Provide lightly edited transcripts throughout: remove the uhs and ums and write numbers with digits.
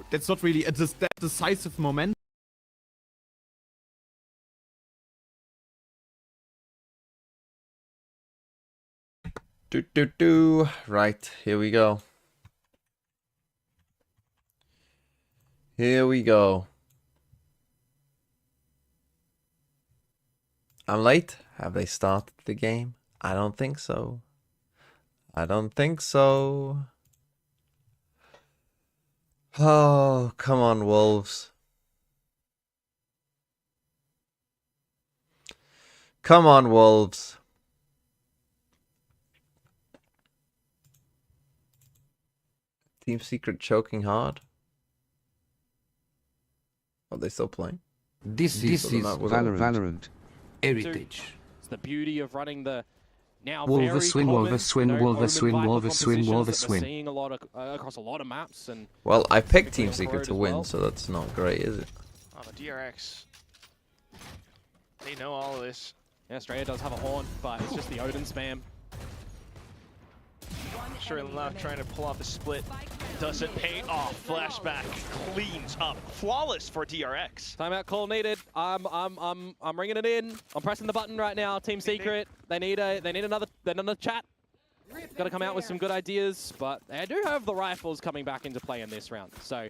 That's not really a decisive moment. Right, here we go. Here we go. I'm late. Have they started the game? I don't think so. I don't think so. Oh, come on, Wolves. Come on, Wolves. Team Secret choking hard. Are they still playing? This is Valorant. Heritage. It's the beauty of running the now Wolverswin, seeing a lot of across a lot of maps. And well, I picked Team Secret to win, so that's not great, is it? Oh, the DRX. They know all of this. Yeah, Straya does have a horn, but it's just the Odin spam. Sure left trying to pull off the split. Doesn't pay off. Flashback cleans up. Flawless for DRX. Timeout call needed. I'm ringing it in. I'm pressing the button right now. Team Secret. They need another chat. Got to come out with some good ideas, but they do have the rifles coming back into play in this round. So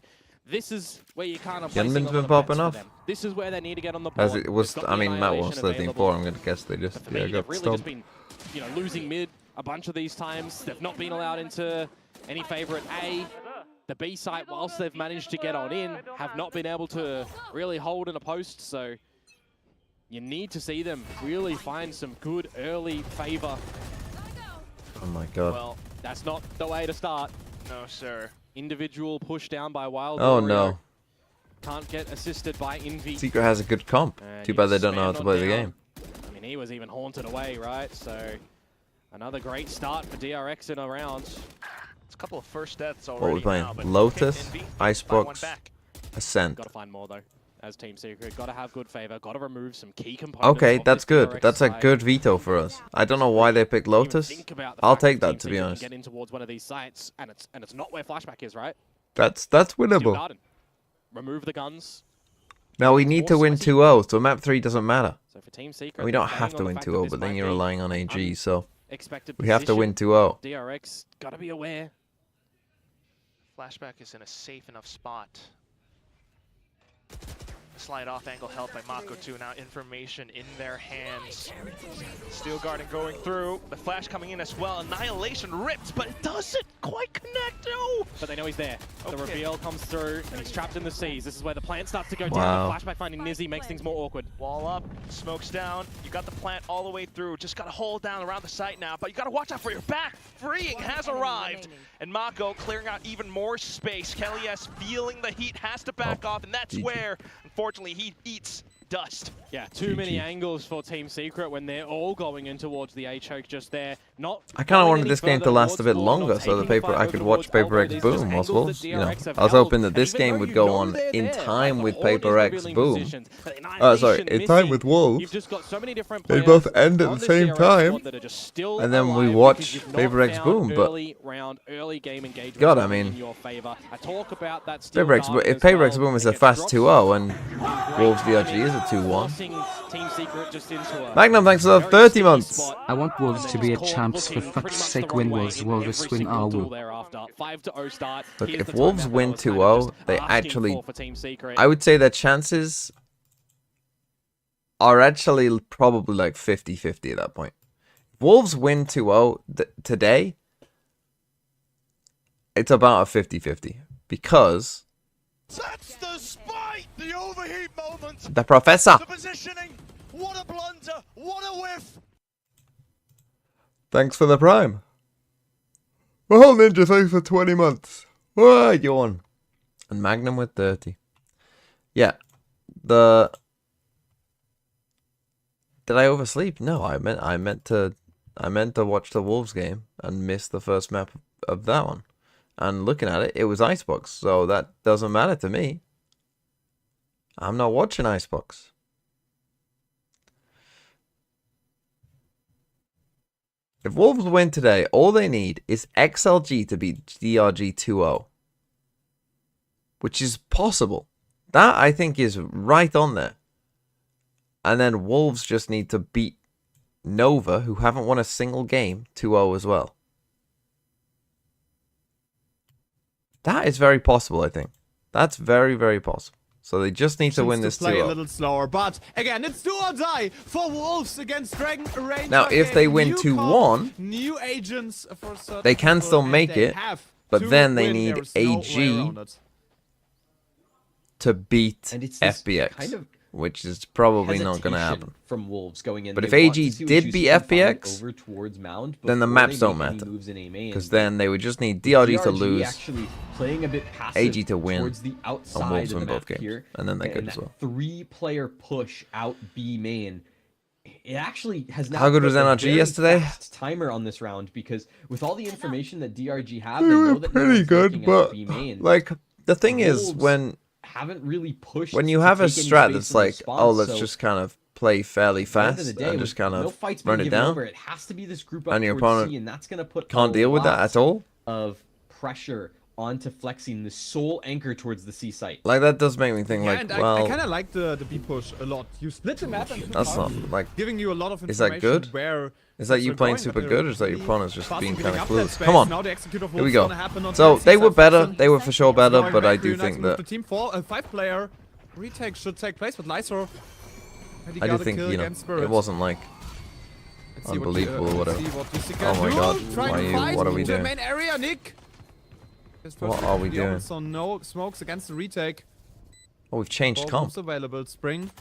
this is where you kind of Gunman's been popping off. This is where they need to get on the board. As it was, I mean, Matt was 13-4. I'm gonna guess they just got really stopped. just been, losing mid a bunch of these times. They've not been allowed into any favorite A. The B site, whilst they've managed to get on in, have not been able to really hold in a post. So you need to see them really find some good early favor. Oh my god. Well, that's not the way to start. No, sir. Individual push down by Wild. Oh Warrior. no. Can't get assisted by Envy. Secret has a good comp. Too bad they don't know how to play the game. I mean, he was even haunted away, right? So another great start for DRX in a round. It's a couple of first deaths already. What are we playing? Now, but Lotus, Envy, Icebox, back. Ascent. Got to find more though. As Team Secret, got to have good favor. Got to remove some key components. Okay, of that's this good. DRX That's a side. good veto for us. I don't know why they picked Lotus. I'll take that, to be honest. Get in towards one of these sites, and it's not where Flashback is, right? That's Steel winnable. Garden. Remove the guns. Now we need to win 2-0, so map 3 doesn't matter. So for Team Secret, And we don't they're have to playing on win the fact that 2-0, this but then might you're be relying on AG, so expected we have to win position. 2-0. DRX got to be aware. Flashback is in a safe enough spot. Slide off angle help by Mako too. Now information in their hands. Steel Garden going through. The flash coming in as well. Annihilation ripped, but it doesn't quite connect. No. But they know he's there. The Okay. reveal comes through, and he's trapped in the seas. This is where the plant starts to go Wow. down. Flashback finding Nizzy makes things more awkward. Wall up, smokes down. You got the plant all the way through. Just got to hold down around the site now, but you got to watch out for your back. Freeing has arrived. And Mako clearing out even more space. Kelly S feeling the heat, has to back off, and that's GG. where, unfortunately, he eats dust. Yeah, too many GG. angles for Team Secret when they're all going in towards the A choke just there. Not. I kind of going wanted any this game to further last a bit towards Lord, longer, not so the taking paper I fire could towards watch Paper Elbow. X These are just Boom whilst angles Wolves. that You know, DRX have I was held. hoping that And this even game though would you go know on they're in there, time right, with the Horn is Paper X revealing Boom. positions, but Sorry, Annihilation in time with missing. Wolves. You've just got so many different They players both end at on the this same DRX time, squad that are just still and then we alive watch because you've not Paper X found Boom, but early round, early game engagement God, I coming mean, in your favor. I talk about that Steel Paper X, Garden if as Paper well. X Boom is It a gets fast dropped. 2-0 and Great Wolves DRG timing, is a 2-1. forcing Team Secret just into a Magnum, thanks for the very 30 sticky months. spot. I want Wolves And to they be a just caught champs for looking fuck's pretty much sake the when wrong way Wolves in will every swing single our duel will. thereafter. 5-0 start. Look, Here's if the Wolves timeout win that I was kind 2-0, of just they asking actually, for Team Secret. I would say their chances are actually probably like 50-50 at that point. Wolves win 2-0 today, it's about a 50-50 because That's the spite! The overheat moment! the Professor. The positioning! What a blunder! What a whiff! Thanks for the prime. Well, Ninja, thanks for 20 months. What yawn? And Magnum with 30. Yeah. Did I oversleep? No, I meant to watch the Wolves game and miss the first map of that one. And looking at it, it was Icebox, so that doesn't matter to me. I'm not watching Icebox. If Wolves win today, all they need is XLG to beat DRG 2-0. which is possible. That, I think, is right on there. And then Wolves just need to beat Nova, who haven't won a single game, 2-0 as well. That is very possible, I think. That's very, very possible. So they just need to win this 2-0. Play a little slower, but again, it's do or die for Wolves against Dragon Ranger. Now, if they win 2-1, new agents for certain they can still people, make it, but then they win. need There's no way AG around it. to beat And it's this FPX, kind of which is probably not going to hesitation happen. from Wolves going in. But if They want AG to see what did Juicy beat can find FPX, over towards Mound then the before maps they don't make any matter. moves in A main. Because then they would just need DRG to DRG lose, actually playing a bit passive AG to win, towards the and outside Wolves of the win both map games. here, And then they could and as that well. 3-player push out B main. It actually has now How good put was a NRG very yesterday? fast timer on this round, because with all the information that DRG have, They they were know that no pretty one's good, looking at but B main. like the thing is Wolves when haven't really pushed. you to have a take any strat space that's in like, response, oh, let's so just kind of play fairly at the end of fast the day, and just with kind no of fights being run it given down, over, it has to be this group up and your towards opponent C, and that's going to put can't deal with that lot at all. of pressure onto flexing the sole anchor towards the C site. Like that does make me think Yeah, like, and well, I kind of like the B push a lot. You split the map into that's parts, not like. giving you a lot of Is that information good? where Is that things you are playing going, super but good, or they're is that your really opponent's just fast being giving kind of up that clueless? space. Come on, Now the execute of here we Wolves go. gonna happen on So the they were C-side better. section. They were for sure better, Going but I back, do reuniting think with that the team 5-player retake should take place, but Lysor I do think it wasn't like unbelievable or whatever. Oh my god, what are we doing? Main area, Nick. What are we doing? So no smokes against the retake. Oh, we've changed Both comp. moves available. Spring.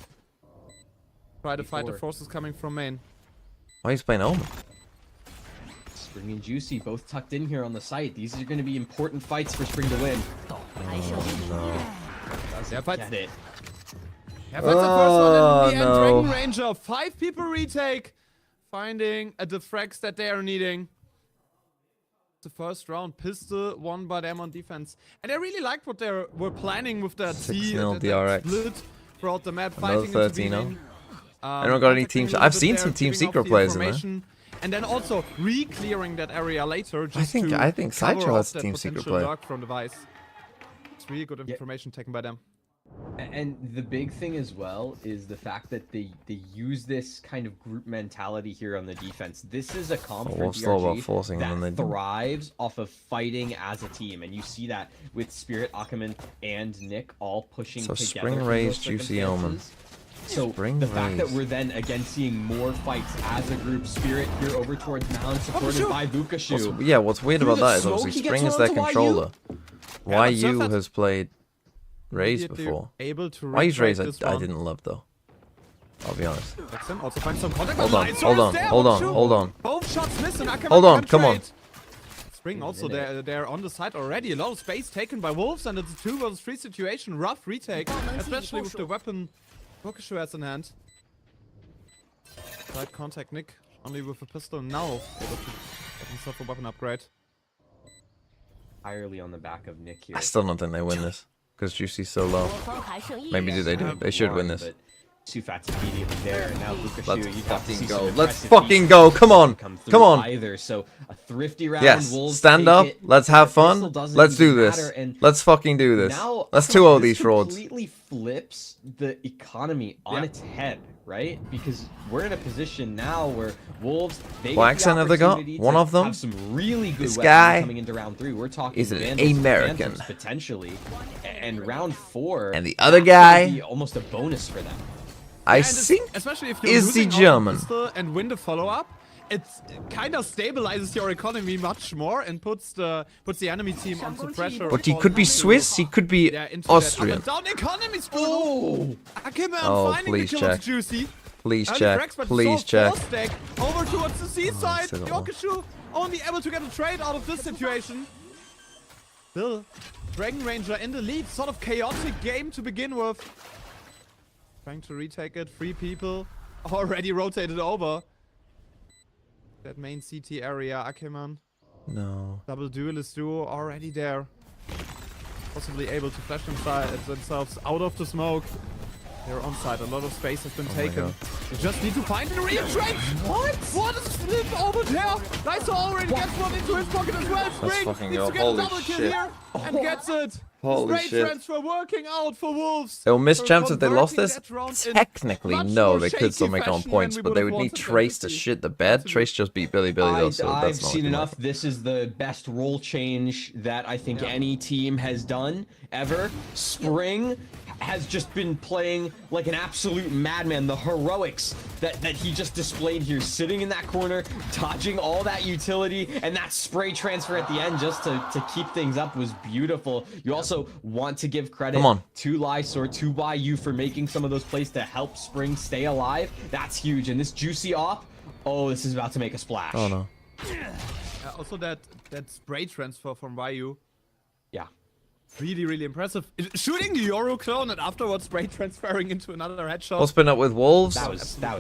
Try to fight the forces coming from main. Why he's playing Omen? Spring and Juicy both tucked in here on the site. These are going to be important fights for Spring to win. Yeah, fight. Get it. Yeah, that's the first one in the end. no. Dragon Ranger, 5 people retake, finding the frags that they are needing. The first round, pistol won by them on defense, and I really liked what they were planning with that 6-0 that DRX. split throughout the map, Another fighting into 13-0. B-main. Anyone got any contacting teams? a I've little seen bit some there, Team giving Secret off the players in there. information, and then also re-clearing that area later. Just I think to cover Sideshow off has a that Team Secret potential player. lurk from Device. It's really good information taken by them. And the big thing as well is the fact that they use this kind of group mentality here on the defense. This is a comp for Wolves thought about DRG forcing and then they that didn't. thrives off of fighting as a team, and you see that with Spirit, Ackerman, and Nick all pushing So together. Spring in Rays, those Juicy Omen. circumstances. So Spring the fact that Rays. we're then again seeing more fights as a group, Spirit here over towards Mound, supported by Vukashu. Yeah, what's weird Through about the that is smoke, obviously he gets Spring is one their onto YU. controller. but YU Surf has played Raze Immediately before. Able to YU's Raze retake this I one. didn't love though. I'll be honest. Jackson also finds some contact. Hold but on, Lysor hold is on, there. hold on, Shoot. hold on. Both shots miss and Ackerman Hold on, can come on. trade. Spring also they're on the side already. A lot of space taken by Wolves, and it's a 2 vs 3 situation. Rough retake, especially with the weapon Vukashu has in hand. Side contact Nick, only with a pistol now able to get himself a weapon upgrade. Entirely on the back of Nick here. I still don't think they win this because Juicy's so low. Maybe they do. They should win this. But Sufat's immediately there, and now Vukashu, Let's you got to see fucking some go. Let's impressive fucking feats go. Come on. come through Come on. Either. So a thrifty round. Yes. Wolves Stand take up. it. Let's have The pistol fun. doesn't Let's do even this. matter, and Let's fucking do this. now Let's 2-0 this these frauds. completely flips the economy on its head, right? Because we're in a position now where Wolves, they What get accent the have they got? opportunity One to of them? have some really good This weapons guy coming into round 3. We're talking is an Vandals, American. Phantoms, potentially, and round 4. And the other that's guy- gonna be almost a bonus for them. I And it's- think especially if you're is the losing out on German. pistol and win the follow-up, it kind of stabilizes your economy much more and puts the enemy team under pressure. But he could be Swiss. He could be Yeah, into Austrian. that up and down economy sprue. Ackerman Oh, finding please the kill check. of Juicy. Please Early check. frags, but Please so check. force stack over towards the seaside. still got one. Vukashu only able to get a trade out of this situation. Still, Dragon Ranger in the lead. Sort of chaotic game to begin with. Trying to retake it. 3 people already rotated over. That main CT area, Ackerman. No. Double duelist duo already there. Possibly able to flash themselves out of the smoke. They're on site. A lot of space has been taken. God. They just need to find a real trade. What? What is split over there? Lysor already gets one into his pocket as well. Spring fucking needs go. to get a Holy double kill shit. here and gets it. Holy Spray shit. transfer working out for Wolves. They'll miss For champs if they lost converting this. that round in Technically, much no, more they could shaky still make it on fashion points, than we but they would would've need wanted them Trace to to see. shit the bed. Trace just beat Billy though, so I've that's not seen looking enough. like. This is the best role change that I think any team has done ever. Spring has just been playing like an absolute madman. The heroics that he just displayed here, sitting in that corner, dodging all that utility, and that spray transfer at the end just to keep things up was beautiful. You also want to give credit to Lysor, to YU for making some of those plays to help Spring stay alive. That's huge. And this juicy op, oh, this is about to make a splash. Oh no. Also that spray transfer from YU. Yeah. Really impressive. Shooting the Euro clone and afterwards spray transferring into another headshot. What's been up with Wolves? That was just That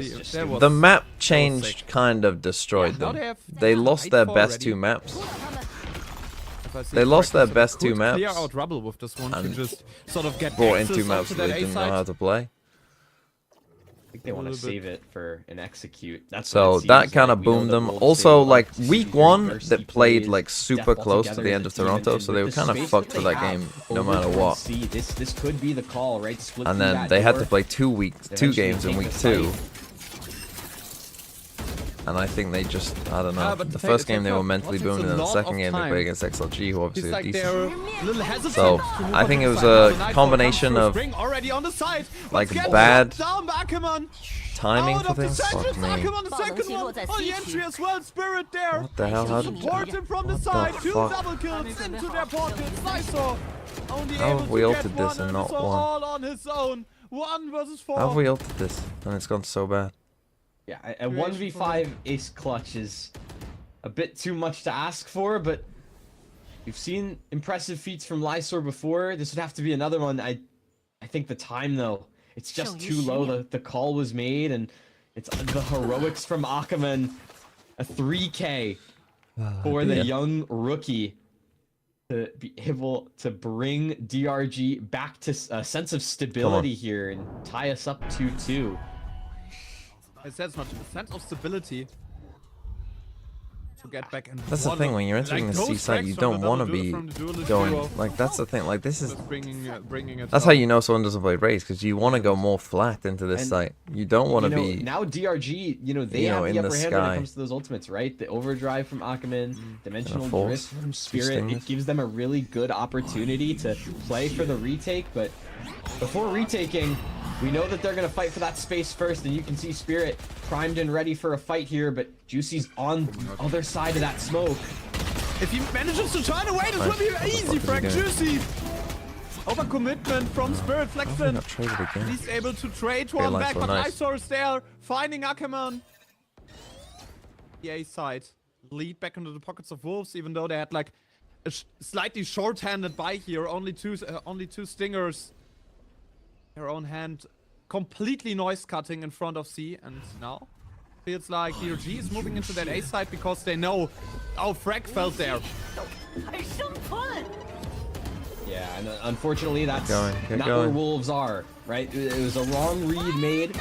was- The map sick. changed kind of destroyed now them. they They have lost their Nightfall best already. two maps. If I see They lost their correctly, so best they two could maps Clear out Rubble with this one to and just sort of get Brought in access two up maps to that that they didn't know A-side. how to play. I think they want to little bit. save it for an execute. That's So what it that seems kind like. of We know boomed that them. Wolves Also, stay like on week super one, thirsty that played plays, like super death all close to together the as end a of team, Toronto, and so they were with the kind of space fucked that for they that have game no over matter Toronto what. C, this could be the call, right? Split And through then that they had door, to play two eventually games in take week the two. fight. And I think they just, I don't know. Yeah, but The take- first game take they were out- mentally what, it's boomed, a and then the lot second of game they time. played against XLG, who He's obviously like are they're decent. a little hesitant So, to move I on think to it the was side. a So Nightfall combination comes through, of, Spring already on the side. like, Let's get bad down by Ackerman. timing Out for of the things. sentence, Fuck me. Ackerman the second one. On the entry as well, Spirit there. What the hell? How did Support him from the what the side. Two fuck? double kills into their pockets. Lysor only How able have we to ulted get this one, and not so one? all on his own. 1 versus 4. How have we ulted this? And it's gone so bad. Yeah, a 1v5 ace clutch is a bit too much to ask for, but we've seen impressive feats from Lysor before. This would have to be another one. I think the time, though, it's just too low. The call was made, and it's the heroics from Ackerman. A 3K for the young rookie to be able to bring DRG back to a sense of stability here and tie us up 2-2. I said as much. A sense of stability to get back and That's the thing, when you're entering the seaside, you don't want to be going, like, that's the thing, like, this is, bringing it that's how you know someone doesn't play race, because you want to go more flat into this And, site. You don't want to be, now DRG, they you know, have in the the upper hand when sky. it comes to those ultimates, right? The overdrive from Ackerman, dimensional force, drift from two Spirit, stingers. it gives them a really good opportunity to play for the retake, but before retaking, we know that they're going to fight for that space first, and you can see Spirit primed and ready for a fight here, but Juicy's on the other side of that smoke. If he manages to turn away, this will be easy for Juicy. Overcommitment from Spirit I Flexen. got traded again. He's able to trade one nice back, one, but nice. Lysor is there, finding Ackerman. The A side. Lead back into the pockets of Wolves, even though they had like a slightly short-handed buy here. Only two stingers. Their own hand. Completely noise cutting in front of C, and now feels like DRG is moving into that A side because they know how Frag felt there. Yeah, and unfortunately, that's Keep not going. where Wolves are, right? It was a wrong read made,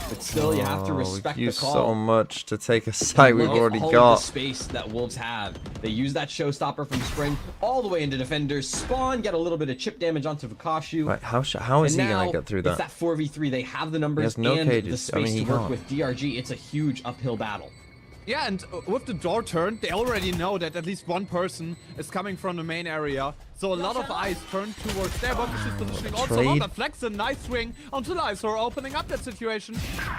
but still, you have to respect we've the used call. so much to take a site we've Look at already all of got. the space that Wolves have. They use that showstopper from Spring all the way into defenders. Spawn, get a little bit of chip damage onto Vakashu. Right, how is And he gonna now get through It's that? that 4v3. They have the numbers has no and the cages. I mean, space he to work can't. with DRG. It's a huge uphill battle. Yeah, and with the door turned, they already know that at least one person is coming from the main area. So a lot of eyes turn towards their box positioning. Also, Trade. on the flex, a nice swing onto Lysor, opening up that situation,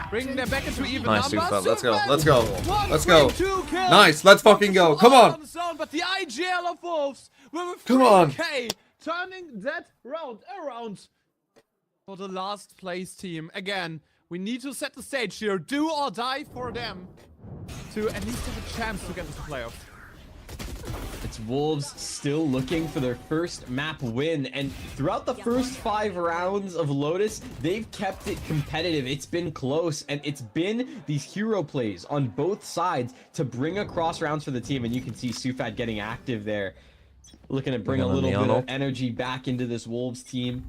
bringing them back into even Nice, numbers. Sufat. Let's go. Sufat, Let's go. one Let's free, go. 2 kills. Nice. Let's fucking go. Come All on. the zone, but the IGL of Wolves with a Come on. 3K, turning that round around for the last place team. Again, we need to set the stage here. Do or die for them to at least have a chance to get into playoffs. It's Wolves still looking for their first map win, and throughout the first 5 rounds of Lotus, they've kept it competitive. It's been close, and it's been these hero plays on both sides to bring across rounds for the team, and you can see Sufat getting active there, looking to bring a little bit of energy back into this Wolves team.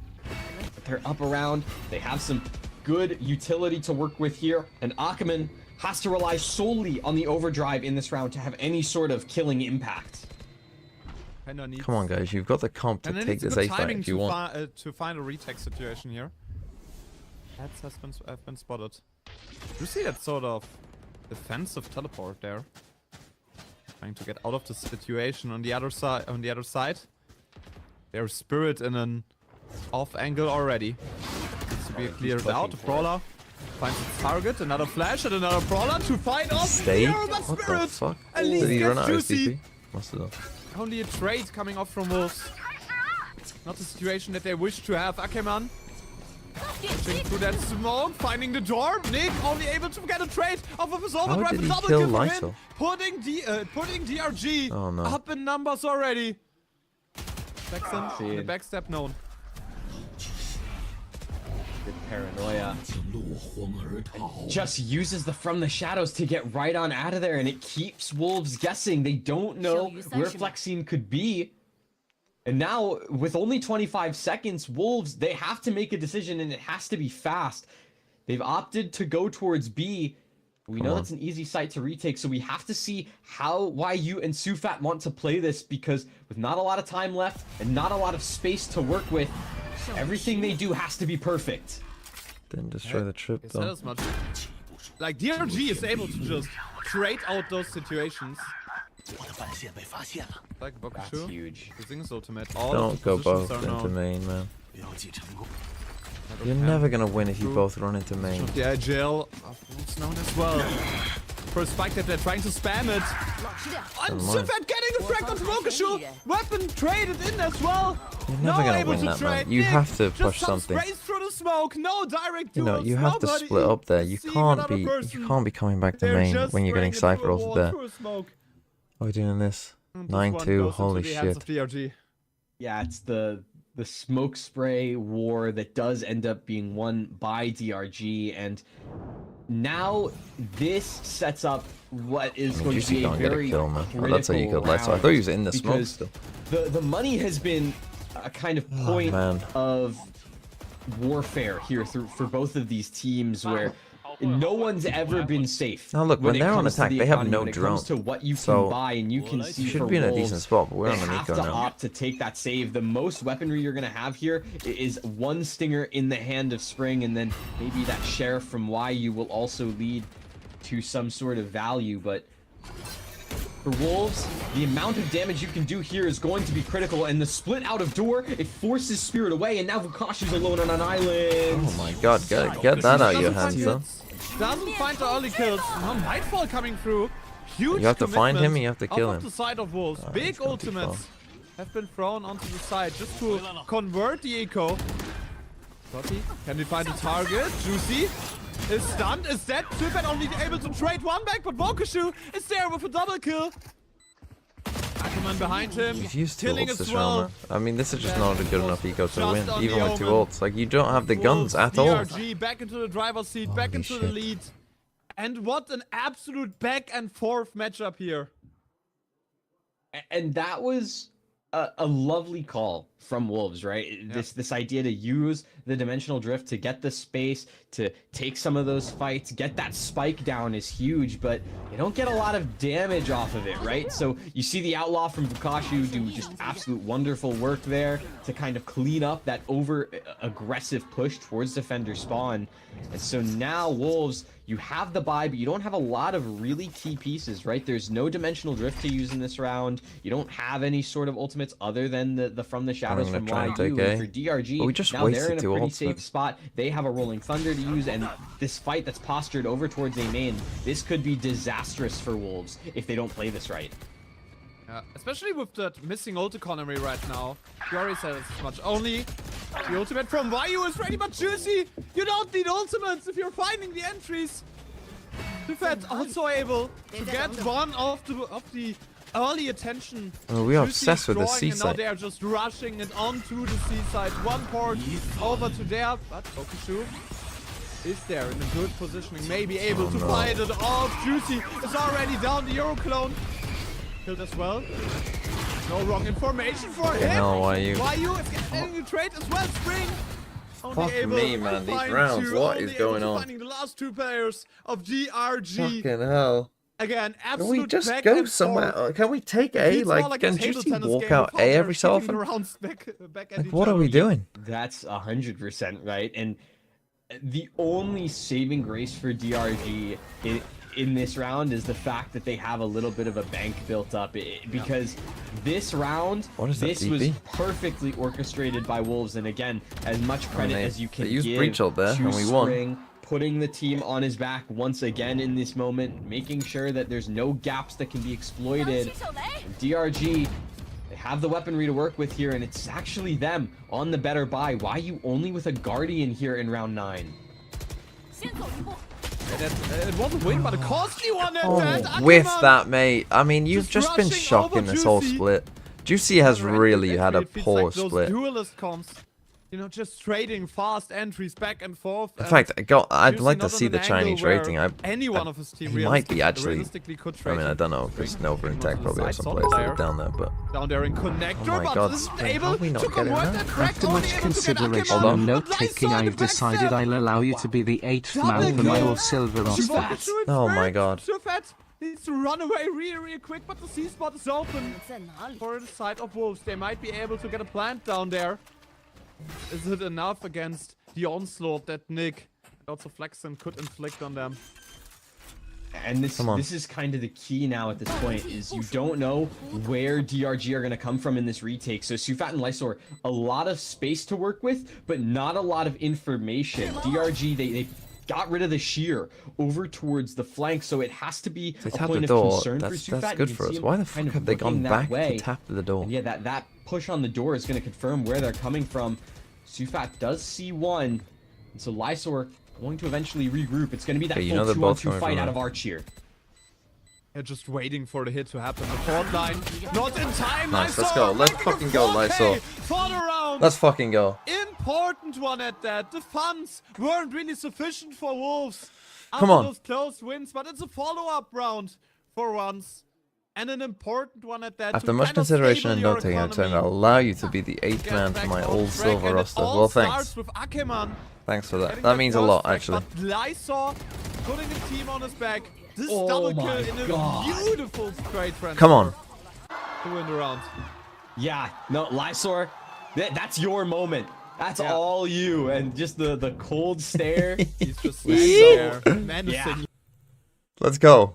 But they're up around, they have some good utility to work with here, and Ackerman has to rely solely on the overdrive in this round to have any sort of killing impact. Kinda needs. Come on, guys. You've got the comp to And then take it's this good A fight timing if you want. to find a retake situation here. Heads have been spotted. You see that sort of defensive teleport there? Trying to get out of the situation on the other side. There's Spirit in an off angle already. Needs to be cleared out. The Brawler finds its target. Another flash and another Brawler to fight off. Stay? Here, but What the Spirit fuck? at least Did he run gets out of Juicy. CP? Must have done. Only a trade coming off from Wolves. Not the situation that they wish to have. Akeman pushing through that smoke, finding the door. Nick only able to get a trade off of his overdrive. did A he double kill kill for him. Lyso? Putting DRG Oh, no. up in numbers already. Jackson, the backstep known. Good paranoia. Just uses the from the shadows to get right on out of there, and it keeps Wolves guessing. They don't know where Flexine could be. And now, with only 25 seconds, Wolves, they have to make a decision, and it has to be fast. They've opted to go towards B. We know that's an easy site to retake, so we have to see how YU and Sufat want to play this, because with not a lot of time left and not a lot of space to work with, everything they do has to be perfect. Didn't destroy the trip It's not though. as much. Like, DRG is able to just trade out those situations. Like That's Bokushu, huge. using his ultimate. All Don't of go the positions both are into known. main, man. Never You're can. never gonna win if you both run into main. The agile of Wolves known as well. For a spike that they're trying to spam it. And Don't mind. Sufat getting a frag onto Bokushu. Weapon traded in as well. You're never gonna able win to that, trade. man. You Nick, have to just push some something. sprays through the smoke. No direct You know, duels, you have to nobody split up there. You seeing can't another be. person. You can't be coming back to They're main just when you're getting spraying it through a cypher wall, there. through a smoke. Are we doing this? And this one 9-2. goes into Holy the hands shit. of DRG. Yeah, it's the smoke spray war that does end up being won by DRG, and now this sets up what is going to Juicy be a can't get a very kill, man. Oh, that's how you critical killed Lyso. I round, thought he was in the smoke because still. the money has been a kind of point man. of warfare here for both of these teams, where no one's ever been safe. Now look, when it they're on comes to attack, the they have economy, no when it drone. comes to what you So, can buy, and you can see should for be in a Wolves, decent spot, but we're they on an have eco to now. opt to take that save. The most weaponry you're gonna have here is one stinger in the hand of Spring, and then maybe that sheriff from YU will also lead to some sort of value. But for Wolves, the amount of damage you can do here is going to be critical, and the split out of door, it forces Spirit away, and now Vukashi's alone on an island. Oh my god, get that out of your hands, though. Doesn't find the early kills. Now Nightfall coming through. Huge You have to find him commitment and you have to kill off him. of the side of Wolves. Big it's gonna be ultimates have been thrown onto the side just to convert the eco. Rocky, can they find a target? Juicy is stunned, is dead. Sufat only able to trade one back, but Bokushu is there with a double kill. Ackerman behind him, You've used two killing ults as this well. round, man. I mean, this is just not a good enough eco to Just win, on even the with two omen. ults. Like, you don't have the guns at all. DRG back into the driver's seat, back Holy into the shit. lead. And what an absolute back and forth matchup here. And that was a lovely call from Wolves, right? This idea to use the dimensional drift to get the space, to take some of those fights, get that spike down is huge, but you don't get a lot of damage off of it, right? So you see the Outlaw from Vukashu do just absolute wonderful work there to kind of clean up that over-aggressive push towards defender spawn. And so now Wolves, you have the buy, but you don't have a lot of really key pieces, right? There's no dimensional drift to use in this round. You don't have any sort of ultimates other than the from the shadows gonna from try and YU. take A. And for DRG, But we just now they're wasted in a two pretty ultimates. safe spot. They have a Rolling Thunder to use, and this fight that's postured over towards A main, this could be disastrous for Wolves if they don't play this right. Especially with that missing ult economy right now. You already said as much. Only the ultimate from YU is ready, but Juicy, you don't need ultimates if you're finding the entries. Sufat also able to get one of the early attention. I mean, we are Juicy obsessed with the drawing, and now seaside. they are just rushing it onto the seaside. One port over to there, but Bokushu is there in a good positioning, maybe able to fight it off. Juicy is already down. The Euro clone killed as well. No wrong information for him. hell, YU. YU is getting a trade as well. Spring. Only Fuck able me, to man, these find rounds, two, what only is able going to on? Finding the last two players of DRG. Fucking hell. Again, Can absolute we just back go and somewhere? forth. Can we take It A? feels more Like, a can table Juicy tennis walk game out with how A they're every so shooting often? the rounds back at Like, each what are we other. doing? That's 100% right. And the only saving grace for DRG in this round is the fact that they have a little bit of a bank built up. Because this round, this was perfectly orchestrated by Wolves. And again, as much credit as you can they used give breach ult there, to and we won. Spring, putting the team on his back once again in this moment, making sure that there's no gaps that can be exploited. And DRG, they have the weaponry to work with here, and it's actually them on the better buy. Why are you only with a Guardian here in round 9? It was a win, but a costly one at that. With Ackermann that, mate. I mean, you've just been rushing shocking over this whole Juicy. split. Juicy has really had a It feels poor like those split. duelist comps, you know, just trading fast entries back and forth. In and fact, I'd Juicy like to not see on the an angle Chinese where rating. Any one of his team he might be actually. realistically could I trade mean, I him. don't know, because Nova and Tech Onto the probably have side, some solid players that player. are down there, but. Down there in connector, Oh my but God, isn't Spring, able how are we not to getting convert that? that frag. After Only much able to get consideration Hold on. and Ackermann. note But taking, Lysor in the I've decided backstab. I'll allow you to be the 8th Double man for my kill. all silver on She stats. focused through its Oh my burst. God. Sufat needs to run away really quick, but the C spot is open for the side of Wolves. They might be able to get a plant down there. Is it enough against the onslaught that Nick and also Flexen could inflict on them? And this is kind of the key now at this point, is you don't know where DRG are going to come from in this retake. So Sufat and Lysor, a lot of space to work with, but not a lot of information. DRG, they got rid of the shear over towards the flank, so it has to be a point of concern for Sufat. That's good for us. Why the fuck have they gone back to tap the door? And yeah, that push on the door is going to confirm where they're coming from. Sufat does see one, and so Lysor going to eventually regroup. It's going to be that full 2-on-2 fight out of Arch here. They're just waiting for the hit to happen. The fourth line, not in time. Nice, Lysor let's go. Let's making a fucking go, 4K Lysor. for the round. Let's fucking go. Important one at that. The funds weren't really sufficient for Wolves. Come after on. those close wins, but it's a follow-up round for once. And an important one at that. After much consideration and noting, I'm going to allow you to be the 8th man for my all silver roster. Well, thanks. With Ackermann Thanks for that. getting That means a first lot, frag, actually. But Lysor putting a team on his back. This Oh double kill my in a God. beautiful straight transfer. Come on. To win the round. Yeah, no, Lysor, that's your moment. That's Yeah. all you, and just the cold stare. He's just standing there. Menacing. Yeah. Let's go.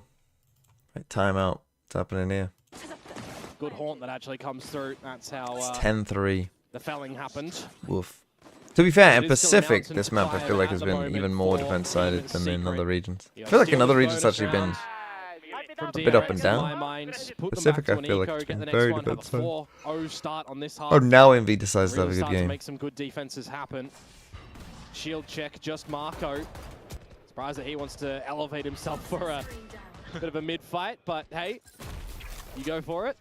Right, timeout. What's happening here? Good haunt that actually comes through. That's how It's 10-3. the felling happened. Woof. To be fair, It in is still Pacific, announced this and map I feel like fired has at the been moment even more for defense-sided than in Secret. other regions. You I got feel like in Steel's other regions bonus actually been... round from a bit up DRX and in down. my mind. Put them Pacific, back I to feel an like eco, it's get been the next very one, have a defensive. 4-0 start on this half. Oh, now Envy decides to have Really a good start to game. make some good defenses happen. Shield check, just Marco. Surprised that he wants to elevate himself for a bit of a mid-fight, but hey, you go for it.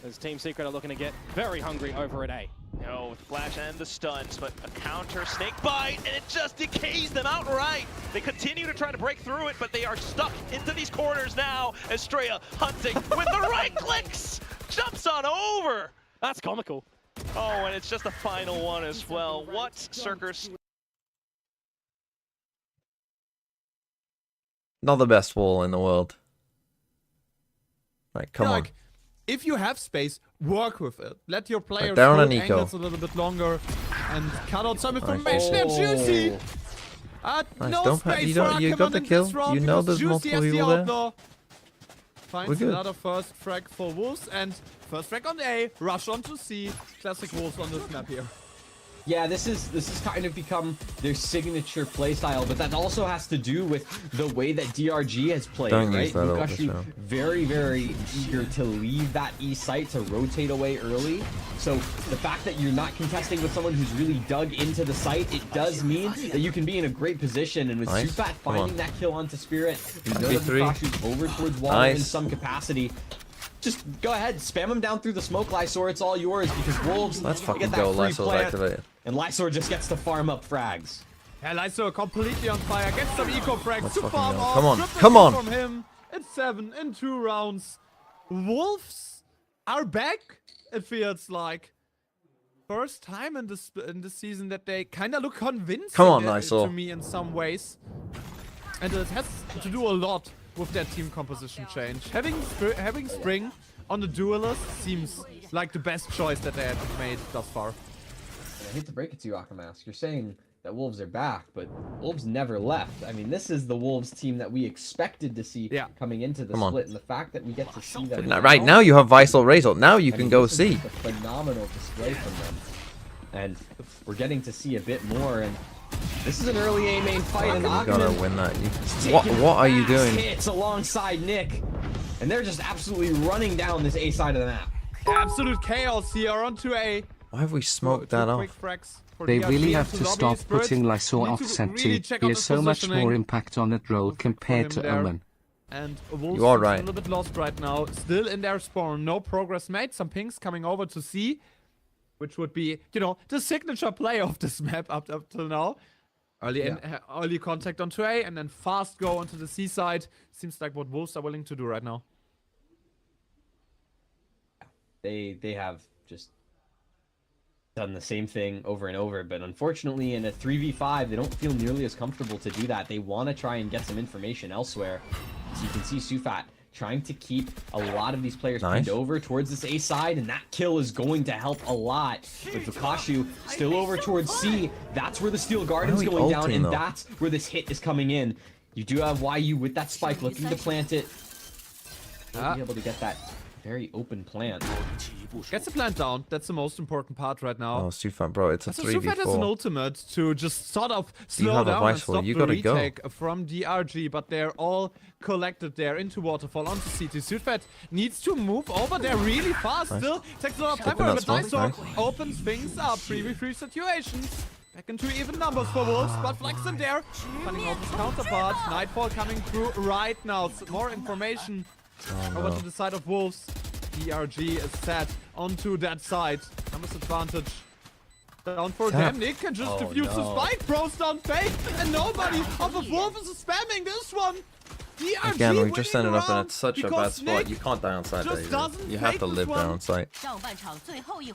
As Team Secret are looking to get very hungry over at A. No, with the flash and the stuns, but a counter snake bite, and it just decays them outright. They continue to try to break through it, but they are stuck into these corners now. Estrella hunting with the right clicks, jumps on over. That's comical. Oh, and it's just the final one as well. What Circus? Not the best wall in the world. Right, come Yeah, on. like, if you have space, work with it. Let your players down hold on Nico. angles a little bit longer and cut out some information. And Juicy! Nice, No don't space you for don't- you got Ackermann the in kill. this round You know because there's Juicy multiple has the people there. outlaw. We're Finds good. another first frag for Wolves and first frag on A. Rush on to C. Classic Wolves on this map here. Yeah, this is kind of become their signature playstyle, but that also has to do with the way that DRG has played, Don't right? use that ult, Mukashu Michelle. very, very eager to leave that E site to rotate away early. So the fact that you're not contesting with someone who's really dug into the site, it does mean that you can be in a great position. And with Nice. Sufat Come on. finding that kill onto Spirit, we know that 1v3. Mukashu's over towards water in Nice. some capacity. Just go ahead, spam him down through the smoke, Lysor. It's all yours because Wolves Let's they fucking get that go. free Lysol's plant, activated. and Lysor just gets to farm up frags. Yeah, Lysor completely on fire. Gets some eco frags Let's to fucking farm go. off. Come on, Triple come kill on. From him. It's 7 in 2 rounds. Wolves are back, it feels like. First time in this season that they kind of look convincing Come on, to Lysor. me in some ways. And it has to do a lot with their team composition change. Having Spring on the duelist seems like the best choice that they have made thus far. I hate to break it to you, Akamask. You're saying that Wolves are back, but Wolves never left. I mean, this is the Wolves team that we expected to see coming into the split, and the fact that we get to see them right now, you have Visal Razor. Now you can go see. A phenomenal display from them, and we're getting to see a bit more. And this is an early A main fight, and You gotta win that. What are you doing? Hits alongside Nick, and they're just absolutely running down this A side of the map. Absolute chaos here onto A. Why have we smoked that off? They really have to stop putting Lysor offset too. He has so much more impact on that role compared to Omen. And Wolves you are is right. a little bit lost right now. Still in their spawn. No progress made. Some pings coming over to C, which would be, you know, the signature play of this map up till now. Early contact onto A and then fast go onto the C side. Seems like what Wolves are willing to do right now. They have just done the same thing over and over, but unfortunately in a 3v5 they don't feel nearly as comfortable to do that. They want to try and get some information elsewhere. So you can see Sufat trying to keep a lot of these players pinned over towards this A side, and that kill is going to help a lot. With Vukashu still over towards C, that's where the Steel Garden's going down, and that's where this hit is coming in. You do have YU with that spike looking to plant it. They'll be able to get that very open plant. Gets the plant down. That's the most important part right now. Oh, Sufat, bro, it's a 3v4. Sufat has an ultimate to just sort of slow down and stop the retake from DRG, but they're all collected there into Waterfall onto CT. Sufat needs to move over there really fast. Still takes a lot of time, but Lysor opens things up. 3v3 situation. Back into even numbers for Wolves, but Flex in there. Finding out his counterpart. Nightfall coming through right now. More information over to the side of Wolves. DRG is set onto that side. Numbers advantage. Down for them. Nick can just defuse the spike. Bros down fake. And nobody of the Wolf is spamming this one. DRG again, we just ended up in such a bad spot. Nick you can't die on site there. You have to live there on site.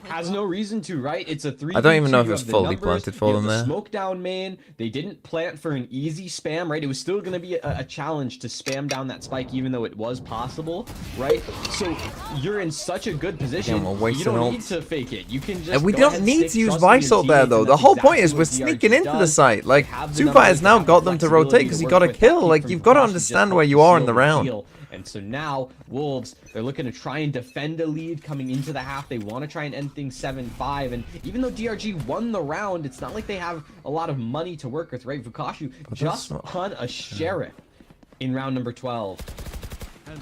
Has no reason to, right? It's a 3v2. I don't even know if it's fully planted for them there. Smoke down main. They didn't plant for an easy spam, right? It was still going to be a challenge to spam down that spike, even though it was possible, right? So you're in such a good position. You don't need to fake it. You can just. And we don't need to use Visal there, though. The whole point is we're sneaking into the site. Like, Sufat has now got them to rotate because he got a kill. Like, you've got to understand where you are in the round. And so now Wolves, they're looking to try and defend a lead coming into the half. They want to try and end things 7-5. And even though DRG won the round, it's not like they have a lot of money to work with, right? Vukashu just won a sheriff in round number 12. And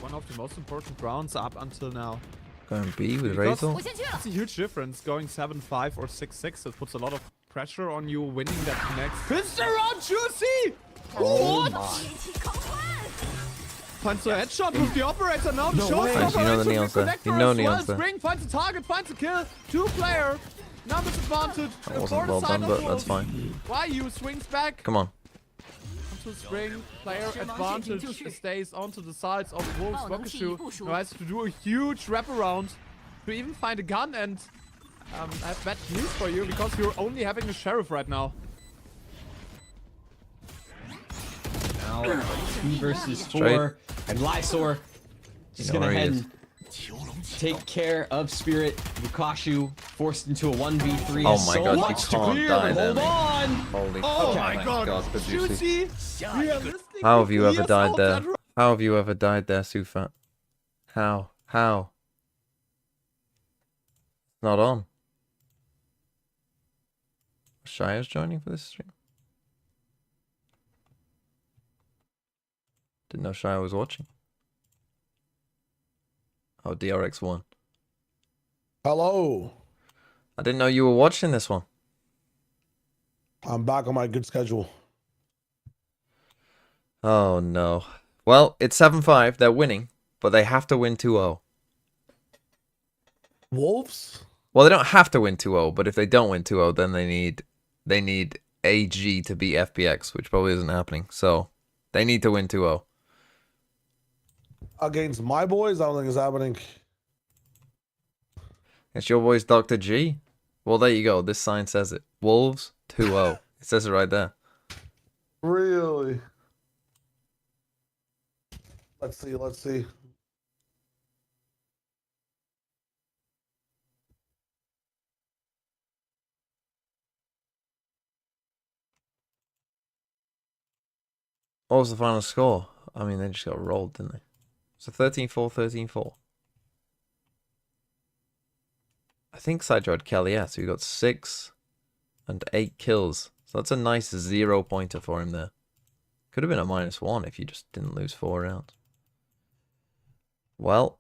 one of the most important rounds up until now. Going B with Razor. It's a huge difference going 7-5 or 6-6. It puts a lot of pressure on you winning that next. Fister on Juicy! Oh my. Finds a headshot with the operator now. You know the Neon's there. You know Neon's there. Spring finds a target, finds a kill. 2-player. Numbers advantage. That wasn't well done, but that's fine. YU swings back. Come on. Onto Spring. Player advantage stays onto the sides of Wolves. Vukashu tries to do a huge wraparound to even find a gun, and I have bad news for you because you're only having a sheriff right now. Now 2 versus 4, and Lysor just gonna head and take care of Spirit. Vukashu forced into a 1v3. Oh my god, you can't die there, Hold on! Holy oh my god, Juicy! How have you ever died there? How have you ever died there, Sufat? How? How? Not on. Shire's joining for this stream? Didn't know Shire was watching. Oh, DRX won. Hello. I didn't know you were watching this one. I'm back on my good schedule. Oh no. Well, it's 7-5. They're winning, but they have to win 2-0. Wolves? Well, they don't have to win 2-0, but if they don't win 2-0, then they need AG to beat FPX, which probably isn't happening. So they need to win 2-0. Against my boys, I don't think it's happening. It's your boys, Dr. G. Well, there you go. This sign says it. Wolves 2-0. It says it right there. Really? Let's see. Let's see. What was the final score? I mean, they just got rolled, didn't they? So 13-4, 13-4. I think Sidro had Kelly, so he got 6 and 8 kills. So that's a nice 0-pointer for him there. Could have been a -1 if you just didn't lose 4 rounds. Well,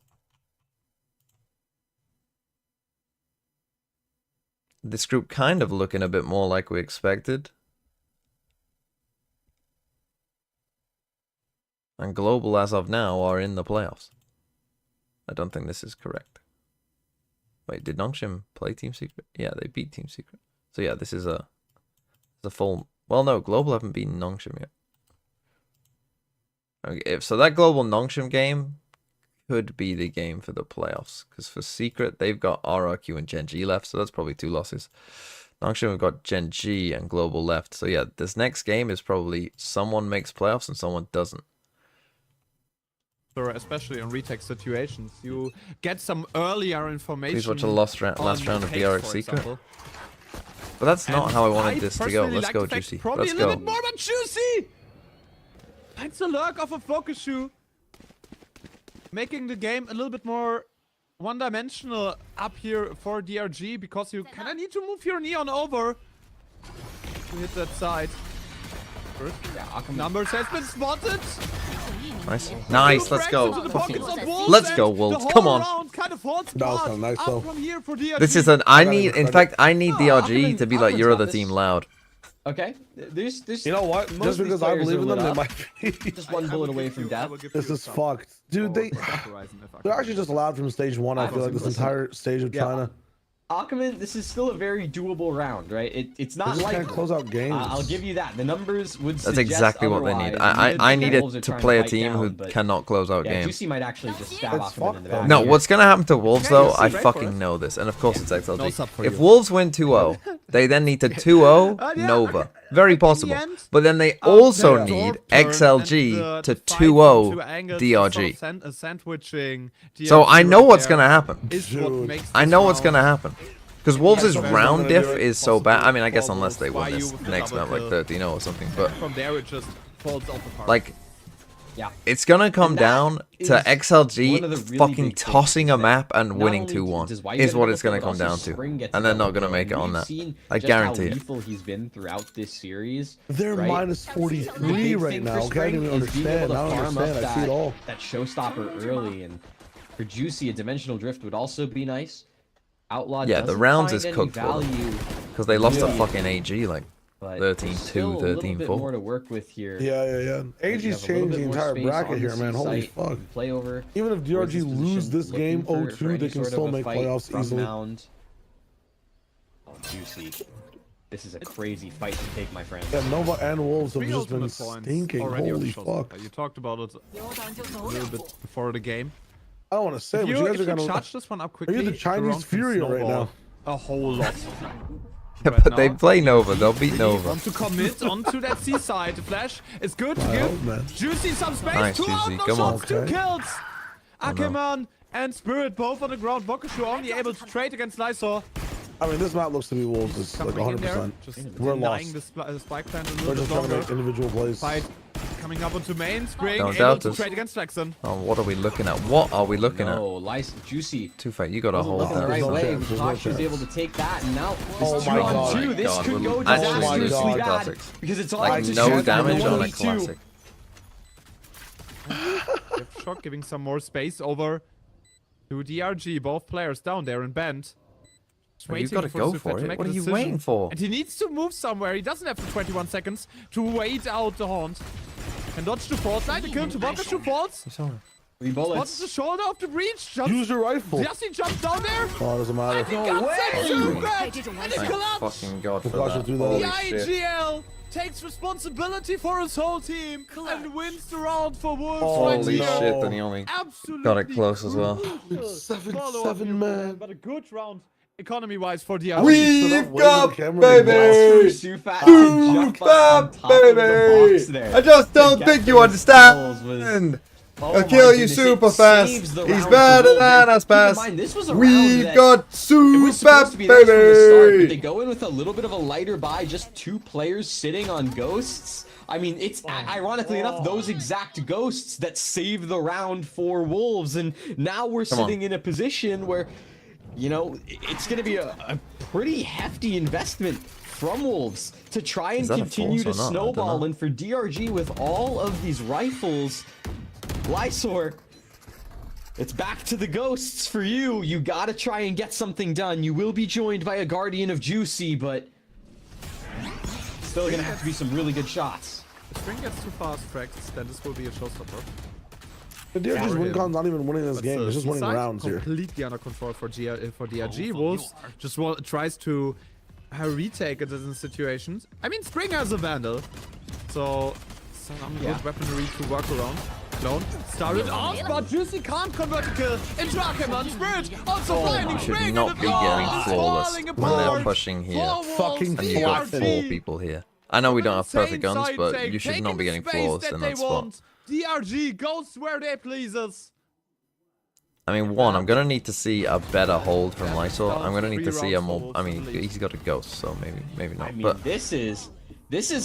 this group kind of looking a bit more like we expected. And Global, as of now, are in the playoffs. I don't think this is correct. Wait, did Nongshim play Team Secret? Yeah, they beat Team Secret. So yeah, this is a full... Well, no, Global haven't beaten Nongshim yet. Okay, so that Global Nongshim game could be the game for the playoffs. Because for Secret, they've got RRQ and Gen G left, so that's probably 2 losses. Nongshim have got Gen G and Global left. So yeah, this next game is probably someone makes playoffs and someone doesn't. Especially in retake situations, you get some earlier information. Please watch the last round of DRX Secret. But that's not how I wanted this to go. Let's go, Juicy. Probably Let's a little go. bit more, but Juicy finds the lurk of a focus shoe, making the game a little bit more one-dimensional up here for DRG, because you kind of need to move your neon over to hit that side. Numbers has been spotted. Nice. Nice, let's go. Let's go, Wolves. Come on. Nice though. This is an... In fact, I need DRG to be like your other team loud. Okay, there's You know what? Just because I believe in them, they might be. just one bullet away from death. This is fucked. Dude, they're actually just allowed from stage 1, I feel like, this entire stage of China. Akkerman, this is still a very doable round, right? It's not They like can't close out games. I'll give you that. The numbers would That's suggest exactly what they need. otherwise. I needed Wolves are to trying play a fight team down, who but cannot close out yeah, games. Juicy might actually just stab That's Akkerman in the fucked, back. No, here. what's going to happen to Wolves, though, I fucking know this. And of course it's XLG. If Wolves win 2-0, they then need to 2-0 Nova. Very possible. But then they also need XLG to 2-0 DRG. So I know what's going to happen. I know what's going to happen. Because Wolves' round diff is so bad. I mean, I guess unless they win this next map like 13-0 or something. But from there it just falls off apart. like, Yeah. it's gonna come And that down is to one of the XLG really fucking big tossing things, a map and Not winning only 2-1 does White is get what a it's gonna double come kill, but down also to. Spring gets And a they're not double gonna kill. make it on We've that. seen I just guarantee how it. lethal he's been throughout this series. They're right? minus The 43 big right thing now. for Okay, I don't even Spring is being understand. able I to don't farm understand. up I see it all. that showstopper early, and for Juicy, a dimensional drift would also be nice. Outlaw Yeah, the doesn't rounds find is any cooked for them. value, Because they lost to really, fucking AG like but 13-2, still a little bit 13-4. more to work with here. Yeah. You have AG's a little changed bit the more entire space bracket on here, the man. C Holy site, fuck. play over. Even if towards DRG this lose position, this game looking for 0-2, any they can sort still of a make fight playoffs from easily. Mound. Oh, Juicy. This is a crazy fight to take, my friend. Yeah, Nova and Wolves have Three just been ultimate points stinking. already Holy on fuck. Showstopper. You talked about it a little bit before the game. I don't want to say, If but you, you guys are if you going charge to... this one up Are quickly, you the the Chinese round can Fury right snowball now? a whole lot. But they play Nova, they'll beat Nova. Want to commit onto that C side. The flash is good to hope, man. give Juicy some space. Nice, 2 Juicy, out, no come on. shots, 2 Okay. kills. no. Ackerman and Spirit both on the ground. Bokushu only able to trade against Lysor. I mean, this map looks to be Wolves. It's like Coming in there, 100%. just We're denying lost. the spike plant a We're little just bit trying to longer. make individual plays. Fight coming up onto main. Spring Don't able doubt to us. trade against Flexen. Oh, what are we looking at? What are we looking at? No, Lice, Juicy. Two fight, you gotta hold Looking the that. right no way. chance, there's no Kosh was chance. able to take that, and now Oh this my 2-on-2. God. This could go Actually, Oh my disastrously God. bad Classics. because it's all Like to no shoot damage and on a 1v2. classic. Shock giving some more space over to DRG. Both players down there in bend. Just Well, you waiting gotta for go Sufet for to it. make What a are you decision. waiting for? And he needs to move somewhere. He doesn't have the 21 seconds to wait out the haunt. And dodge to falls. Like the kill to Bokushu falls. Sorry. 3 Spots bullets. the shoulder of the breach. Jumps. Use your rifle. Jesse jumps down there. Oh, it doesn't matter. And he got that too way. bad. And it Thank collapsed. fucking God for Flash will that. do that. Holy The shit. IGL takes responsibility for his whole team and wins the round for Wolves right Holy here. shit, and he only Absolutely got it close as well. crucial 7-7, follow-up here, man. But a good round economy-wise for the We've Waving got, the camera, baby! Sufat to jump up on top of the box there. I just don't Get think you those kills was understand! Oh I'll my kill you goodness, it super saves fast. the He's round for better Wolves. than And us keep in fast. mind, this was a round We've that got it was super supposed to be theirs from the start, but they baby. go in with a little bit of a lighter buy, just 2 players sitting on ghosts. I mean, it's ironically enough those exact ghosts that saved the round for Wolves, and now we're sitting in a position where, you know, it's going to be a pretty hefty investment from Wolves to try and continue to snowball, and for DRG with all of these rifles, Lysor, it's back to the ghosts for you. You gotta try and get something done. You will be joined by a Guardian of Juicy, but still gonna have to be some really good shots. If Spring gets too fast tracks, then this will be a showstopper. The DRG's win con's not even winning this game. It's just winning Side rounds here. completely under control for DRG. Wolves just tries to retake it in situations. I mean, Spring has a Vandal, so some good weaponry to work around. Clone started off, but Juicy can't convert the kill into Ackerman. Spirit also finding Should Spring, not and be the getting ball is flawless falling when they're apart. pushing here. Fucking And you've got 4 DRG. people here. I know we don't have perfect Insane guns, side but take, you should taking not be the getting space flawless that in they that spot. want. DRG goes where they pleases. I mean, one, I'm gonna need to see a better hold from Lysor. I'm gonna need to Three see a rounds more. for I Wolves mean, to lead. he's got a ghost, so maybe not. I mean, But this is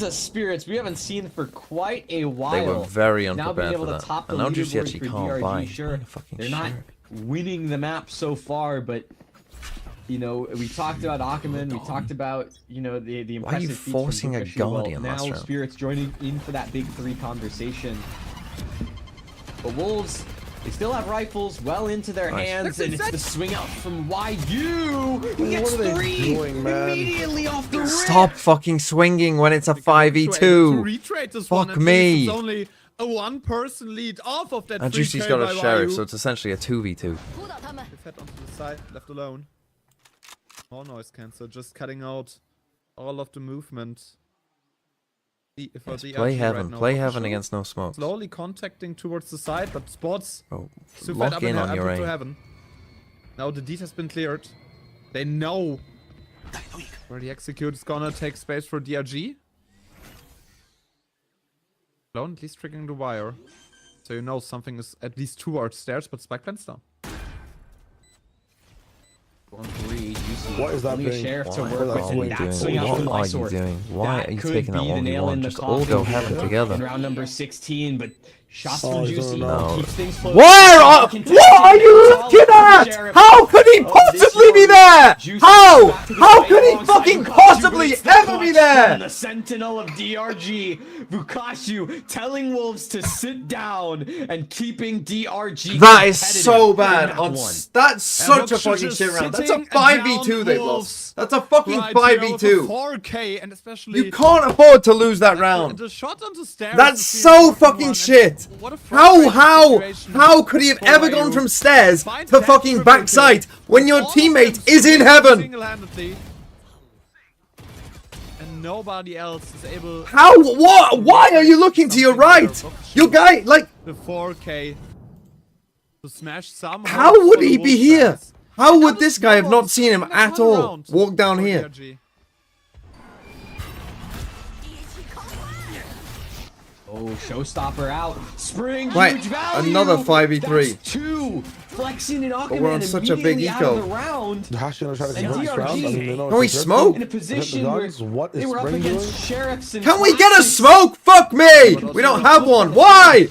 a Spirits we haven't seen for quite a while. they were very Now being unprepared able for to that. top the And now Juicy leaderboard actually for can't DRG, buy. sure, Fucking they're not winning the map so far, but you know, we talked about Ackerman, we talked about, you know, the Why are you impressive feats from forcing a Bukashi. Guardian Well, last now round? Spirits joining in for that big 3 conversation. But Wolves, they still have rifles well into their hands, and it's the swing out from YU. He gets What are they 3 doing, man? immediately off the rip. Stop fucking swinging when it's a To 5v2. retrade this Fuck one, and me. It's only a 1-person lead off of that. And 3K Juicy's got by a sheriff, YU. so it's essentially a 2v2. If head onto the side, left alone. All noise cancel, just cutting out all of the movement. For the Play RG heaven, right now. play heaven Sure. against no smoke. Slowly contacting towards the side, but spots Oh, Sufat lock in on your to aim. heaven. Now the deed has been cleared. They know where the execute is gonna take space for DRG. Clone at least triggering the wire. So you know something is at least towards stairs, but Spike plants down. What is that Only a thing? sheriff to Why? work What with, are and you that doing? swing out from What are you Lysor. doing? Why That are you could taking that be the 1v1? nail in the Just all go coffin heaven here together. in round number 16, but shots Oh, from he's Juicy gonna keeps things close. What are you looking at? How could he possibly be there? How could he fucking possibly ever be there? The Sentinel of DRG, Bukashu, telling Wolves to sit down and keeping DRG. That is so bad. competitive in that one. That's such a Wolves fucking just shit round. That's a sitting 5v2 down they Wolves. lost. That's a fucking Right, you know, with a 5v2. 4K and especially You can't afford to lose that round. the shot on the stairs. That's is the so important fucking one, and shit. what a frustrating situation How could he have for ever YU. gone from stairs Find to that fucking triple backside kill. when your All of teammate them is in swinging heaven? single-handedly, and nobody else is able. How? What? Why are you looking to your right? Your guy, like, The 4K to smash some. how hopes would for the he be Wolves here? fans. How would Another this guy have snowball not seen him in the at all? turnaround Walk down for here. DRG. Oh, showstopper out. Spring, Right, huge value. another 5v3. That's 2. Flexing and Aquaman we're on such a big immediately out of eco. the round. They're actually gonna try to And convert this round. I mean, they know Can we it's smoke? In a position the where guns? What is they were up Spring against doing? sheriffs and Can we get a classics. smoke? Fuck me! We don't have one. Why?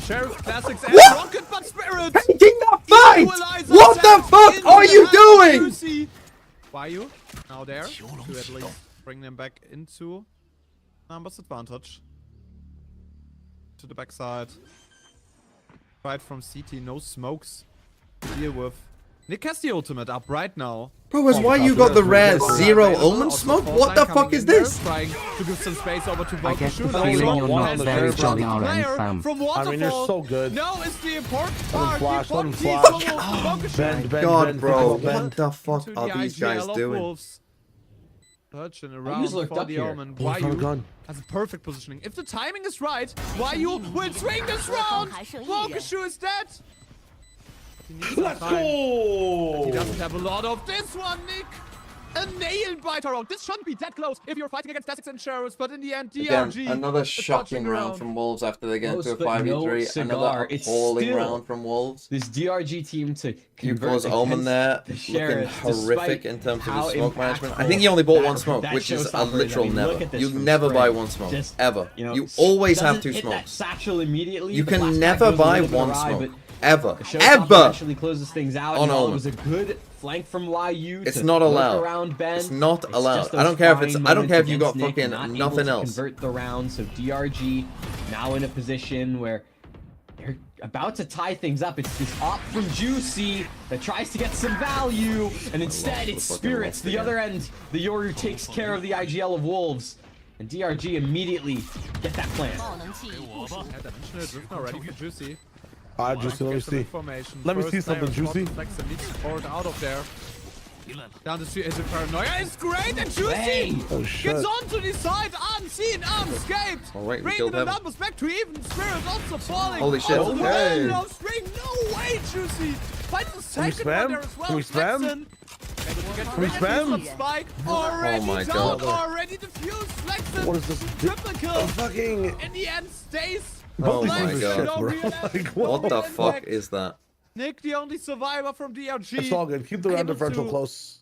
Sheriff Classics and What? Rocket, but Spirit. Taking that fight! Equalizer What the attempt fuck into are the you hands of doing? Juicy. YU now there to at least bring them back into numbers advantage. To the backside. Right from CT, no smokes to deal with. Nick has the ultimate up right now. Bro, is why you got the rare zero omen smoke? What the fuck is this? Trying to give some space over to I get the Volkashu. feeling you're not And very there's jolly one RN player fam. from I mean, you're Waterfall. so good. No, it's the important Let him part. flash, The let him important flash. piece for Volkashu. Bend, bend, God, bend, bro, bend. what the fuck To are the these guys IGL of doing? Wolves. Searching Who's around lurked for up the here? omen. Oh, he found a YU gun. has a perfect positioning. If the timing is right, YU will swing this round. Volkashu is dead. He needs some Let's time. He go! doesn't have a lot of this one, Nick. A nail biter round. This shouldn't be that close if you're fighting against Classics and Sheriffs, but in the end, Again, DRG. another is shocking touching round around. from Wolves after they get into a Close, but no 5v3. cigar. Another It's appalling still round from Wolves. This DRG team to You convert cause Omen against there, the looking Sheriffs, horrific despite in terms of how his smoke management. I impactful think he only bought one that- smoke, that which is a showstopper is. literal I mean, look never. at this You from never Spring. buy one smoke, Just, ever. you know, You always doesn't have two hit that smokes. satchel immediately. You The can flashback never goes a buy little bit one awry, smoke. but Ever. the showstopper Ever! actually closes things out. On and while it Omen. was a good flank from YU. It's to not work allowed. around Ben. It's not It's allowed. just I don't those care if it's. fine I don't care if you got moments against Nick, fucking not able nothing to else. Convert the round. So DRG now in a position where they're about to tie things up. It's this op from Juicy that tries to get some value, and instead it's Spirits. The other end, the Yoru takes care of the IGL of Wolves, and DRG immediately get that plan. Already for Juicy. Juicy, let me Get some see. information. Let me First see something, player Juicy. Flex and needs poured out of there. Down the street is a paranoia. It's great, and Juicy Hey! Oh shit. gets onto the side, unseen, unscaped. Oh, wait, we Bringing killed the him. numbers back to even. Spirit also falling. Holy shit. On the Okay. wall of string. No way, Juicy. Finds the second spam? one there as well. Can we spam? Flexen. Can we spam? Spike already my down, God. already defused. Flexen. What is this? Triple kill. Fucking. In the end, stays. Oh Both my these God. shit, No bro. real Like, What the Impact. fuck is that? Nick, the only survivor from DRG. It's all good. Keep the round Able differential to close.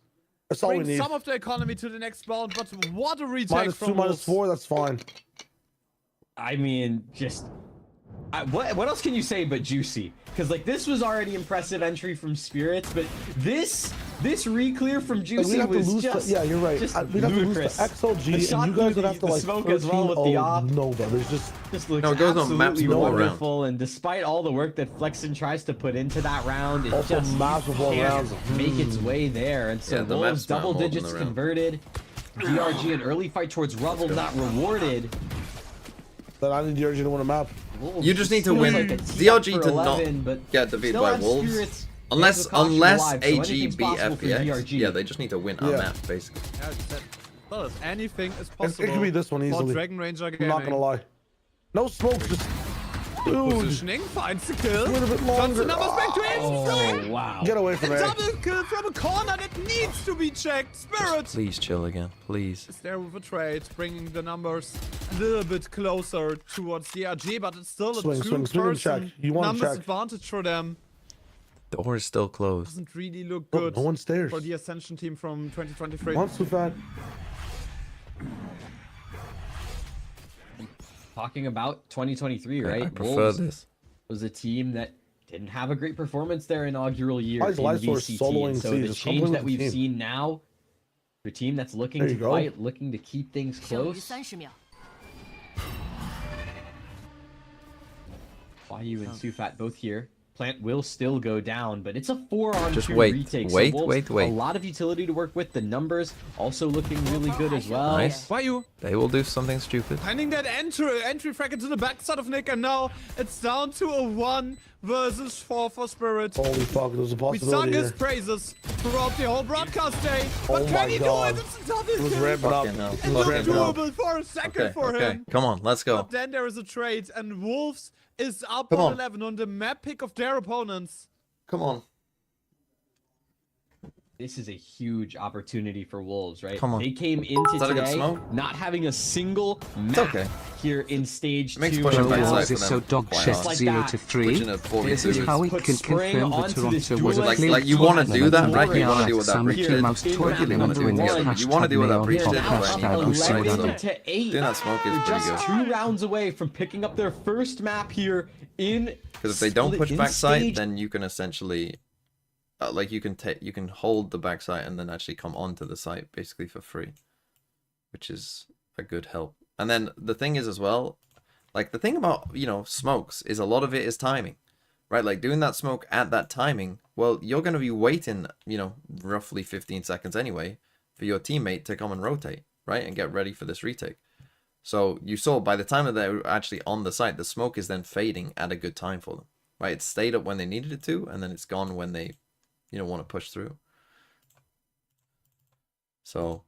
That's all we Bring need. some of the economy to the next round, but what a retake from -2, Wolves. -4, that's fine. I mean, just what else can you say but Juicy? Because like this was already impressive entry from Spirits, but this re-clear from Like, Juicy we'd have to was lose just yeah, you're right. just We'd have to lose ludicrous. the XLG, The and shot you guys through would have to the like smoke as well with the 13-0. op. No, bro, there's just looks No, it goes on absolutely maps before round. wonderful, and despite all the work that Flexen tries to put into that round, it also just maps before can't rounds. make its way there. And so Yeah, the Wolves map's not double more than digits the round. converted. DRG an early fight towards Rubble not rewarded. Then I need DRG to win a map. Wolves You just need to feels win. like a tee up DRG for to not 11, but get defeated still by have Wolves. Spirits. Unless They have the caution unless alive, so AG anything's beat possible for FPX. DRG. Yeah, they just need to win our Yeah. map, basically. Yeah, it's that- well, if anything is It possible. could be this one for easily. Dragon Ranger I'm Gaming. not gonna lie. No smoke, just dude. Positioning, finds the kill. A little bit Turns longer. the numbers back to him. Oh, wow. Get away A from me. double kill from a corner that needs to be checked. Spirit Please chill again, please. is there with a trade, bringing the numbers a little bit closer towards DRG, but it's still a Swing, swing, swing and two-person check. You want numbers check. advantage for them. Door is still closed. Doesn't really look Oh, good no one stares. for the Ascension team from 2023. One's too fat. Talking about 2023, right? I prefer Wolves this. was a team that didn't have a great performance their inaugural year Why in is Lysor VCT. soloing And so C? the Just come change play that with the we've team. seen now, the team that's looking There to you go. fight, looking to keep things 剩余 close. 30秒。 YU and Sufat both here. Plant will still go down, but it's a 4-on-2 Just wait, retake. wait, Wolves, wait, wait. A lot of utility to work with. The numbers also looking really good as well. Nice. Why you They will do something stupid. finding that entry frag into the backside of Nick, and now it's down to a 1 versus 4 for Spirit. Holy fuck, there's a We sung possibility his here. praises throughout the whole broadcast day, but Oh can my he God. do it? It's a double It was kill. ramping up. Fucking hell. It It's was not ramping up. doable for a second Okay, for okay. him. Come on, let's go. But then there is a trade, and Wolves is up Come on on. 11 on the map pick of their opponents. Come on. This is a huge opportunity for Wolves, right? Come on. They came into that a good today smoke? not having a single map okay. here in stage Makes 2. pushing Bro backside Wars for is them so quite dog hard. shit Like 0 that. to 3. Pushing at 40 This is how we Put can Spring confirm that onto this Toronto was a duelist. failed Like you want to do that, right? You Tournament. want to do what that Some breach Mickey did. Mouse In toy round limit number in the one, You want to do what that hashtag breach neon did, podcast right? tag You who do said 11 that. to 8. Doing that smoke is They're pretty just good. 2 rounds away from picking up their first map here in. Because if they don't push in backside, stage- then you can essentially, like you can hold the backside and then actually come onto the site basically for free, which is a good help. And then the thing is as well, like the thing about smokes is a lot of it is timing, right? Like doing that smoke at that timing, well, you're going to be waiting, roughly 15 seconds anyway for your teammate to come and rotate, right, and get ready for this retake. So you saw by the time that they're actually on the site, the smoke is then fading at a good time for them, right? It stayed up when they needed it to, and then it's gone when they, want to push through. So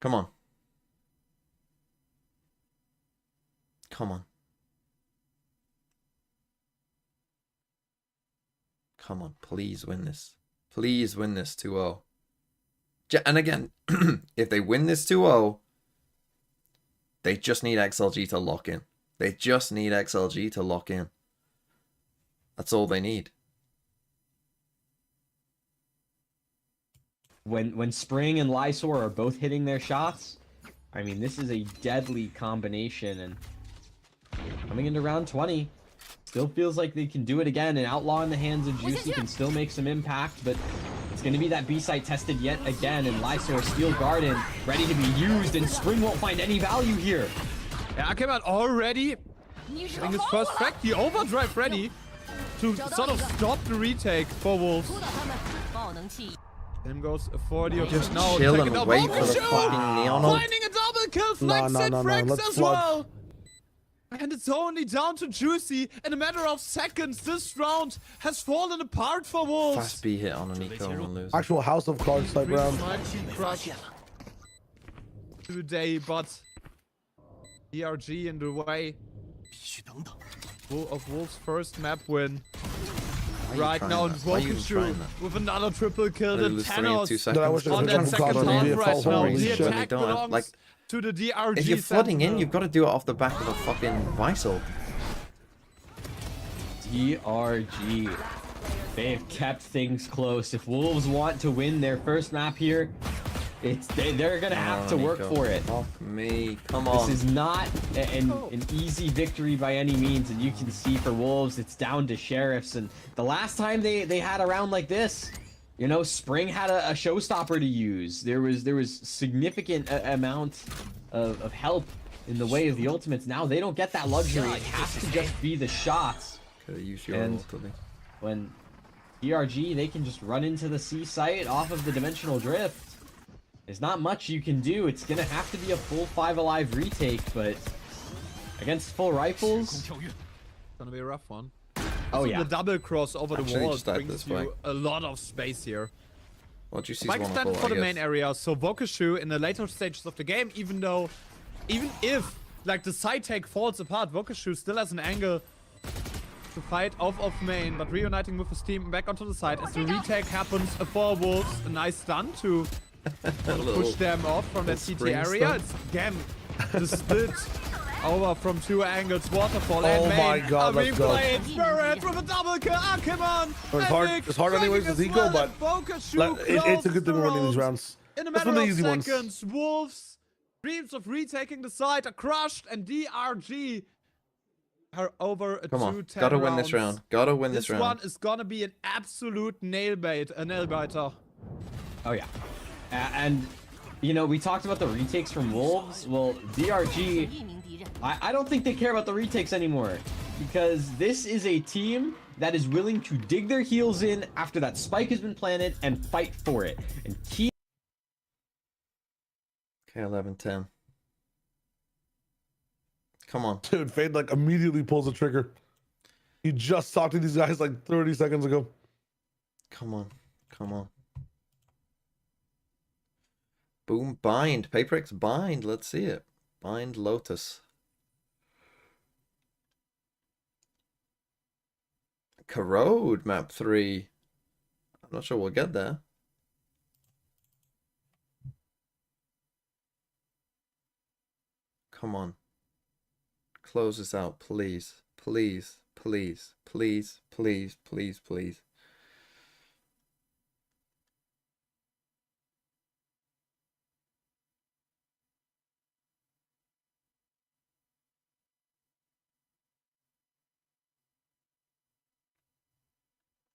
come on. Come on. Come on, please win this. Please win this 2-0. And again, if they win this 2-0, they just need XLG to lock in. They just need XLG to lock in. That's all they need. When Spring and Lysor are both hitting their shots, I mean, this is a deadly combination. And coming into round 20, still feels like they can do it again. And Outlaw in the hands of Juicy can still make some impact, but it's going to be that B-site tested yet again. And Lysor Steel Garden ready to be used, and Spring won't find any value here. Yeah, Akimon already getting his first frag. The overdrive ready to sort of stop the retake for Wolves. Him goes 40 Just now. chill Check and it out. wait for the Bokushu fucking neon ult. finding a double kill, flex and frags Let's as flood. well. And it's only down to Juicy. In a matter of seconds, this round has fallen apart for Wolves. Fast B hit on a Nico and lose. Actual House of Cards type round. Might be crushed today, but DRG in the way of Wolves' first map win. Right now, Bokushu with another triple kill. The Thanos Dude, I wish on there that was a second triple half kill. right now. Holy The shit. attack They don't have, belongs like, to the DRG. If you're flooding in, Sentinel. you've got to do it off the back of a fucking Visal. DRG. They've kept things close. If Wolves want to win their first map here, they're gonna have to work for it. Fuck me, come on. This is not an easy victory by any means, and you can see for Wolves, it's down to Sheriffs. And the last time they had a round like this, you know, Spring had a showstopper to use. There was significant amount of help in the way of the ultimates. Now they don't get that luxury. It has to just be the shots. Could use your And ult, I think. when DRG, they can just run into the C site off of the dimensional drift. There's not much you can do. It's gonna have to be a full 5 alive retake, but against full rifles, Gonna be a rough one. oh So yeah. the double cross over Actually, the wall just type brings this you back. a lot of space here. Well, Juicy's Spike is one standing of for the I main guess. area, so Bokushu in the later stages of the game, even if like the side take falls apart, Bokushu still has an angle to fight off main, but reuniting with his team back onto the side as the retake happens for Wolves. A nice stun to push them off from that CT spring area. stun. It's again the split over from two angles, waterfall and Oh main. my God, let's go. Played Spirit with a double kill. Ah, come on! It's hard anyways with Eco, but it's a good thing we're winning these rounds. In a That's matter one of of the easy ones. seconds, Wolves' dreams of retaking the site are crushed, and DRG are over a Come on, 2-10 gotta win this rounds. round. Gotta win This this round. one is gonna be an absolute nail-biter. Oh yeah. And you know, we talked about the retakes from Wolves. Well, DRG, I don't think they care about the retakes anymore, because this is a team that is willing to dig their heels in after that spike has been planted and fight for it and keep. Okay, 11-10. Come on. Dude, Fade like immediately pulls the trigger. He just talked to these guys like 30 seconds ago. Come on. Come on. Boom, bind. PRX bind. Let's see it. Bind Lotus. Corrode, map 3. I'm not sure we'll get there. Come on. Close this out, please. Please, please, please, please, please, please.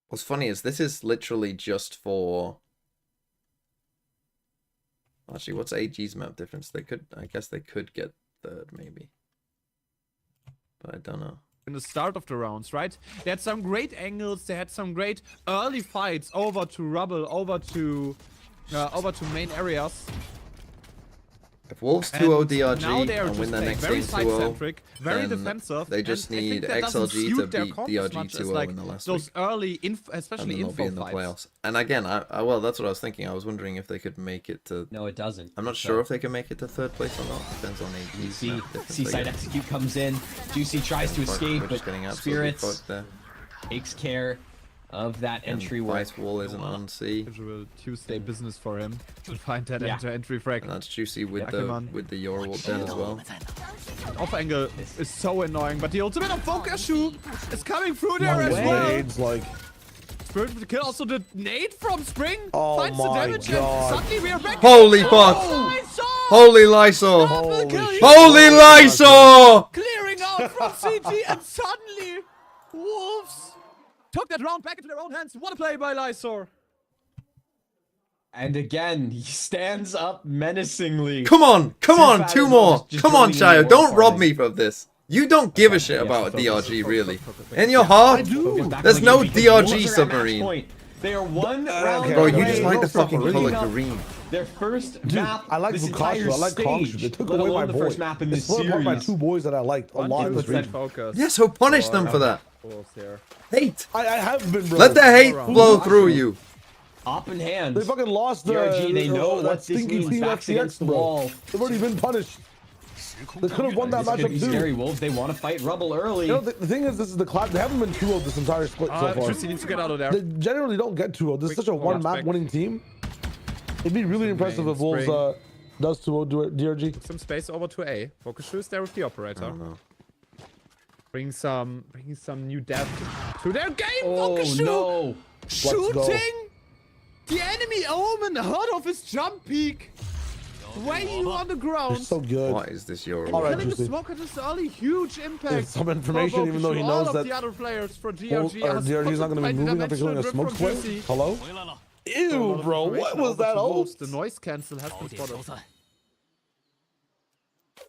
What's funny is this is literally just for... Actually, what's AG's map difference? They could, I guess they could get third, maybe. But I don't know. In the start of the rounds, right? They had some great angles. They had some great early fights over to rubble, over to main areas. If Wolves 2-0 Now they DRG are and just win their playing next very game 2-0, side-centric, very then defensive. they just and I think need that doesn't XLG to suit their beat comp as DRG much as, 2-0 like, in the last those week. early, And especially then they'll be info in the fights. playoffs. And again, well, that's what I was thinking. I was wondering if they could make it to... No, it doesn't. I'm not sure if they can make it to third place or not. Depends on AG's See, map difference, I Seaside guess. Execute comes in. Juicy tries to Fuck, escape, we're just but getting absolutely Spirits fucked there. takes care of that entryway. Ice wall isn't on C. Usual Tuesday business for him to find that Yeah. entry frag. And that's juicy with Yeah, the Euro wall dead as well. Off angle is so annoying, but the ultimate of Fokashu is coming through there No as way. well. Nades, like, Spirit with the kill. Also the nade from Spring Oh finds the my damage, God. and suddenly we are back. Holy fuck! Lysor! Holy Lysor! Double kill. Holy Holy Lysor! Clearing out from CT, and suddenly Wolves took that round back into their own hands. What a play by Lysor. And again, he stands up menacingly. Come on! Come on! Fat Two as more! well, just Come on, joining in Shayo! the Don't war rob party. me of this. You don't give a shit Yeah, about focus, DRG, focus, really. focus. In your heart? I do. Focus back There's on the no game because DRG Wolves are at match submarine. point. They are one round okay, Bro, okay, you away just like the from fucking picking color up green. Their first Dude, map. I like this Bukashu. entire I like Kongshu. stage, They took let away alone my the boy. first map in They this split apart my series. two boys that I liked a lot in this region. Focus. Yeah, so punish them for that. Wolves here. Hate. I have been, bro. Let the hate Around. flow through you. Up in hand. They fucking lost the DRG, they know that what this stinky means. team Backs FCX, against the bro. wall. They've already been punished. They could have won that This could matchup be too. scary. Wolves, they want to fight Rubble early. You know, the thing is, this is the class. They haven't been 2-0 this entire split so far. Juicy needs to get out of there. They generally don't get 2-0. This is such a Quick one-map back. winning team. It'd be really impressive if Wolves Spring. does 2-0 DRG. Some space over to A. Focus is there with the operator. Bring some new depth to their game. Oh Fokashu no! shooting the enemy Omen ahead of his jump peak. Way on the They're ground. so good. What is this Euro? All right, Killing the Juicy. smoker this early, huge impact. Some information, for even though he Fokashu. knows All that of the other players for Wolves- DRG. or has DRG is not going to be multiplied moving after killing a dimensional smoke drift from split. Juicy. Hello? Ew, bro. What was that? Wolves. Oh, The noise cancel has been spotted.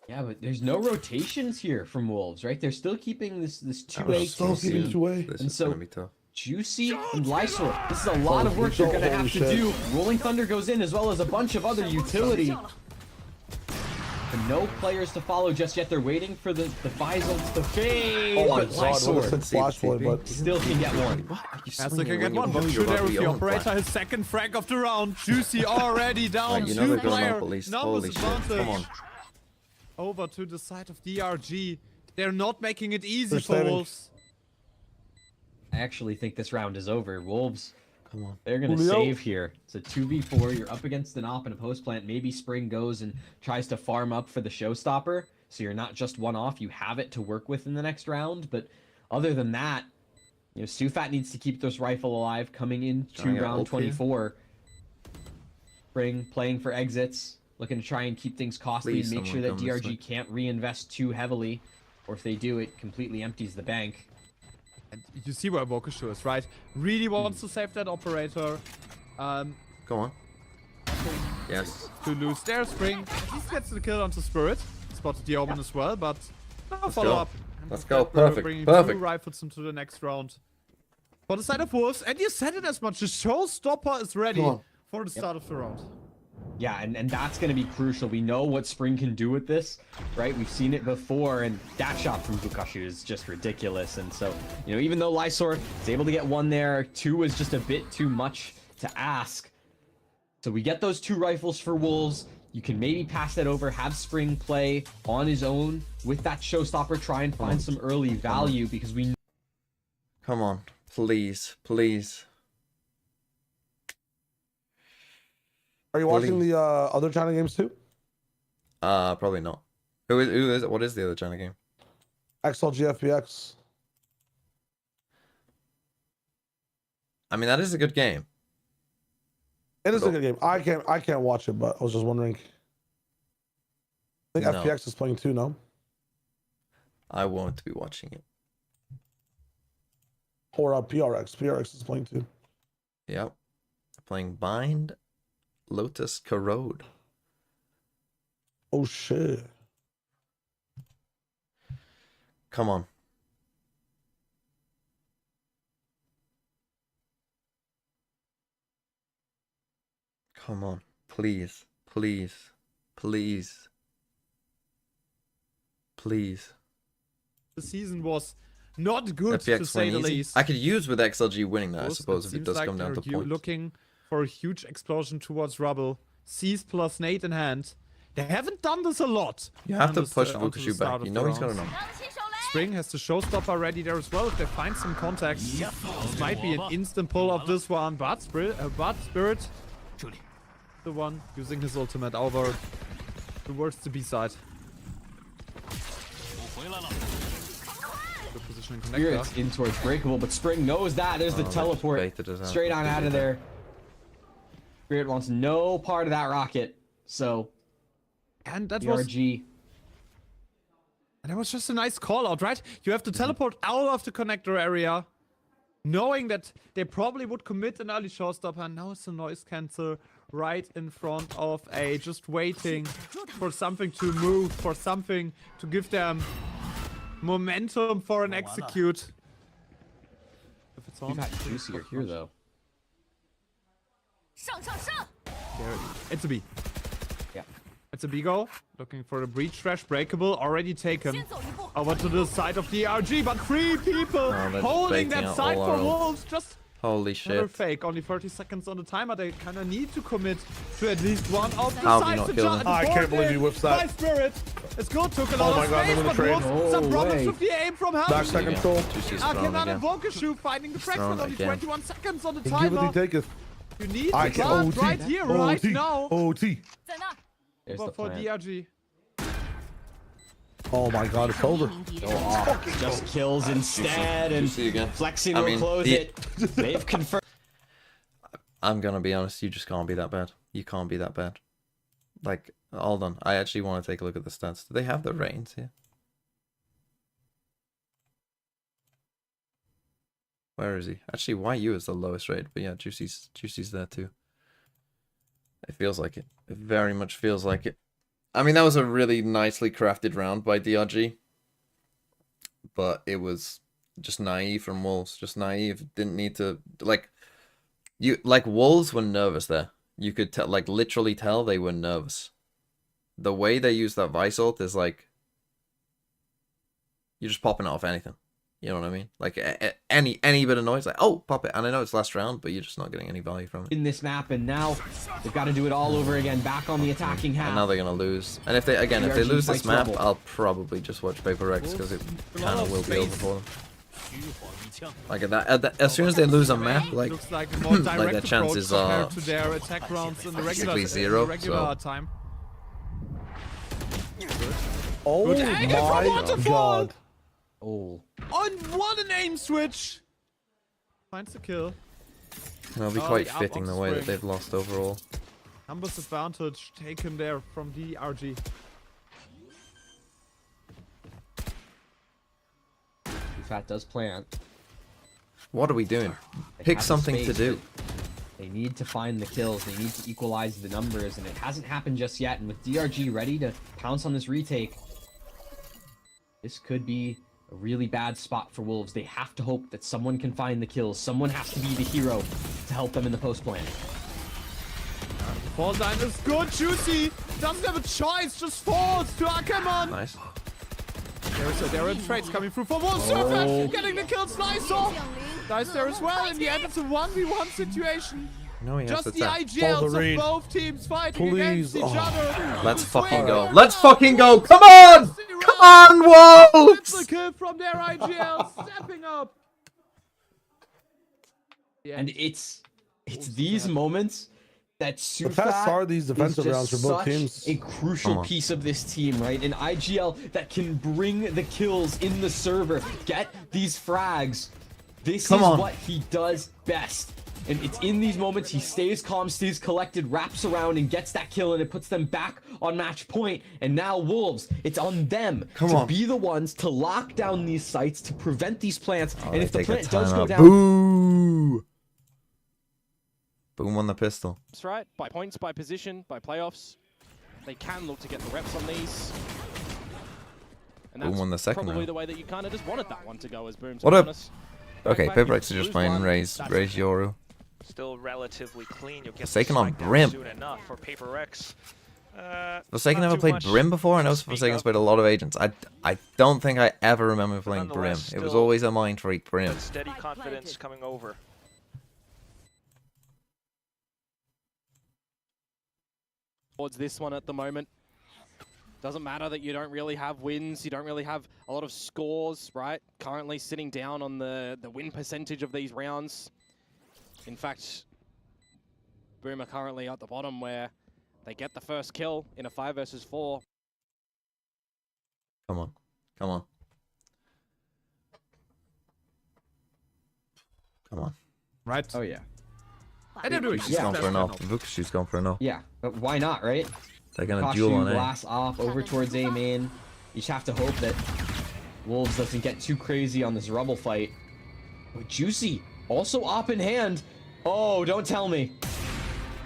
Yeah, but there's no rotations here from Wolves, right? They're still keeping this Oh, 2A still keeping QC. 2A. This And is so- gonna be tough. Juicy and Lysor. This is a lot of work Holy they're gonna have shit. to do. Rolling Thunder goes in as well as a bunch of other utility. And no players to follow just yet. They're waiting for the Bizons to fade. Oh my but god, what a Lysor sick flash play, but still can get one. As they can get one, but shoot there with the operator, his second frag of the round. Juicy already down. Right, you know Two they're going player up at least. numbers Holy shit. advantage. Come on. Over to the side of DRG. They're not making it easy They're for standing. Wolves. I actually think this round is over. Wolves, Come on. they're gonna Julio? save here. It's a 2v4. You're up against an op and a post plant. Maybe Spring goes and tries to farm up for the showstopper. So you're not just one off. You have it to work with in the next round. But other than that, you know, Sufat needs to keep this rifle alive coming into Trying to round ult here. 24. Spring playing for exits, looking to try and keep things costly, Please, make sure someone that come this way. DRG can't reinvest too heavily, or if they do, it completely empties the bank. And you see where Fokashu is, right? Really wants to save that operator. Go on. Yes. To lose their Spring. At least gets the kill onto Spirit. Spotted the Omen as well, but no follow-up. Let's go. We're Perfect. bringing Perfect. 2 rifles into the next round. For the side of Wolves, and you said it as much, the showstopper is ready Come on. for the start of the round. Yeah, and that's going to be crucial. We know what Spring can do with this, right? We've seen it before, and that shot from Bukashu is just ridiculous. And so, you know, even though Lysor is able to get 1 there, 2 is just a bit too much to ask. So we get those 2 rifles for Wolves. You can maybe pass that over, have Spring play on his own with that showstopper, try and find some early value because we Come on. Please. Please. are you watching the other China games too? Probably not. Who is it? What is the other China game? XLG FPX. I mean, that is a good game. It is a good game. I can't watch it, but I was just wondering. I think No. FPX is playing too, no? I won't be watching it. Or PRX. PRX is playing too. Yep. Playing Bind, Lotus Corrode. Oh shit. Come on. Come on. Please. Please. Please. Please. The season was not good, to FPX say the win easy. least. I could use with XLG winning that, I Wolves, suppose, if it seems does like come down to they're points. looking for a huge explosion towards Rubble. Seize plus nade in hand. They haven't done this a lot. You have on to this, push onto the Vukashu start back. of You the know he's got round. a number. Spring has the showstopper ready there as well. If they find some contact, this might be an instant pull of this one. But Spirit, the one using his ultimate over towards the B side. Good positioning connector. Spirit's in towards breakable, but Spring knows that. There's the teleport straight on out of there. Spirit wants no part of that rocket, so and that DRG. And that was just a nice call out, right? You have to teleport out of the connector area, knowing that they probably would commit an early showstopper, and now it's a noise cancel right in front of A, just waiting for something to move, for something to give them momentum for an execute. If it's on, We've had juicier here though. There, it's a B. Yeah. It's a B go. Looking for a breach trash breakable. Already taken. Over to the side of the RG, but 3 people holding that side for Wolves. Just holy another shit. fake. Only 30 seconds on the timer. They kind of need to commit to at least one of the How have you sides. not killed him? I can't believe you whiffed that. By Spirit. It's good. Took a lot my of God, space, they're gonna but trade. Wolves some No problems way. with the aim from Back Helm. second soul. Juicy's thrown Cannot again. invoke a shoe, finding the Thrown fragment. Only again. 21 seconds on the Give it, timer. he taketh. You need I to can plant OT. right here, right now. OT. There's the For plan. DRG. Oh my God, it's over. Just kills instead, and Juicy again. flexing I will mean, close it. They've confirmed. I'm gonna be honest, you just can't be that bad. You can't be that bad. Like, hold on. I actually want to take a look at the stats. Do they have the reigns here? Where is he? Actually, YU is the lowest rate, but yeah, Juicy's there too. It feels like it. It very much feels like it. I mean, that was a really nicely crafted round by DRG. But it was just naive from Wolves. Just naive. Didn't need to, Wolves were nervous there. You could tell, literally tell they were nervous. The way they use that Vice ult is like, you're just popping it off anything. You know what I mean? Like, any bit of noise, like, oh, pop it. And I know it's last round, but you're just not getting any value from it. In this map, and now they've got to do it all over again. Back on the attacking half. And now they're gonna lose. And if they lose this map, I'll probably just watch PRX because it kind of will be over for them. Like as soon as they lose a map, looks like a more direct their approach chances are compared to their attack rounds in the regular, basically zero, regular so. time. Oh Good angle from my Waterfall! God. Oh. On what an aim switch! Finds the kill. It'll be Oh, quite the up fitting of the way that Spring. they've lost overall. Numbers advantage taken there from DRG. Fat does plant. What are we doing? They Pick have the something to space, do. but They need to find the kills. They need to equalize the numbers, and it hasn't happened just yet. And with DRG ready to pounce on this retake, this could be a really bad spot for Wolves. They have to hope that someone can find the kills. Someone has to be the hero to help them in the post plan. Fall line is good, Juicy! Doesn't have a choice, just falls to Ackermann! Nice. There are trades coming through for Wolves. Surface getting the kill, slice off! Dies there as well. In the end, it's a 1v1 situation. No, he has Just to the tap. IGLs Wolverine. of both teams fighting Please. against each other. Let's fucking go. Swing. Let's fucking go. Come on! Come on, Wolves! Triple kill from their IGL, stepping up. And it's these moments that The past are these defensive is rounds just for both such teams. a crucial piece of this team, right? An IGL that can bring the kills in the server, get these frags. This Come is on. what he does best. And it's in these moments he stays calm, stays collected, wraps around, and gets that kill, and it puts them back on match point. And now Wolves, it's on them to be the ones to lock down these sites, to prevent these plants. Oh, and they if the take a plant does go timeout. down... Boo! Boom on the pistol. That's right. By points, by position, by playoffs, they can look to get the reps on these. And Boom that's on the second probably round. the way that you kind of just wanted that one to go as Boom. What to a- be honest. Okay, Back, PRX you are just lose playing one, Raise that's Yoru. Still relatively clean. You'll get Forsaken on spike down Brim. soon enough for PRX. Forsaken not never too played much Brim before. I know to speak Forsaken's of, played a lot of agents. I don't think I ever remember playing Brim. nonetheless, It was still- always a mind freak Brim. but steady confidence coming over. Towards this one at the moment. Doesn't matter that you don't really have wins, you don't really have a lot of scores, right? Currently sitting down on the win percentage of these rounds. In fact, Boom are currently at the bottom where they get the first kill in a 5 versus 4. Come on. Come on. Come on. Right. Oh yeah. And they're doing She's going for an off. Vukshi's going for an off. Yeah, but why not, right? They're gonna duel on A. Glass off over towards A main. You just have to hope that Wolves doesn't get too crazy on this rubble fight. Oh, Juicy also op in hand. Oh, don't tell me.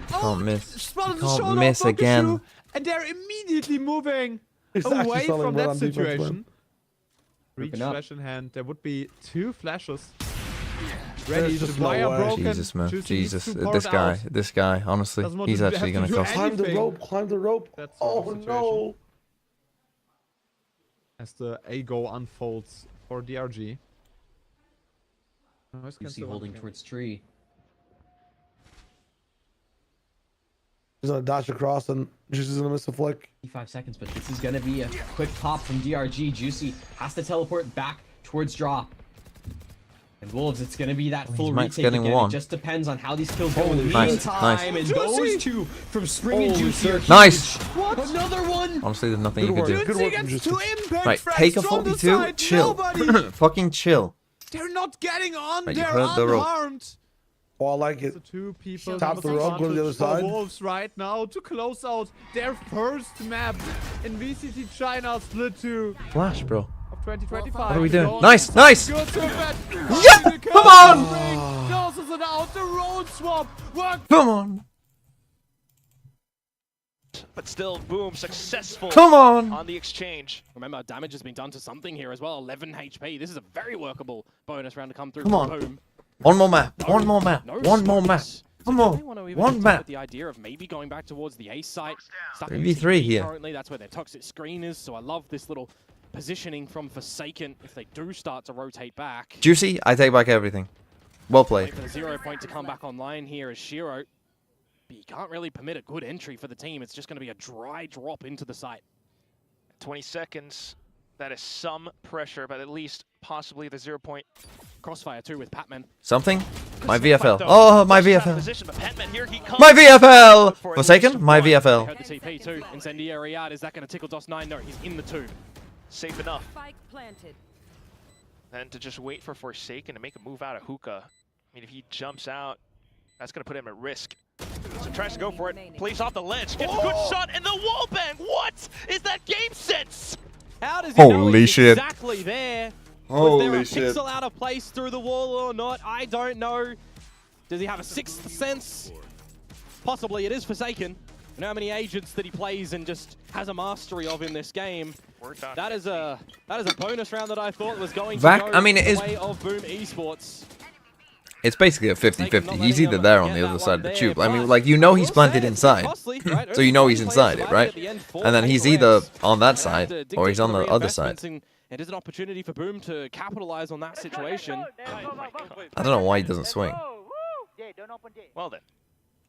Can't miss. Spotted the Can't shoulder miss of Bokushu, again. and they're immediately moving He's actually away selling from well that on defense, situation. Reach Creeping up. flash in hand. There would be 2 flashes. Ready, There's the just no wire way. broken. Jesus, man. Juicy needs Jesus. to pour This it guy. out. This guy. Honestly, Doesn't want he's to actually have gonna to do cost. Climb the anything. rope, climb the rope. That sort of Oh situation. no. As the A go unfolds for DRG. Noise Juicy cancel holding again. towards tree. He's gonna dash across and Juicy's gonna miss a flick. 5 seconds, but this is gonna be a quick pop from DRG. Juicy has to teleport back towards draw. And Wolves, it's gonna be that full Mike's retake getting again. one. It just depends on how these kills go in the Nice, meantime. nice. And Juicy! those two from Spring and Holy Juicy are shit. Nice. What? Another one. Honestly, there's nothing Good you can work. do. Good Juicy work, gets Juicy. 2 impact Right, frags take a from the 42. side. Chill. Nobody. Fucking chill. They're not getting on. Right, you They're heard the rope. unharmed. Oh, I like The it. 2 people Top the rope, go to the other advantage for side. Wolves right now to close out their first map in VCT China Split 2 Flash, bro. of 2025. What are we doing? Going Nice, inside. nice. Good to bet. Yeah, The come on. Closes it out. The road swap. Work. Come on. But still, Boom successful Come on. on the exchange. Remember, damage has been done to something here as well. 11 HP. This is a very workable bonus round to come through. Come from on. Boom. One more map. One more map. No One more map. smokes. Come So on. do they want to even One continue map. with the idea of maybe going back towards the A site. Stuck 3v3 in TP here. Currently, that's where their toxic screen is. So I love this little positioning from Forsaken if they do start to rotate back. Juicy, I take back everything. Well played. Wait for the 0 point to come back online here as Shiro. But you can't really permit a good entry for the team. It's just going to be a dry drop into the site. 20 seconds. That is some pressure, but at least possibly the 0 point. Crossfire too with Patman. Something? My Good snake VFL. fight, though. Oh, my Just out of VFL. position, but Petman, here he comes. My Look VFL. for at Forsaken, least my one. They VFL. heard the TP too. Incendiary out. Is that going to tickle DOS9? No, he's in the tube. Safe enough. Spike planted. Then to just wait for Forsaken to make a move out of hookah. I mean, if he jumps out, that's going to put him at risk. So tries to go for it, plays off the ledge, gets a good shot, and the wall bang! What is that game sense? How does he know Holy it's shit. exactly there? Was there a pixel out of place through the wall or not? I don't know. Does he have a sixth sense? Possibly. It is Forsaken. You know how many agents that he plays and just has a mastery of in this game. That is a bonus round that I thought was going to go I mean, it the is- way of Boom Esports. It's basically a 50-50. He's either there or on the other side of the tube. I mean, like, you know he's planted inside. So you know he's inside it, right? And then he's either on that side or he's on the other side. It is an opportunity for Boom to capitalize on that situation. I don't know why he doesn't swing. Well then.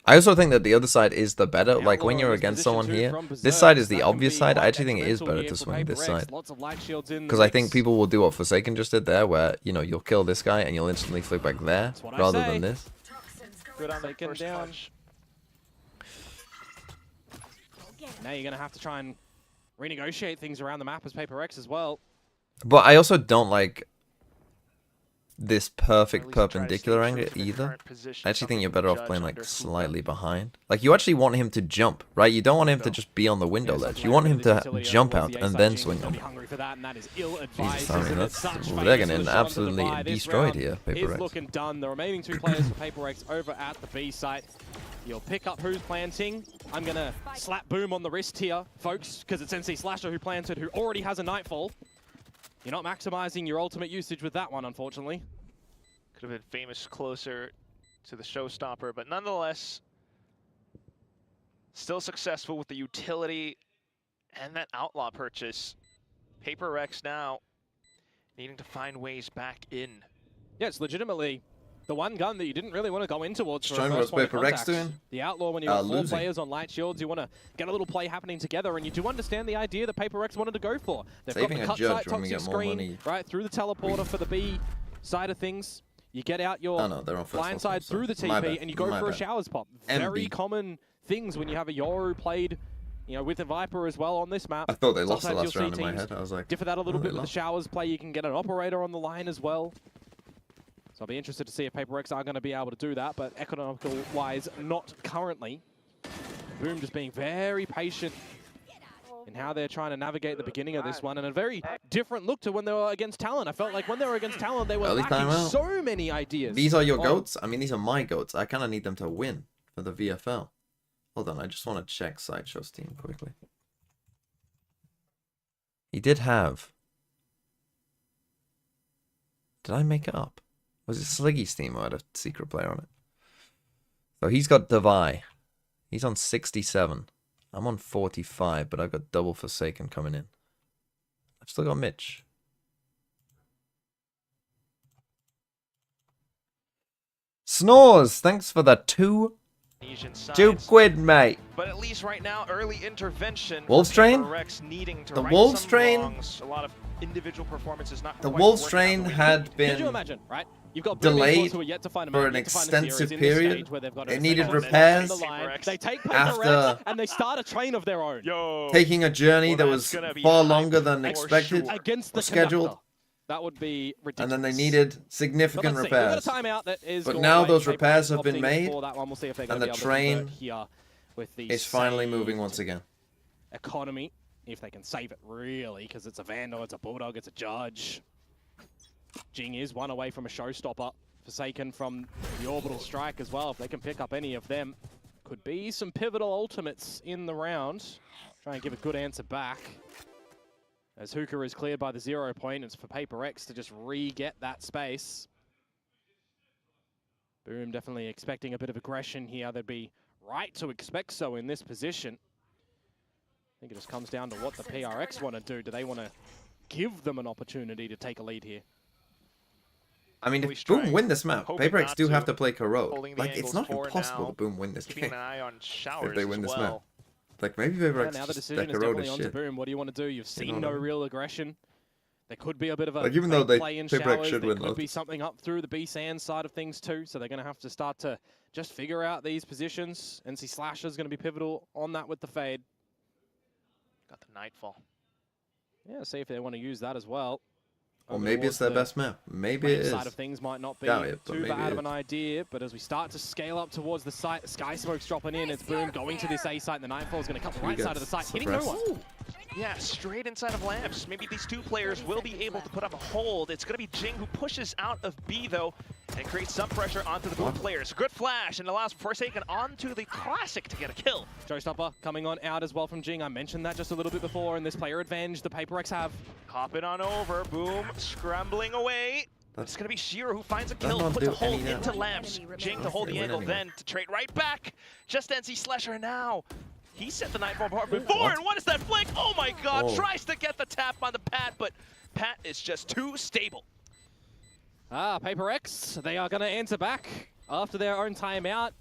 I also think that the other side is the better. Like, when Outlaw you're in this against position someone too here, from this Berserk. side is the That can obvious be side. I quite actually think it is detrimental better here to for swing this PRX. side. Lots of light shields in the Because I think mix. people will do what Forsaken just did there, where, you know, you'll kill this guy and you'll instantly flick back there, what I rather say. than this. Good on the Taken first down. punch. Now you're going to have to try and renegotiate things around the map as PRX as well. But I also don't like this Or at perfect least try to perpendicular stay angle true to the either. current position, I actually think something you're we better off judge playing under like hookah. slightly behind. Like, you actually want him to jump, right? You don't want him to just be on the window ledge. You want him to jump out and then swing on. Jesus, I mean, they're getting absolutely destroyed here, Is PRX. looking done. The remaining 2 players for PRX over at the B site. You'll pick up who's planting. I'm going to slap Boom on the wrist here, folks, because it's NC Slasher who planted, who already has a Nightfall. You're not maximizing your ultimate usage with that one, unfortunately. Could have been famous closer to the showstopper, but nonetheless, still successful with the utility and that outlaw purchase. PRX now needing to find ways back in. Yeah, it's legitimately the one gun that you didn't really want to go in towards for a Showing first what's point of PRX contact. doing? The Outlaw, when you have 4 Losing. players on light shields, you want to get a little play happening together, and you do understand the idea that PRX wanted to go for. They've Saving got a the cut judge site when we toxic get more screen money. right through the teleporter for the B side of things. You get out your Oh, no, they're on first blind level, side so through the my TP, bad, and you go my for a bad. showers pop. Very MB. common things when you have a Yoru played, you know, with a Viper as well on this map. I thought they lost the Sometimes last you'll see round in my teams head. I was like, differ that a little oh, bit they with the lost. showers play. You can get an operator on the line as well. So I'll be interested to see if PRX are going to be able to do that, but economical-wise, not currently. Boom just being very patient in how they're trying to navigate the beginning of this one, and a very different look to when they were against Talon. I felt like when they were against Talon, they were Early lacking timeout. so many ideas. These are your on- goats? I mean, these are my goats. I kind of need them to win for the VFL. Hold on, I just want to check Sideshow's team quickly. He did have... Did I make it up? Was it Sliggy's team or had a secret player on it? So he's got Devi. He's on 67. I'm on 45, but I've got double Forsaken coming in. I've still got Mitch. Snores, thanks for the 2 quid, mate. But at least right now, early intervention. Wolves train? PRX needing to The right Wolves some train? wrongs. A lot of individual performances not The quite Wolves working out train the way had Could been you imagine, right? You've got Boom delayed who are yet to find a for man, an yet to find a series extensive in this period. stage where they've got It a needed defense repairs on the line. They take after PRX and they start a train of their own Yo. taking a journey Well, that that's was gonna be far hype longer than for expected sure. against the or scheduled. conductor. That would be ridiculous. And then they needed But significant let's see. We've got repairs. a timeout that is But going now away. those PRX repairs have been opting made, for that one. We'll see if they're and going the to be able to train convert here with the is finally moving saved once again. economy, if they can save it really, because it's a Vandal, it's a Bulldog, it's a Judge. Jing is one away from a showstopper. Forsaken from the orbital strike as well. If they can pick up any of them, could be some pivotal ultimates in the round. Try and give a good answer back. As Hookah is cleared by the 0 point, it's for PRX to just re-get that space. Boom definitely expecting a bit of aggression here. They'd be right to expect so in this position. I think it just comes down to what the PRX want to do. Do they want to give them an opportunity to take a lead here? I mean, Always if Boom trying, win this map, hoping PRX not do to, have to play Corrode. holding the Like, it's angles not for impossible now, to Boom win this keeping game. an eye on showers If they win as this well. map. Like, maybe Yeah, PRX now the just decision is Corode definitely is on to shit. Boom. What do you want to do? You've You seen know no what I mean? real aggression. There could be a bit of a Like, even though fake they- play in PRX showers. should There win, could though. be something up through the B-Sand side of things too. So they're going to have to start to just figure out these positions. NC Slasher is going to be pivotal on that with the fade. Got the Nightfall. Yeah, see if they want to use that as well. Or Over maybe it's towards their the best map. Maybe flame it is. side of things might not be Doubt it, but too maybe bad it of an is. idea, but as we start to scale up towards the site, the Sky Smoke's dropping in, it's Boom going to this A site, and the Nightfall is going to cut the Who right gets side of the site, hitting no suppressed? one. Yeah, straight inside of Lamps. Maybe these two players will be able to put up a hold. It's going to be Jing who pushes out of B, though, and creates some pressure onto the Boom players. Good flash, and allows Forsaken onto the Classic to get a kill. Showstopper coming on out as well from Jing. I mentioned that just a little bit before, and this player advantage the PRX have. Hop it on over. Boom, scrambling away. It's going to be Shiro who finds a kill, not puts a do hold any into damage. Lamps. Jing to hold They the win angle, anyway. then to trade right back. Just NC Slasher now. He set the Nightfall bar before, and what is that flick? Oh my god, Oh. tries to get the tap on the Pat, but Pat is just too stable. PRX, they are going to answer back after their own timeout.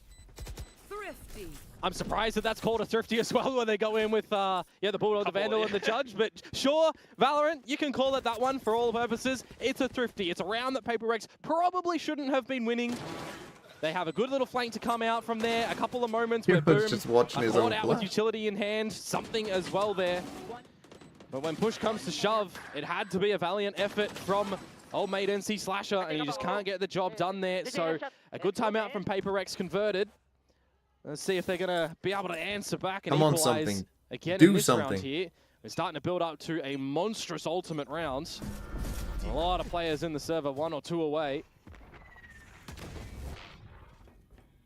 Thrifty. I'm surprised that that's called a thrifty as well when they go in with, the Bulldog, the Couple, Vandal, yeah. and the Judge. But sure, Valorant, you can call it that one for all purposes. It's a thrifty. It's a round that PRX probably shouldn't have been winning. They have a good little flank to come out from there. A couple of moments where He was Boom just watching are his caught own out with flash. utility in hand. Something as well there. But when push comes to shove, it had to be a valiant effort from old mate NC Slasher, and he just can't get the job done there. So a good timeout from PRX converted. Let's see if they're going to be able to answer back and Come on, equalize something. again Do in this round something. here. We're starting to build up to a monstrous ultimate round. A lot of players in the server, 1 or 2 away.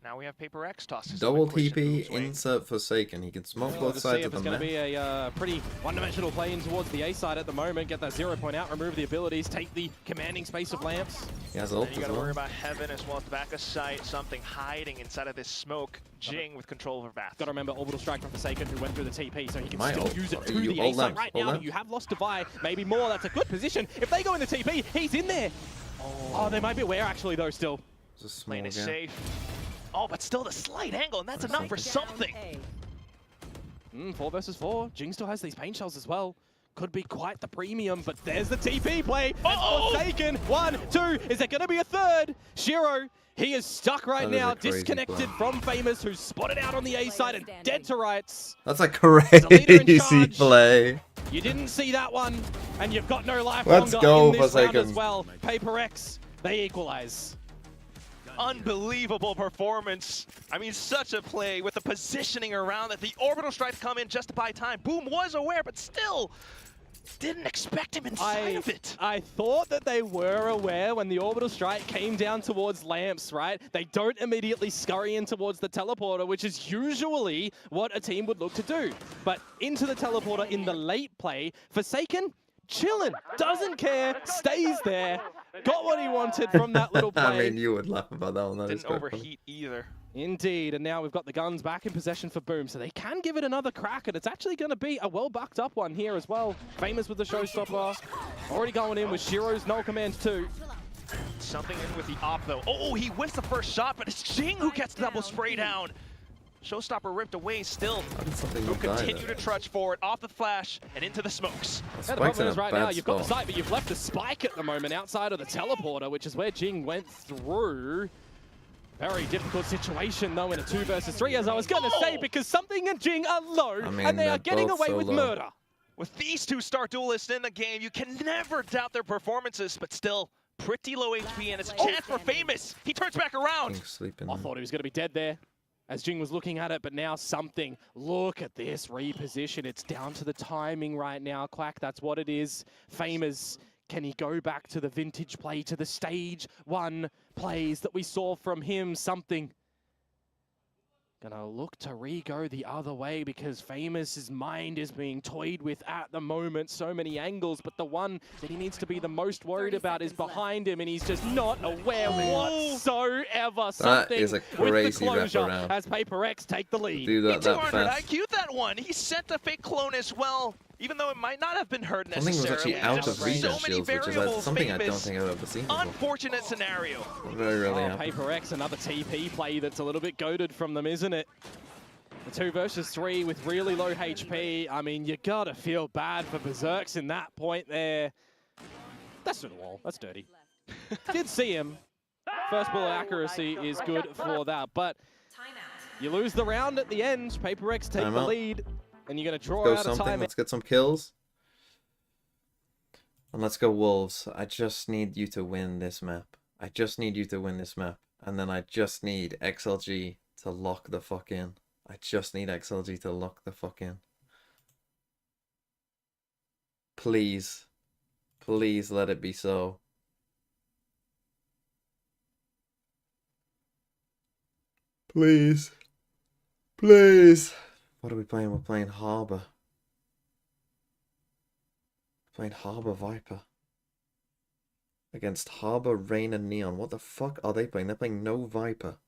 Now we have PRX tosses. Double Quick push TP, moves way. insert Forsaken. He can smoke We'll both just see sides if of the it's going to map. be a pretty one-dimensional play in towards the A side at the moment. Get that 0 point out, remove the abilities, take the commanding space of Lamps. He has Then ult you as got to worry well. about Heaven as well at the back of sight. Something hiding inside of this smoke. Jing with control over Bath. Got to remember Orbital Strike from Forsaken, who went through the TP, so he can My still ult. use it Oh, through you the A ult side Lamps, right ult now. Lamps. You have lost Devi, maybe more. That's a good position. If they go in the TP, he's in there. Oh, they might be aware actually though still. It's a small Lane is gap. safe. Oh, but still the slight angle, and that's enough for something. 4 versus 4. Jing still has these paint shells as well. Could be quite the premium, but there's the TP play. Oh! Forsaken. 1, 2. Is there going to be a third? Shiro, he is stuck right That is now, a crazy disconnected play. from Famous, who's spotted out on the A side and dead to rights. That's a leader in crazy charge. play. You didn't see that one, and you've got no life Let's longer go, in this round Forsaken. as well. PRX, they equalize. Unbelievable performance. I mean, such a play with the positioning around it. The orbital strike come in just to buy time. Boom was aware, but still didn't expect him inside of it. I thought that they were aware when the orbital strike came down towards lamps, right? They don't immediately scurry in towards the teleporter, which is usually what a team would look to do. But into the teleporter in the late play, Forsaken, chilling, doesn't care, stays there, got what he wanted from that little play. I mean, you would laugh about that one. That is Didn't quite funny. overheat either. Indeed, and now we've got the guns back in possession for Boom, so they can give it another crack, and it's actually going to be a well-bucked up one here as well. Famous with the showstopper, already going in with Shiro's null command too. Something in with the op though. Oh, he whiffs the first shot, but it's Jing who gets the double spray down. Showstopper ripped away still. How did something Who not die continue there? to trudge forward off the flash and into the smokes. That Yeah, the Spike's problem in is a right now, bad you've got the spot. site, but you've left the spike at the moment outside of the teleporter, which is where Jing went through. Very difficult situation, though, in a 2 versus 3, as I was going to say, because Something and Jing are low, I mean, and they are they're getting both away so with low. murder. With these two star duelists in the game, you can never doubt their performances, but still pretty low HP, and it's a chance for Famous. He turns back around. King's sleeping. I thought he was going to be dead there as Jing was looking at it, but now Something. Look at this reposition. It's down to the timing right now, Quack. That's what it is. Famous. Can he go back to the vintage play, to the stage 1 plays that we saw from him? Something. Gonna look to re-go the other way because Famous's mind is being toyed with at the moment. So many angles, but the one that he needs to be the most worried about is behind him, and he's just not aware whatsoever. Something is a with the crazy closure wraparound. as PRX take the lead. Do He that that 200 fast. IQ'd that one. He sent a fake clone as well, even though it might not have been heard Something was necessarily. actually out of Just regen so many shields, which is variables, something I don't Famous. think I've ever seen before. Unfortunate scenario. Very rarely Oh, happens. PRX, another TP play that's a little bit goated from them, isn't it? The 2 versus 3 with really low HP. I mean, you gotta feel bad for Berserks in that point there. That's through the wall. That's dirty. Did see him. First bullet accuracy is good for that, but you lose the round at the end. PRX take the Timeout. lead, and you're gonna draw Go out a something. time. Let's get some kills. And let's go Wolves. I just need you to win this map. I just need you to win this map. And then I just need XLG to lock the fuck in. I just need XLG to lock the fuck in. Please. Please let it be so. Please. Please. What are we playing? We're playing Harbor. Playing Harbor Viper. Against Harbor, Rain, and Neon. What the fuck are they playing? They're playing no Viper.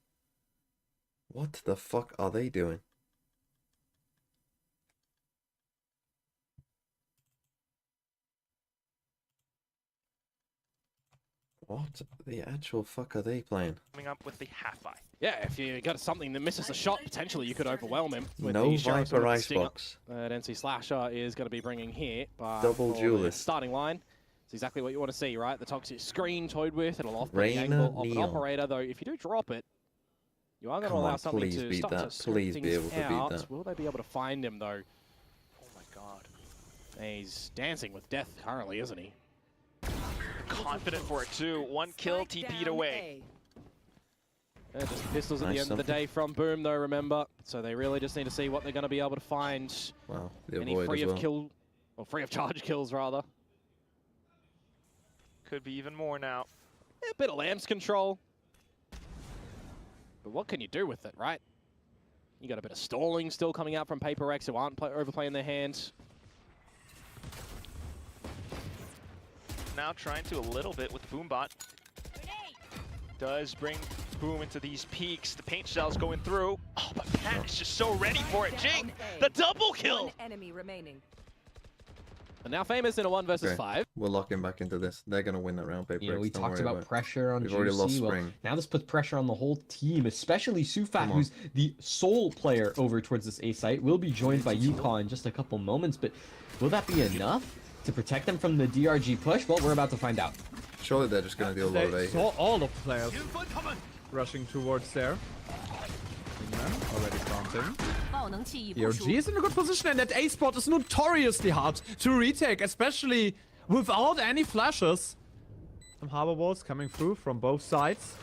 What the fuck are they doing? What the actual fuck are they playing? Coming up with the half-eye. Yeah, if you got something that misses a shot, potentially you could overwhelm him. With No the Sheriff Viper with the stinger Icebox. that NC Slasher is going to be bringing here. But Double for the duelist. starting line, it's exactly what you want to see, right? The toxic screen toyed with, it'll off the Raina angle of an Neon. operator, though. If you do drop it, you are going to Come allow on, something please to beat start that. to sort Please be things able to beat out. that. Will they be able to find him, though? Oh my god. He's dancing with death currently, isn't he? Confident for it too. One kill TP'd away. Yeah, just pistols at the Nice end of the something. day from Boom, though, remember. So they really just need to see what they're going to be able to find. Wow, the Any avoid free as of well. kill, or free of charge kills, rather. Could be even more now. Yeah, a bit of lamps control. But what can you do with it, right? You got a bit of stalling still coming out from PRX who aren't overplaying their hands. Now trying to a little bit with Boombot. Does bring Boom into these peaks. The paint shell's going through. Oh, but Pat is just so ready for it. Jing, the double kill. One enemy remaining. And now Famous in a 1 versus 5. We're locking back into this. They're gonna win that round paper. You know, we talked about pressure on We've already lost Juicy. Well, Spring. now this puts pressure on the whole team, especially Sufat, who's the sole player over towards this A site. Will be joined by Yukon in just a couple moments, but will that be enough to protect them from the DRG push? Well, we're about to find out. Surely they're just gonna deal a lot of They A. saw all of the players rushing towards there. Already planting. DRG is in a good position, and that A spot is notoriously hard to retake, especially without any flashes. Some harbor walls coming through from both sides.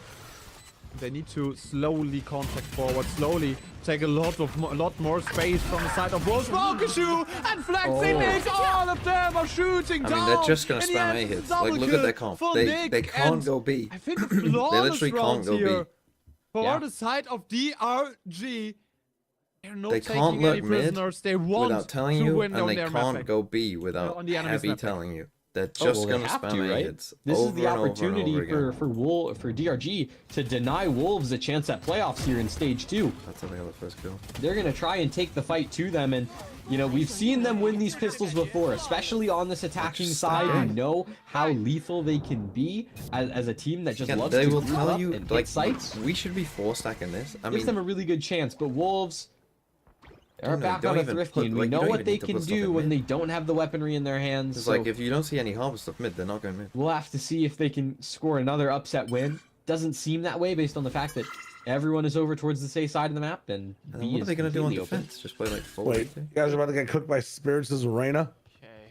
They need to slowly contact forward, slowly take a lot more space from the side of Wolves. Volkashu and Flexi. All of them are shooting down. I mean, they're just gonna spam A hits. Like, look at their comp. They can't go B. I think They literally can't go B. For the side of DRG, they're not They taking can't any look mid prisoners. They want without telling to you, win and on they their can't map. go B without on the enemy's heavy map. telling you. They're just Well, they gonna have spam to, A right? hits This over is the and over and opportunity over again. for DRG to deny Wolves a chance at playoffs here in stage 2. That's how they got the first kill. They're gonna try and take the fight to them, and you know, we've seen them win these pistols before, especially on this attacking side. We know how lethal they can be as a team that just loves They to will group tell up you, and like, hit sites. we should be 4-stacking this. I Gives mean, them a really good chance, but Wolves are You know, back don't on a even Thrifty, put- and like, we you know don't what even they need to can put stuff do in when mid. they don't have the weaponry in their hands. it's So like if you don't see any harbor stuff mid, they're not going mid. we'll have to see if they can score another upset win. Doesn't seem that way based on the fact that everyone is over towards the A side of the map, and And then B what are is they gonna do on completely open. defense? Just play like full Wait, AP? you guys are about to get cooked by Spirits as Reyna?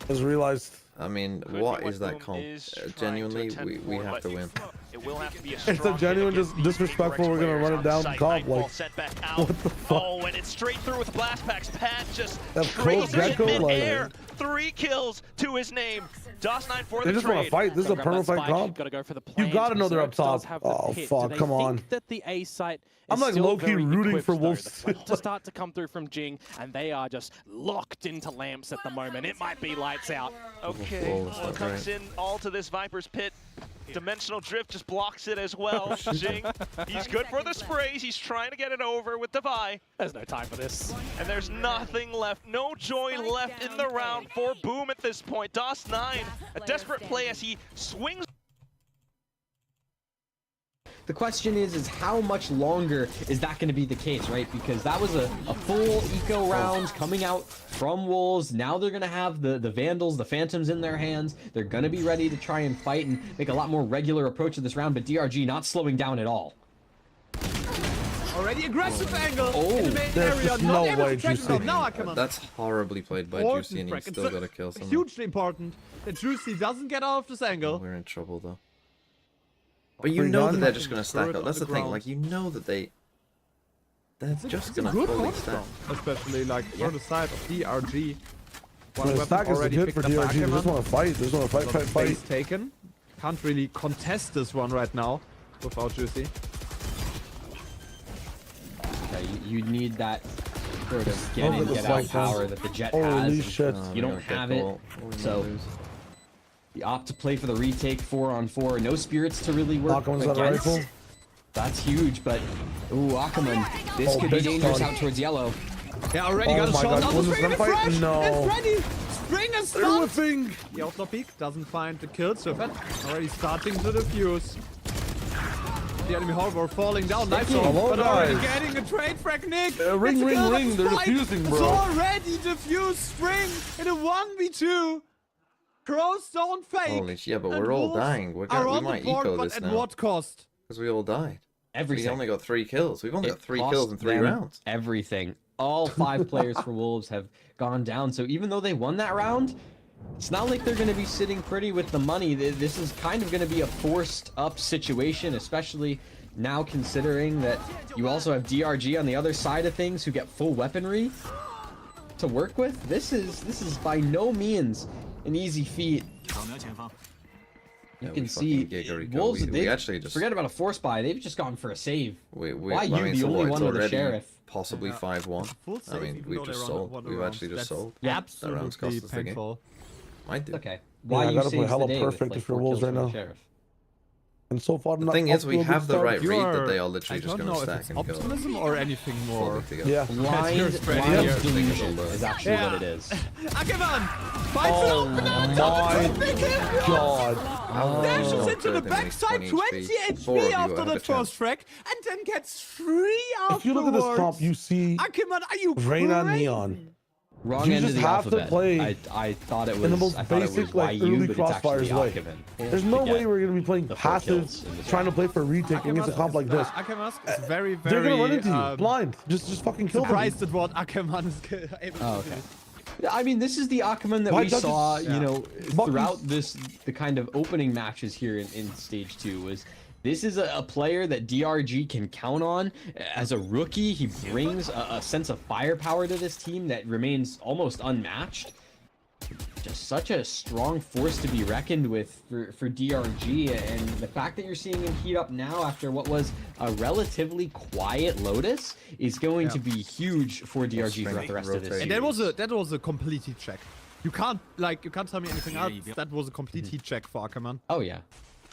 Just realized. I mean, Could be what what is that Boom comp? is trying to Genuinely, attempt we for, have to but win. It will have to be a It's a strong genuine hit against these disrespectful. PRX We're gonna players run it on down site. comp, Nightfall like, sent back out. what the fuck? Oh, and it's straight through with Blast Pack's Pat just That traces Cold Gecko, in like- midair. 3 kills to his name. DOS9 for They the just want to trade. fight. This is a Gotta grab perma that fight spike, comp. gotta go for the You plans. gotta know they're up Reserve does top. have the Oh, pit. fuck, Do they come think on. that the A site is I'm, like, still low-key very rooting equipped, for though? Wolves. The flash to start to come through from Jing, and they are just locked into lamps at the moment. It might be lights out. Okay, Whoa, that's well, not comes right. in all to this Viper's pit. Dimensional Drift just blocks it as well. Jing, he's good for the sprays. He's trying to get it over with Devi. There's no time for this. And there's nothing left, no joy left in the round for Boom at this point. DOS9, a desperate play as he swings. The question is how much longer is that going to be the case, right? Because that was a full eco round coming out from Wolves. Now they're going to have the Vandals, the Phantoms in their hands. They're going to be ready to try and fight and make a lot more regular approach to this round, but DRG not slowing down at all. Already aggressive angle Oh, in the main there's area. just Not no able way, to track Juicy. him down. Now I come on. That's horribly played by Important Juicy, and track. he's It's still got to kill someone. hugely important that Juicy doesn't get out of this angle. We're in trouble though. But you Pretty know done. that they're just gonna stack Turret up. on That's the the thing. ground. Like, you know that they're just It's a gonna good fully point, stack. especially like for the side of DRG. One The weapon stack is already good picked for up by DRG. They just Ackerman. want to fight. They just want to fight. Base taken. Can't really contest this one right now without Juicy. Okay, you need that sort of get in, Over the get out spike, power that the Jet Holy has. and shit. You don't have it, so the opt to play for the retake 4-on-4. No spirits to really work Akaman's got a against. rifle. That's huge, but ooh, Akaman, this Oh, could be big dangerous stun. out towards yellow. Yeah, already Oh got a my shot God, down the won the Spring and gunfight? Fresh. No. It's ready. Spring is They're stunned. whiffing. The outlaw peak doesn't find the kill, so that already starting to defuse. The enemy harbor falling down, nice Hello, but already guys. getting a trade frag, Nick. Ring, It's a ring, kill, ring. but They're Spike defusing, bro. has already defused Spring in a 1v2. Crows don't fake. Holy shit! Yeah, but and we're all Wolves dying. We are on might the board, eco but this at now what cost? because we all died. We Everything. only got 3 kills. We've only got 3 kills in cost 3 them rounds. Everything. All 5 players for Wolves have gone down. So even though they won that round, it's not like they're going to be sitting pretty with the money. This is kind of going to be a forced up situation, especially now considering that you also have DRG on the other side of things who get full weaponry to work with. This is by no means an easy feat. You Yeah, can we see fucking Giga Rico. Wolves. We They actually just forget about a force buy. They've just gone for a save. Why Why I you, mean, the so only what, one it's with a already sheriff? Possibly 5-1. Full I save, mean, even we though just they sold. won the We've round. actually just That's sold. Absolutely round's cost us the game. painful. Might do. Okay. Yeah, Why I you gotta play saves hella the day with, perfect like, if you're 4 Wolves kills right from the now. sheriff? And so far, The thing is, we have the right read that You're- they are literally I just don't going know to if stack it's and go. optimism or anything more. folding together. Yeah. Blind Yeah. delusion is actually what it is. Ackerman finds Oh an open out. my god. Dashes Oh, into the good, backside, 20 20 HP. Four of HP you after have the a chance. first frag, and then gets 3 afterwards. If you look at this comp, you see Ackerman, are you Reina crazy? Neon. Wrong You end of just the have to alphabet. play I thought it was in the most I thought it basic, was like, YU, early but it's actually Crossfire's way. Akeman. There's no To way get we're going to be playing the full passive, kills in the trying to play for retake against a comp like this. Ackerman is very, very. They're going to run into you, blind. Just fucking kill them. Surprised at what Ackerman is able to Oh, do. okay. I mean, this is the Akeman that Why we does it- saw, Yeah. you know, Bucky's- throughout the kind of opening matches here in stage 2 was this is a player that DRG can count on as a rookie. He brings a sense of firepower to this team that remains almost unmatched. Just such a strong force to be reckoned with for DRG, and the fact that you're seeing him heat up now after what was a relatively quiet Lotus is going to be huge for DRG throughout the rest of this rotate. And that was a complete heat check. You can't tell me anything else. That was a complete heat check for Ackerman. Oh yeah,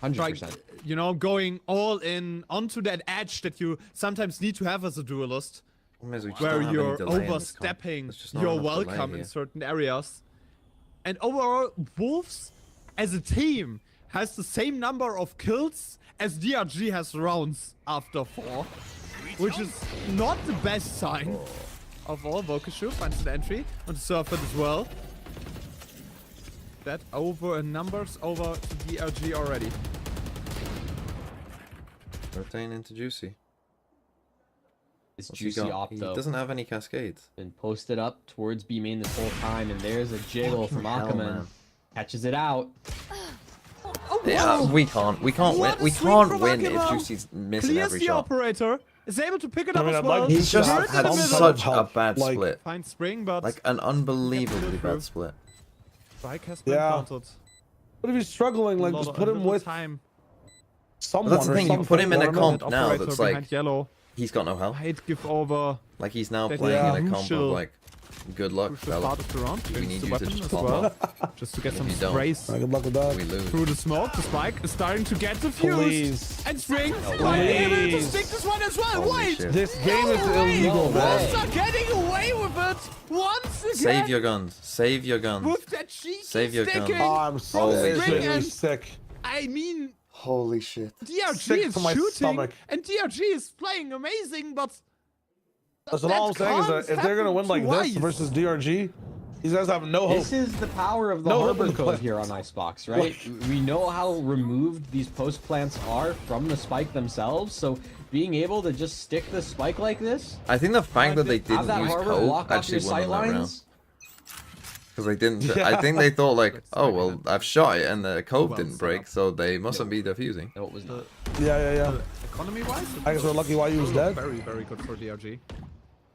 100%. Like, you know, going all in onto that edge that you sometimes need to have as a duelist, We just where don't have any you're delay in this comp. overstepping There's just not your enough delay welcome in here. certain areas. And overall, Wolves as a team has the same number of kills as DRG has rounds after 4, which is not the best sign of all. Vokashu finds an entry on Surfeit as well. That over in numbers over to DRG already. Rotating into Juicy. It's What's he Juicy got? He Opto. doesn't have any cascades. Been posted up towards B main this whole time, and there's a jiggle from hell, Akeman. man. Catches it out. Yeah, we can't win. What a We swing can't from win if Akira. Juicy's missing Clears every the shot. operator, is able to pick it up I mean, as I'd well. like He's just Hurt in had the middle. such a help. bad Like- split. Fine spring, but Like an unbelievably through. bad split. strike has been Yeah. counted. But if he's struggling, like, just put him with time. someone That's the or thing, you something. put him in a I don't know. comp That now operator that's behind like, yellow. he's got no health. I'd give over Like he's now That playing is in a comp of crucial. like, good luck, crucial fella. part of the round. We Brings need the you to weapon just as pop well, up. just to get If some you don't- sprays Good luck with that. We lose. through the smoke. The spike is starting to get diffused. Please. And Spring are able to Please. stick this one as well. Holy Wait! shit. This game is No way. illegal, No man. Wolves are getting away with it once again. Save your guns. Save your guns. With that cheeky Save your guns. sticking. Oh, I'm so Holy shit. really sick. I mean, Holy shit. DRG Sick is to my shooting, stomach. and DRG is playing amazing, but That's that all I'm saying is can't that if they're gonna win happen like this twice. versus DRG, these guys have no hope. This is the power of the No hope harbor in the code plants. here on Icebox, right? We know how removed these post plants are from the spike themselves, so being able to just stick the spike like this, I think the fact that they have didn't that use harbor code block off your actually won sight on that round. lines. Because they didn't. Yeah. I think they thought like, oh well, I've shot it and the code Well didn't set break, up. so they mustn't be defusing. No, it was not. Yeah. economy-wise, I guess we're lucky why he was dead. very, very good for DRG.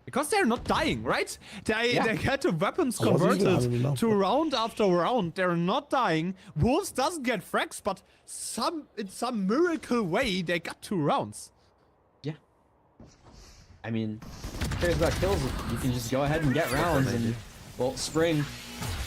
Because they're not dying, right? They get the weapons I wasn't even- I didn't converted know. to round after round. They're not dying. Wolves doesn't get frags, but in some miracle way, they got 2 rounds. Yeah. I mean, who cares about kills? You can just go ahead and get rounds, and well, Spring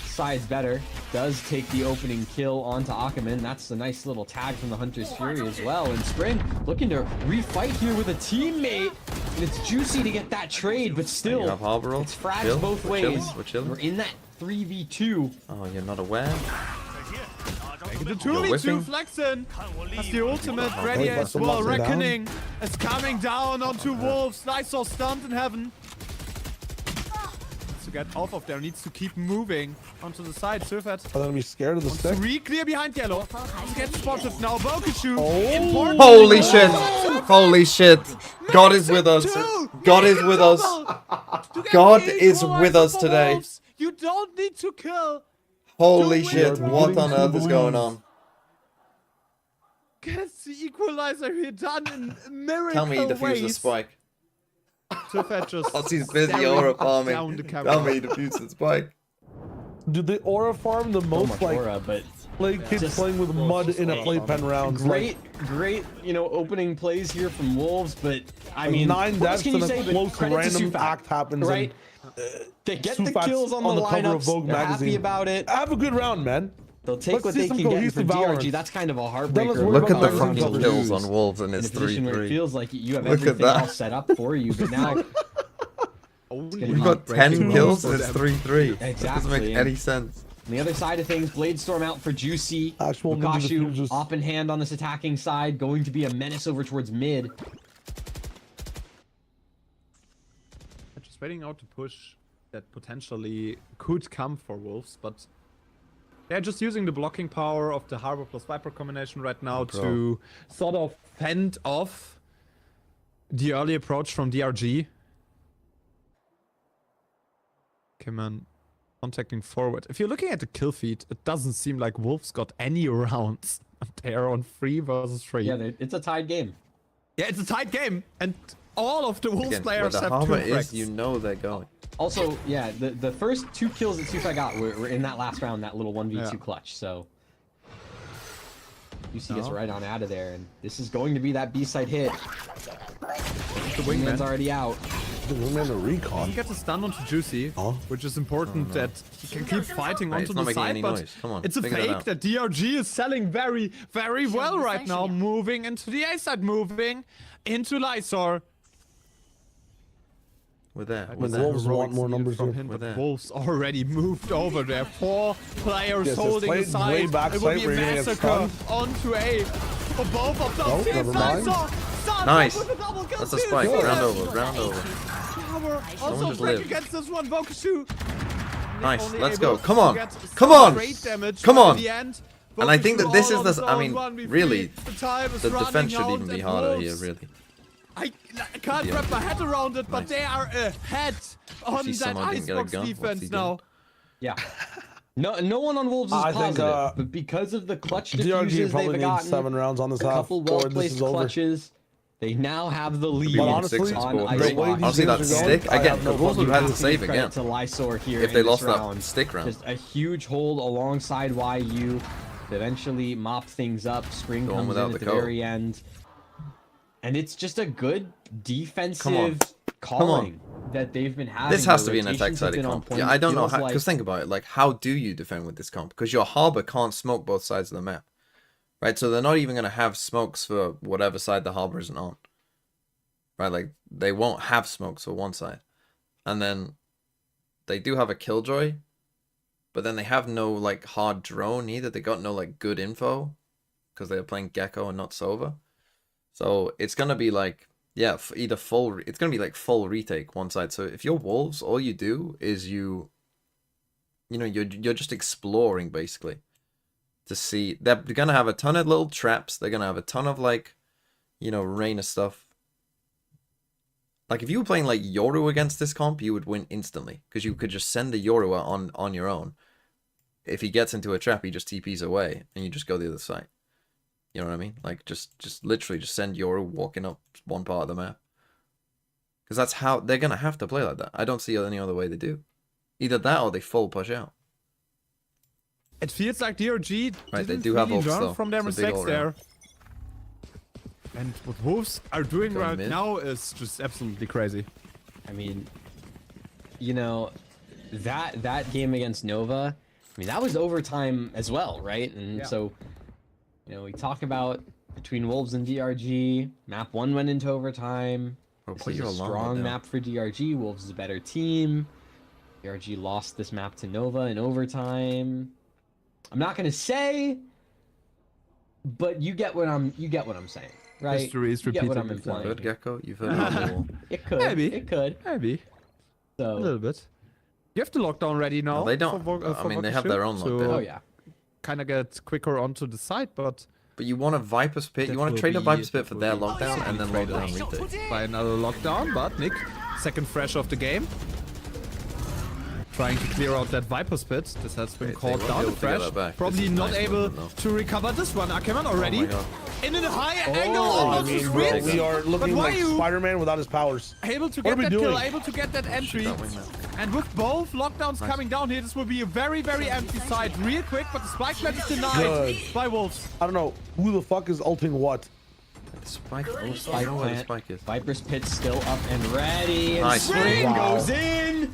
sides better. Does take the opening kill onto Akeman. That's a nice little tag from the Hunter's Fury as well. And Spring looking to refight here with a teammate. And it's juicy to get that trade, but You still, have harbor roll. it's frags Chill. both We're ways. chilling. We're chilling. We're in that 3v2. Oh, you're not aware? The 2v2 whiffing. flexing has the ultimate Oh, ready wait, as but well. someone's down. Reckoning is coming down onto Wolves. Nice or stunned in heaven. Needs to get off of there. Needs to keep moving onto the side. Surfeit I'm gonna be scared of the stick. 3 clear behind yellow. Gets spotted now. Vokashu. Oh. Holy shit! Holy shit! God is with us. God is with us. God is with us today. You don't need to kill. Holy Do shit! it. What on earth is going on? Gets the equalizer here done in miracle Tell me he defused the ways. spike. Surfeit just Whilst he's busy staring aura down farming. the Tell camera. me he defused the spike. Dude, they aura farm the So most much like aura, but play kids Just- playing with mud in a playpen rounds. great, you know, opening plays here from Wolves. But I Like mean, 9 what else deaths can you and a say? But close credit to random Sufat, act happens. right? They get the Sufat's kills on on the the cover of lineups. Vogue They're happy magazine. about it. Have a good round, man. They'll take Let's what see they some can get for cohesive balance. DRG. That's kind of a let's heartbreaker. worry Look at the about front the others. kills on Wolves, and In a it's position where it 3-3. feels like you have Look at everything that. all set up for you, but now Only We've got 10 kills and it's them. 3-3. That doesn't Exactly, make and- any sense. on the other side of things, Bladestorm out for Juicy. Actual ninja Lukashu diffusers. up in hand on this attacking side, going to be a menace over towards mid. Just waiting out to push that potentially could come for Wolves, but they're just using the blocking power of the Harbor plus Viper combination right now to sort of fend off the early approach from DRG. Come on, contacting forward. If you're looking at the kill feed, it doesn't seem like Wolves got any rounds. They're on 3 versus 3. Yeah, it's a tied game. Yeah, it's a tight game, and all of the Wolves Again, where players the have 2 Harbor frags. is, you know they're going. Also, yeah, the first 2 kills that Sufa got were in that last round, that little 1v2 Yeah. clutch, so... UC gets right on out of there, and this is going to be that B-side hit. The Wingman's wingman. already out. The wingman the recon. He gets a stun onto Juicy, Oh. which is important that he can keep fighting Right, onto it's not the making side, any but noise. Come on, it's a figure that fake out. that DRG is selling very, very well me right now, session. moving into the A side, moving into Lysor. We're there. That We're was a there. Wolves heroic want more steal numbers from here. him, We're but there. Wolves already moved over there. 4 players Yes, holding the it's way side. back It will side be a where you're gonna get massacre stunned. onto A for both of them. Oh, Here's never mind. Lysor. Starts Nice. with a double kill. That's a Here's spike. Juicy. Round over. Round over. Power also just break lived. against this one. Vokashu. Nice. Only Let's able go. Come to on. get Come some on. great damage, Come but on. in the end, And I think Vokashu that this all is on the. I his mean, own 1v3. really, The time is the running defense should out, even be and harder here, Wolves- really. I can't Yeah. wrap my head around it, but they are ahead on see that someone didn't get a Icebox gun? What's he defense doing? now. Yeah. No one on Wolves is I think, positive, but because of the clutch DRG diffuses probably they've needs gotten, 7 rounds on this a half, couple or this well-placed is over. clutches, they now have the lead But But honestly, honestly, on the way Icebox. these Honestly, that games are going, stick I again. have The no Wolves would fucking have to Have to save give credit again to Lysor here if in they this lost round. that stick round. Just a huge hold alongside YU to eventually mop things up. Spring Going comes without in the at the code. very end. And it's just a good defensive Come on. calling that they've been having. This has The to be an rotations have attack-sided been on comp. point. Yeah, I don't know Feels how. like- Because think about it. Like, how do you defend with this comp? Because your Harbor can't smoke both sides of the map, right? So they're not even gonna have smokes for whatever side the Harbor isn't on, right? Like, they won't have smokes for one side, and then they do have a Killjoy, but then they have no like hard drone either. They got no like good info because they are playing Gecko and not Sova. So it's gonna be like. Yeah, either full. It's gonna be like full retake one side. So if you're Wolves, all you do is you're just exploring basically to see. They're gonna have a ton of little traps. They're gonna have a ton of like, Reyna stuff. Like if you were playing like Yoru against this comp, you would win instantly because you could just send the Yoru on your own. If he gets into a trap, he just TPs away, and you just go the other side. You know what I mean? Like, just literally just send Yoru walking up one part of the map. Because that's how they're going to have to play like that. I don't see any other way they do. Either that or they full push out. It feels like DRG Right, they didn't do have really ults, learn though. from their It's a big mistakes ult there. round. And what Wolves are doing Going right mid. now is just absolutely crazy. I mean, that game against Nova, I mean, that was overtime as well, right? And Yeah. so, we talk about between Wolves and DRG, map 1 went into overtime. Bro, This put is your a alarm strong down. map for DRG. Wolves is a better team. DRG lost this map to Nova in overtime. I'm not gonna say, but you get what I'm saying, right? History is You get what I'm repeating itself. implying. Heard here. Gecko? You've heard it on the wall. It could. Maybe. It could. Maybe. A So. little bit. You have the lockdown ready now. No, they don't. For I mean, they have their own lockdown. Oh yeah. Kind of get quicker onto the side, but But you want a Viper Spit. That You want will to trade a be- Viper Spit that for will their be lockdown and then load it on retake. by another lockdown. But Nick, second fresh of the game. Trying to clear out that Viper Spit. This has been They caught won't be down able to get fresh. that back. Probably This is not nice able movement, though. to recover this one. Akeman already. Oh my God. In a high angle, I almost mean, to bro, screens. we are looking why like you- Spider-Man without his powers. Able to What get are we that kill, doing? able to get that entry. that wingman. And with both lockdowns coming down here, this will be a very, very empty side. Real quick, but the spike plant is denied Good. by Wolves. I don't know who the fuck is ulting what. Spike. Oh, Spike I know where the plant. spike is. Viper's Pit's still up and ready. And Nice. Spring Wow. goes in.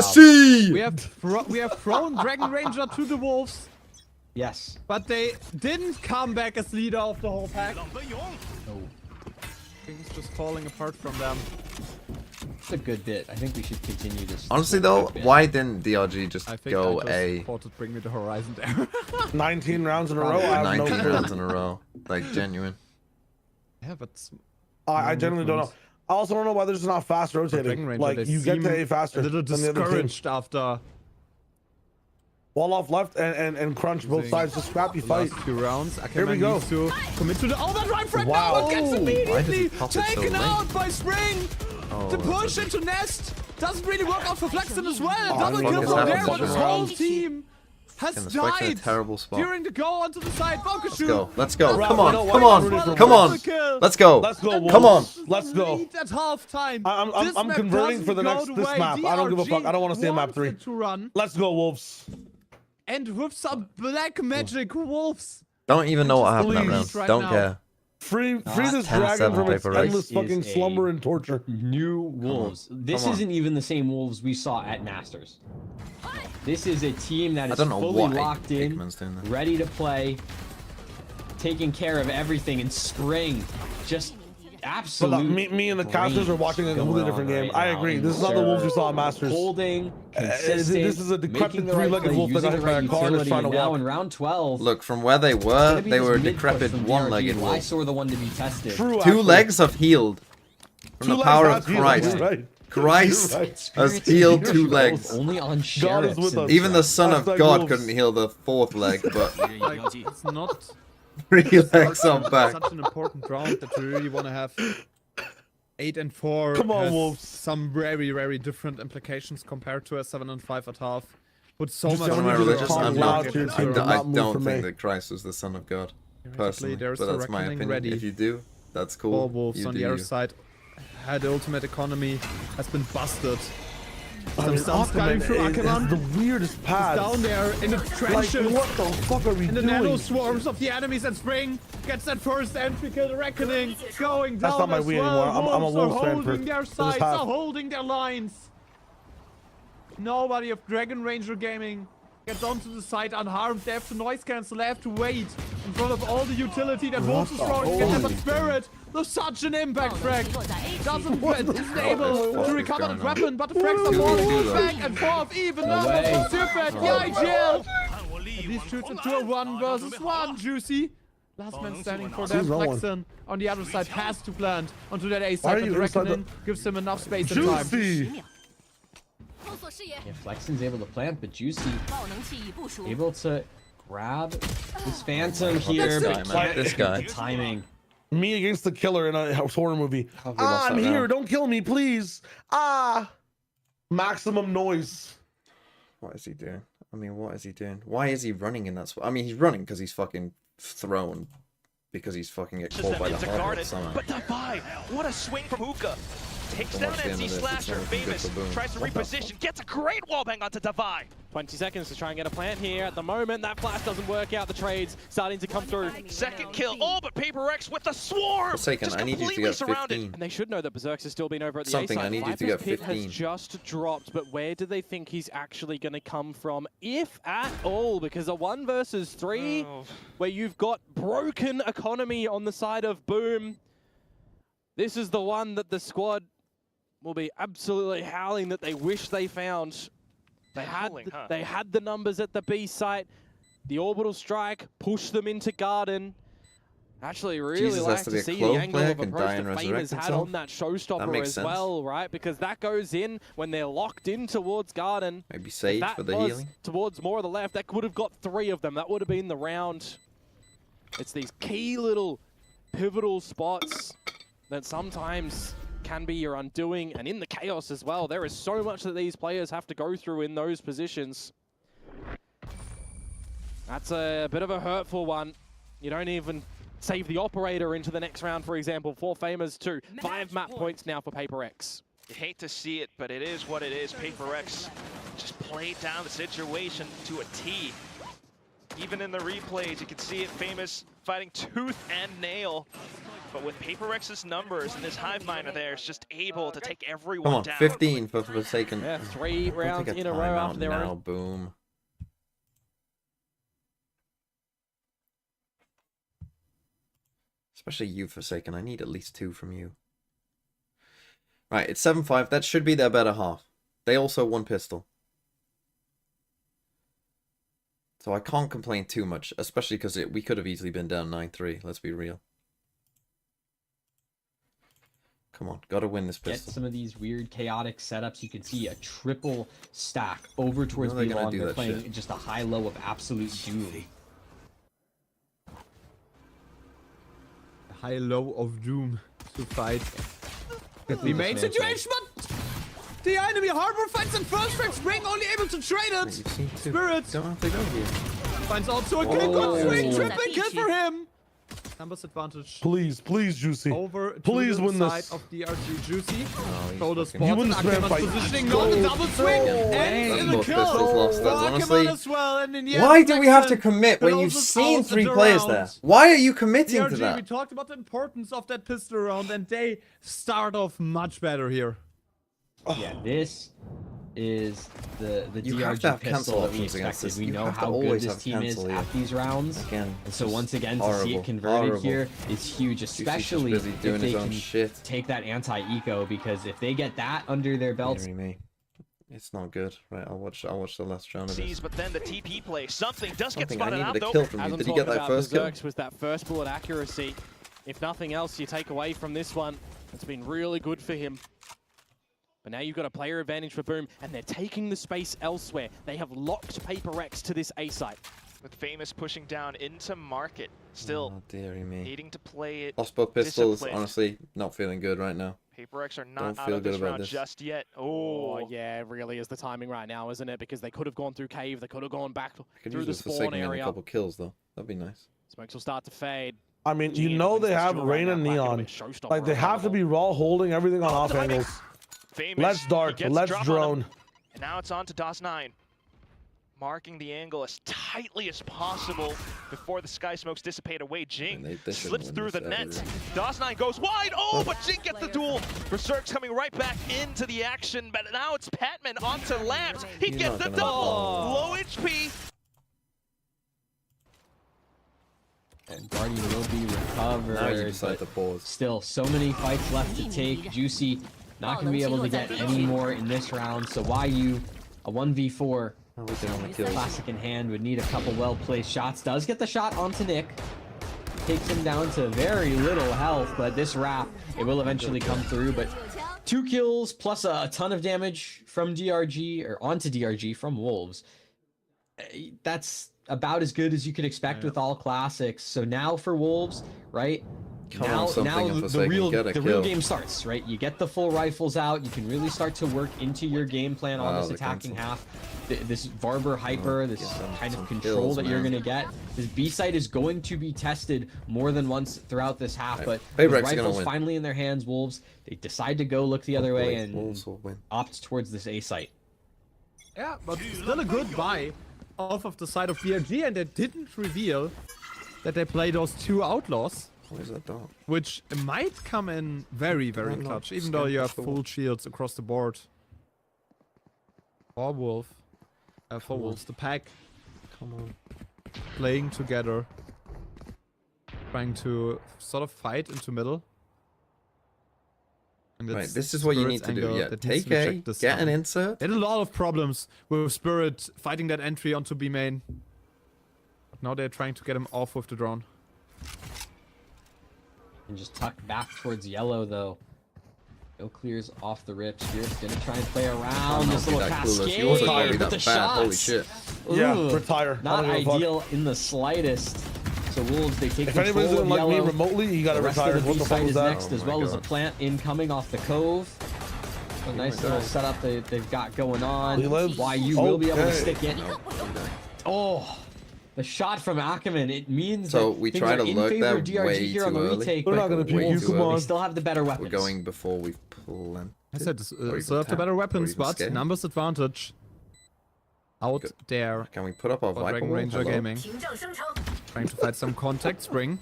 PSG! We have thrown Dragon Ranger to the wolves. Yes. But they didn't come back as leader of the whole pack. No. Things just falling apart from them. It's a good bit. I think we should continue this. Honestly though, why didn't DRG just I think go I just A? supported Bring Me the Horizon there. 19 rounds in a row. I have no 19 clue. rounds in a row. Like, genuine. Yeah, but I genuinely don't know. I also don't know why there's not fast Dragon rotating. Ranger, Like, they you get seem to A faster a little than the other team. discouraged after Wall off left and crunch both sides. Just scrappy the fight. last few rounds. Here we Ackerman go. needs to commit to the overdrive frag Wow. now and gets Why does he immediately pop it so taken late? out by Spring. Oh, The push into Nest doesn't really work out for Flexen as well. Oh, Double I kill mean, from what there, is but his happening? whole team has And the Spike's in a died terrible spot. during the go onto the side. Let's go. Let's go. Right, Come you on. know Come what? on. Come on. Let's go. Let's go, Come on. Wolves. Let's go. At halftime. I'm converting for the next this map. I don't give a fuck. I don't want to see a map 3. To run. Let's go, Wolves. And with some black magic wolves. Don't even know what happened that Please. round. Right Don't now. care. Free this 10-7 dragon from its PRX endless is fucking a- slumber and torture. New wolves. This Come on. isn't even the same wolves we saw at Masters. This is a team that I is don't know fully what locked in, Hickman's doing there. ready to play, taking care of everything in spring. Just But absolutely. me and the casters are watching a completely different game. right I now agree. in This is not the Wolves we serve. saw at Masters. Holding, consistent, this is a decrepit making the right three-legged play, wolf that using got hit the by right a car and is utility, trying to and now walk. in round 12. Look, from where they it's were, gonna be they this were mid-push decrepit from one-legged DRG. wolves. I saw the one to be tested. True, Two actually. legs have healed. From Two the legs power has of healed, Christ. you're right. Christ You're right. has Spirits healed and 2 heroes legs. Only on God is sheriffs with and us. Even the Son of Hashtag God wolves. couldn't heal the 4th leg, but Like, it's not 3 legs are back. such an important round that you really want to have 8 and 4. Come on, has Wolves. Some very, very different implications compared to a 7 and 5 at half. Put so Just much don't Am I need to religious? talk I'm loud not. to your I team. Do don't not move don't from think me. that Christ was the Son of God, personally. there's But the that's my reckoning opinion. ready. If you do, that's cool. All Wolves You on do the other you. side had the ultimate economy, has been busted. I Some mean, stuns coming Aquaman through. is Ackerman the weirdest path. down there in the Like, trenches. what the fuck are we In the doing? nano swarms of the enemies at Spring, gets that first entry kill, the reckoning, going down That's not my as Wii well. anymore. I'm a Wolves Wolves are fan holding for their this sides, half. are holding their lines. Nobody of Dragon Ranger Gaming gets onto the side unharmed. They have to noise cancel, they have to wait in front of all the utility that Wolves is throwing. Get them, but Spirit, there's such an impact frag. Isn't able to recover that weapon, but the frags are falling back and forth. Even now, way. Super, the IGL. At least shoots into a 1 versus 1, Juicy. Last man standing for them. He's on one. Flexen on the other side has to plant onto that A Why side, are but you the inside Reckoning the- gives him enough space and time. Juicy! Yeah, Flexen's able to plant, but Juicy able to grab this Phantom here, That's but it. can't This get guy. the timing. Me against the killer in a horror movie. How have we lost I'm that here. round? Don't kill me, please. Maximum noise. What is he doing? I mean, what is he doing? Why is he running in that spot? I mean, he's running because he's fucking thrown. Because he's fucking get caught by the into hard guarded, somehow. but Defy, what a swing from Hookah. Takes Don't down watch the end NC of this, it's Slasher, not looking good Famous, for Boom. tries to What the reposition, gets a great wallbang onto Defy. 20 seconds to try and get a plant here. At the moment, that flash doesn't work out. The trades starting to come through. Second kill, oh, but PRX with a swarm! Forsaken, Just I need you to completely get surrounded. 15. And they should know that Berserk's has still been over at the Something, A side. I need you to Viper's get Pit 15. has just dropped, but where do they think he's actually going to come from, if at all? Because a 1 versus 3, Oh. where you've got broken economy on the side of Boom, this is the one that the squad will be absolutely howling that they wish they found. They had, Howling, huh? they had the numbers at the B site. The orbital strike pushed them into Garden. Actually, really Jesus like has to to be a see clove the angle player, of can approach die and that resurrect Famous had himself. on that showstopper makes as sense. well, right? Because that goes in when they're locked in towards Garden. Maybe If Sage that for the was healing. towards more of the left, that could have got 3 of them. That would have been the round. It's these key little pivotal spots that sometimes can be your undoing, and in the chaos as well. There is so much that these players have to go through in those positions. That's a bit of a hurtful one. You don't even save the operator into the next round, for example, for Famers too. 5 map points now for PRX. You hate to see it, but it is what it is. PRX just played down the situation to a T. Even in the replays, you can see it, Famous fighting tooth and nail. But with PRX's numbers and this hive miner there, is just able to take everyone Come on, down. 15 for Forsaken. Yeah, 3 Don't rounds take in a row timeout after their now, own. Boom. Especially you, Forsaken. I need at least 2 from you. Right, it's 7-5. That should be their better half. They also won pistol. So I can't complain too much, especially because we could have easily been down 9-3. Let's be real. Come on, gotta win this pistol. Get some of these weird chaotic setups. You can see a triple stack over towards B long. They're playing just a high-low of absolute doom. High-low of doom to fight. The main situation, but the enemy harbor finds in first frame. Spring only able to trade it. Spirit don't have to go here. finds also a kill. Good swing, triple kill for him. Numbers advantage. Please, Juicy. Over to Please the win side this. of DRG Juicy. Shoulder fucking- spot. You win this man fight. Positioning, not the double swing. And in the Both kill. pistols lost that, honestly. As well, and in the end, Why do we have to Jackson commit when you've closes seen out 3 the players round. there? Why are you committing to DRG, we that? talked about the importance of that pistol round, and they start off much better here. Yeah, this is the You DRG have to have pistol cancel that we options against expected. this. We You know have to how good always this have team is cancel, yeah. at these rounds. Again, And so just once again, to see horrible, it converted horrible. here is huge, especially busy if doing they his own can shit. take that anti-eco, because if they get that under their belts, Deary me. It's not good. Right, I'll watch the last round of this. Sees, but then the TP play. Something does get Something I spotted out needed a though. kill from As you. I'm Did you get talking that about, first kill? Berserks was that first bullet accuracy. If nothing else, you take away from this one. It's been really good for him. But now you've got a player advantage for Boom, and they're taking the space elsewhere. They have locked PRX to this A site. With Famous pushing down into market. Still Oh, dearie me. needing to play it. Lost both pistols. disciplined. Honestly, not feeling good right now. PRX are Don't not out feel of good this about round this. just yet. Oh, Oh, yeah, it really is the timing right now, isn't it? Because they could have gone through cave, they could have gone back I could through use the this for spawn Forsaken in a area. couple kills though. That'd be nice. Smokes will start to fade. I mean, you GN know wins they this have duel Rain right and now. Black Neon. and showstopper Like they right have to now. be raw holding everything on off timing. angles. Famous. Let's he dart. gets Let's drop on drone. him. And now it's on to DOS9. Marking the angle as tightly as possible before the sky smokes dissipate away. Jing they shouldn't slips win through this the ever, net. really. DOS9 goes wide. Oh, but Jing gets the duel. Berserk's coming right back into the action, but now it's Patman onto Lamps. He You're gets not the gonna- double. Oh. Low HP. and Guardian will be recovered. Now you decide but to pause. still, so many fights left to take. Juicy not going to be able to get any more in this round, so YU, a 1v4. How are we doing on the kills? Classic in hand, would need a couple well-placed shots. Does get the shot onto Nick. Takes him down to very little health, but this wrap, it will eventually come through. But 2 kills plus a ton of damage from DRG, or onto DRG from Wolves. That's about as good as you could expect with all classics. So now for Wolves, right? Come now on, something now if the Forsaken real get a the real kill. game starts, right? You get the full rifles out. You can really start to work into your game plan on Wow, this the attacking cancel. half. This Varber hyper, this kind some of control kills, that you're man. gonna get. This B site is going to be tested more than once throughout this half, Right. but PRX with is gonna rifles win. finally in their hands, Wolves, they decide to go look the other way and Wolves will win. opt towards this A site. Yeah, but still a good buy off of the side of DRG, and they didn't reveal that they play those 2 outlaws, What is that dog? which might come in very, very Why not? clutch, even though you have Scan full shields across the board. For Wolves, the pack Come on. playing together, trying to sort of fight into middle. And Right, it's this is what you Spirit's need to do. angle Yeah, that needs take to be A, checked this get an time. insert. They had a lot of problems with Spirit fighting that entry onto B main. But now they're trying to get him off with the drone. And just tuck back towards yellow though. No clears off the rip. Spirit's gonna try and play around this little That clueless. cascade You also gotta be with that the bad. shots. Holy shit. Yeah, Ooh, retire. I Not don't give a fuck. ideal in the slightest. So Wolves, they take If control anybody's of gonna like me yellow. remotely, you gotta The rest retire. of the What B the fuck site was is that? next, as Oh well my as a God. plant incoming off the cove. A nice my little God. setup they've got going on. He lives. YU will be able to Okay. stick it. Oh, the shot from Ackerman. It means So that we things try are to in lurk favor of there DRG way here on the too early. retake. We're but not gonna pick Wolves, you, come they on. still have the better weapons. We're going before we've planted. I said, or even still have the tapped, better or weapons, even but scared. numbers advantage. Out Good. there Can we put up our for Viper Dragon wall? Ranger Hello? Gaming. Trying to fight some contact. Spring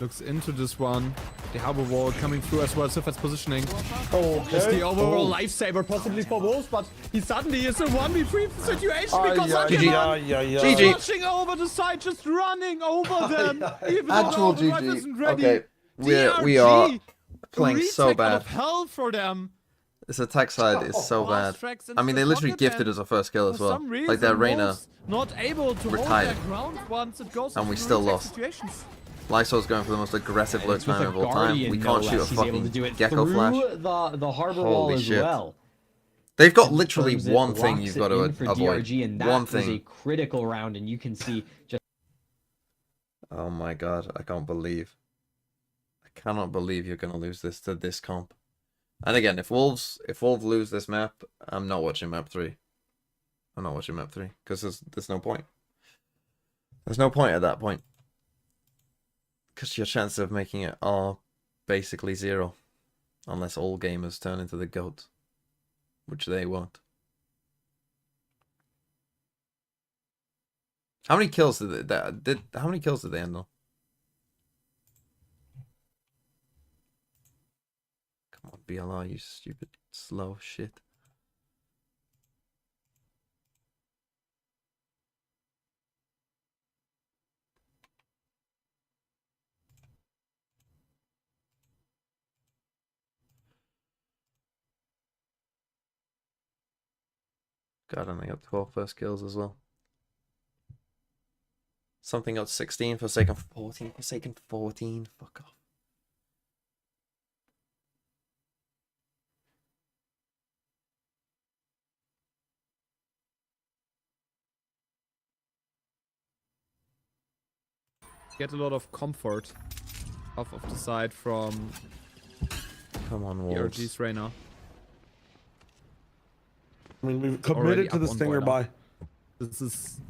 looks into this one. The harbor wall coming through as well. Sifet's positioning. Okay. Is the overall Oh. lifesaver possibly for Wolves, but he suddenly is a 1v3 situation Ay, because ay, Ackerman ay, ay, GG. ay. rushing over the side, just running over them. Even Actual though the run isn't GG. ready. Okay, we DRG, are playing a so retake out bad. of hell for them. This attack side is so bad. Fast tracks I mean, into they the literally pocket, gifted and us a first kill as for well. some reason, Like that Reyna. Wolves not able to hold retired. their ground once it goes And we into still retake lost. situations. Lysol's going for the most aggressive And lurk it's with time a of all time. Guardian, We no can't shoot a less. He's able to fucking do it gecko through flash. the harbor Holy wall as shit. well. They've got literally Confirms it, one thing locks you've it got to in for avoid. DRG, and that One was a thing. critical round, and you can see just Oh my god, I can't believe. I cannot believe you're gonna lose this to this comp. And again, if Wolves lose this map, I'm not watching map 3. I'm not watching map 3 because there's no point. There's no point at that point. Because your chances of making it are basically 0. Unless all gamers turn into the GOAT. Which they won't. How many kills did how many kills did they end on? Come on, BLR, you stupid slow shit. God, and I got 12 first kills as well. Something got 16, Forsaken 14, Forsaken 14, fuck off. Get a lot of comfort off of the side from Come on, Wolves. DRG's Reyna. I mean, we've Already committed to the up on stinger boiler. by. This is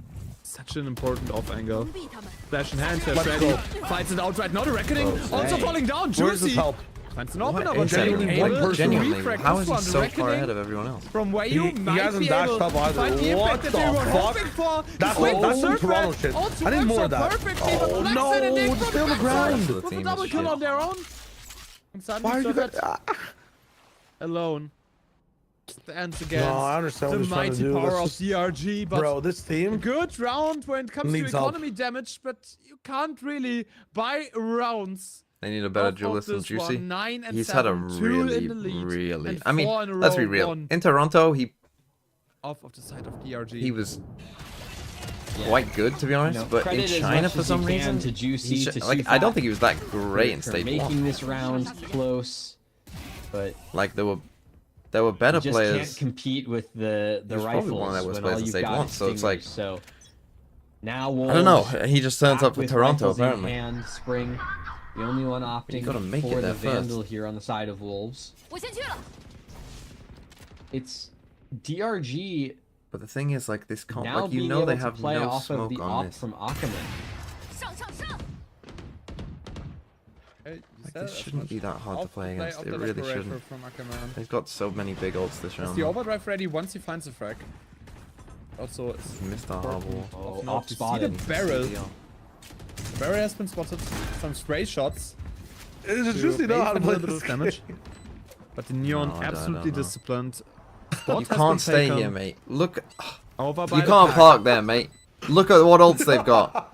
such an important off angle. 屏蔽他们。 Flash in hand, Let's Flash ready. go. Fights it out right now. The Reckoning Bro, also hey. falling down. Where's this Juicy. help? Finds an opener, What but is genuinely that? one able to person. Genuinely, refrag how this is he one. so The far ahead Reckoning of everyone else? from where you He might hasn't be dashed able up to either. find the What impact that the they were fuck? hoping for. That's Swing some the Toronto Surfback shit. also I need works more out of that. perfectly, Oh, but Flex no, and a Nick from stay on the backside ground. The with a team double is kill shit. on their own. And Why are suddenly you Surfback alone stands against No, I understand what the he's trying to mighty do. power That's of just- DRG, but Bro, this a team. good round when it comes to Needs help. economy damage, but you can't really buy rounds. They need a better off of duelist than this Juicy. one. 9 and He's had a 7, 2 really, in the lead, really. and I mean, 4 in a let's be row real. won In Toronto, he off of the side of DRG. he was quite good to be honest, but in credit as China much for as some you can reason, to Juicy, he's to like I don't Sufat think he was that great in for stage making 1. this round close, but Like there were better you just players. can't compete with the was probably rifles one of the worst when players all in you've stage got one, is so it's like- stingers. So now I don't know. Wolves He just turns back up for with Toronto rifles in apparently. hand, Spring, the only one opting gotta make it for the there first. Vandal here on the side of Wolves. 我先去了。 It's DRG But the thing is, like this comp, now like you being know able they to have play no off of smoke the on op this. from Ackerman. 上上上！ Like this shouldn't be that hard to play against. It really shouldn't. From Ackerman. He's got so many big ults this Is round. the though. overdrive ready once he finds a frag? Also, it's He missed the harbor wall. Oh, no, op to see spotted. the barrel. The barrel has been spotted. Some spray shots. It's to just you know how to bait play a little this bit of damage. But the Neon No, I don't absolutely know. disciplined. You can't stay here, mate. Look, Over by you the can't pack. park there, mate. Look at what ults they've got.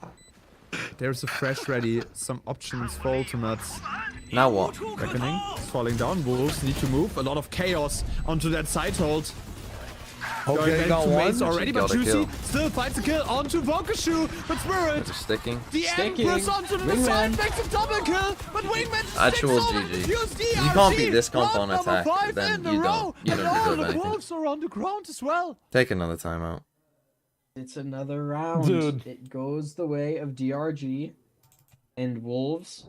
There's a fresh ready. Some options for ultimates. Now what? Reckoning is falling down. Wolves need to move. A lot of chaos onto that side hold. Going Okay, back got to Mace one. already, Got but a Juicy kill. still finds a kill onto Vokashu. But Spirit, Just sticking. the Sticking. Empress onto the Wingman. side, makes a double kill. But Wingman Actual sticks over GG. to use DRG. You can't beat this comp Round on number attack, 5 then in a you row. don't And all deserve the anything. Wolves are on the ground as well. Take another timeout. It's another round. Dude. It goes the way of DRG and Wolves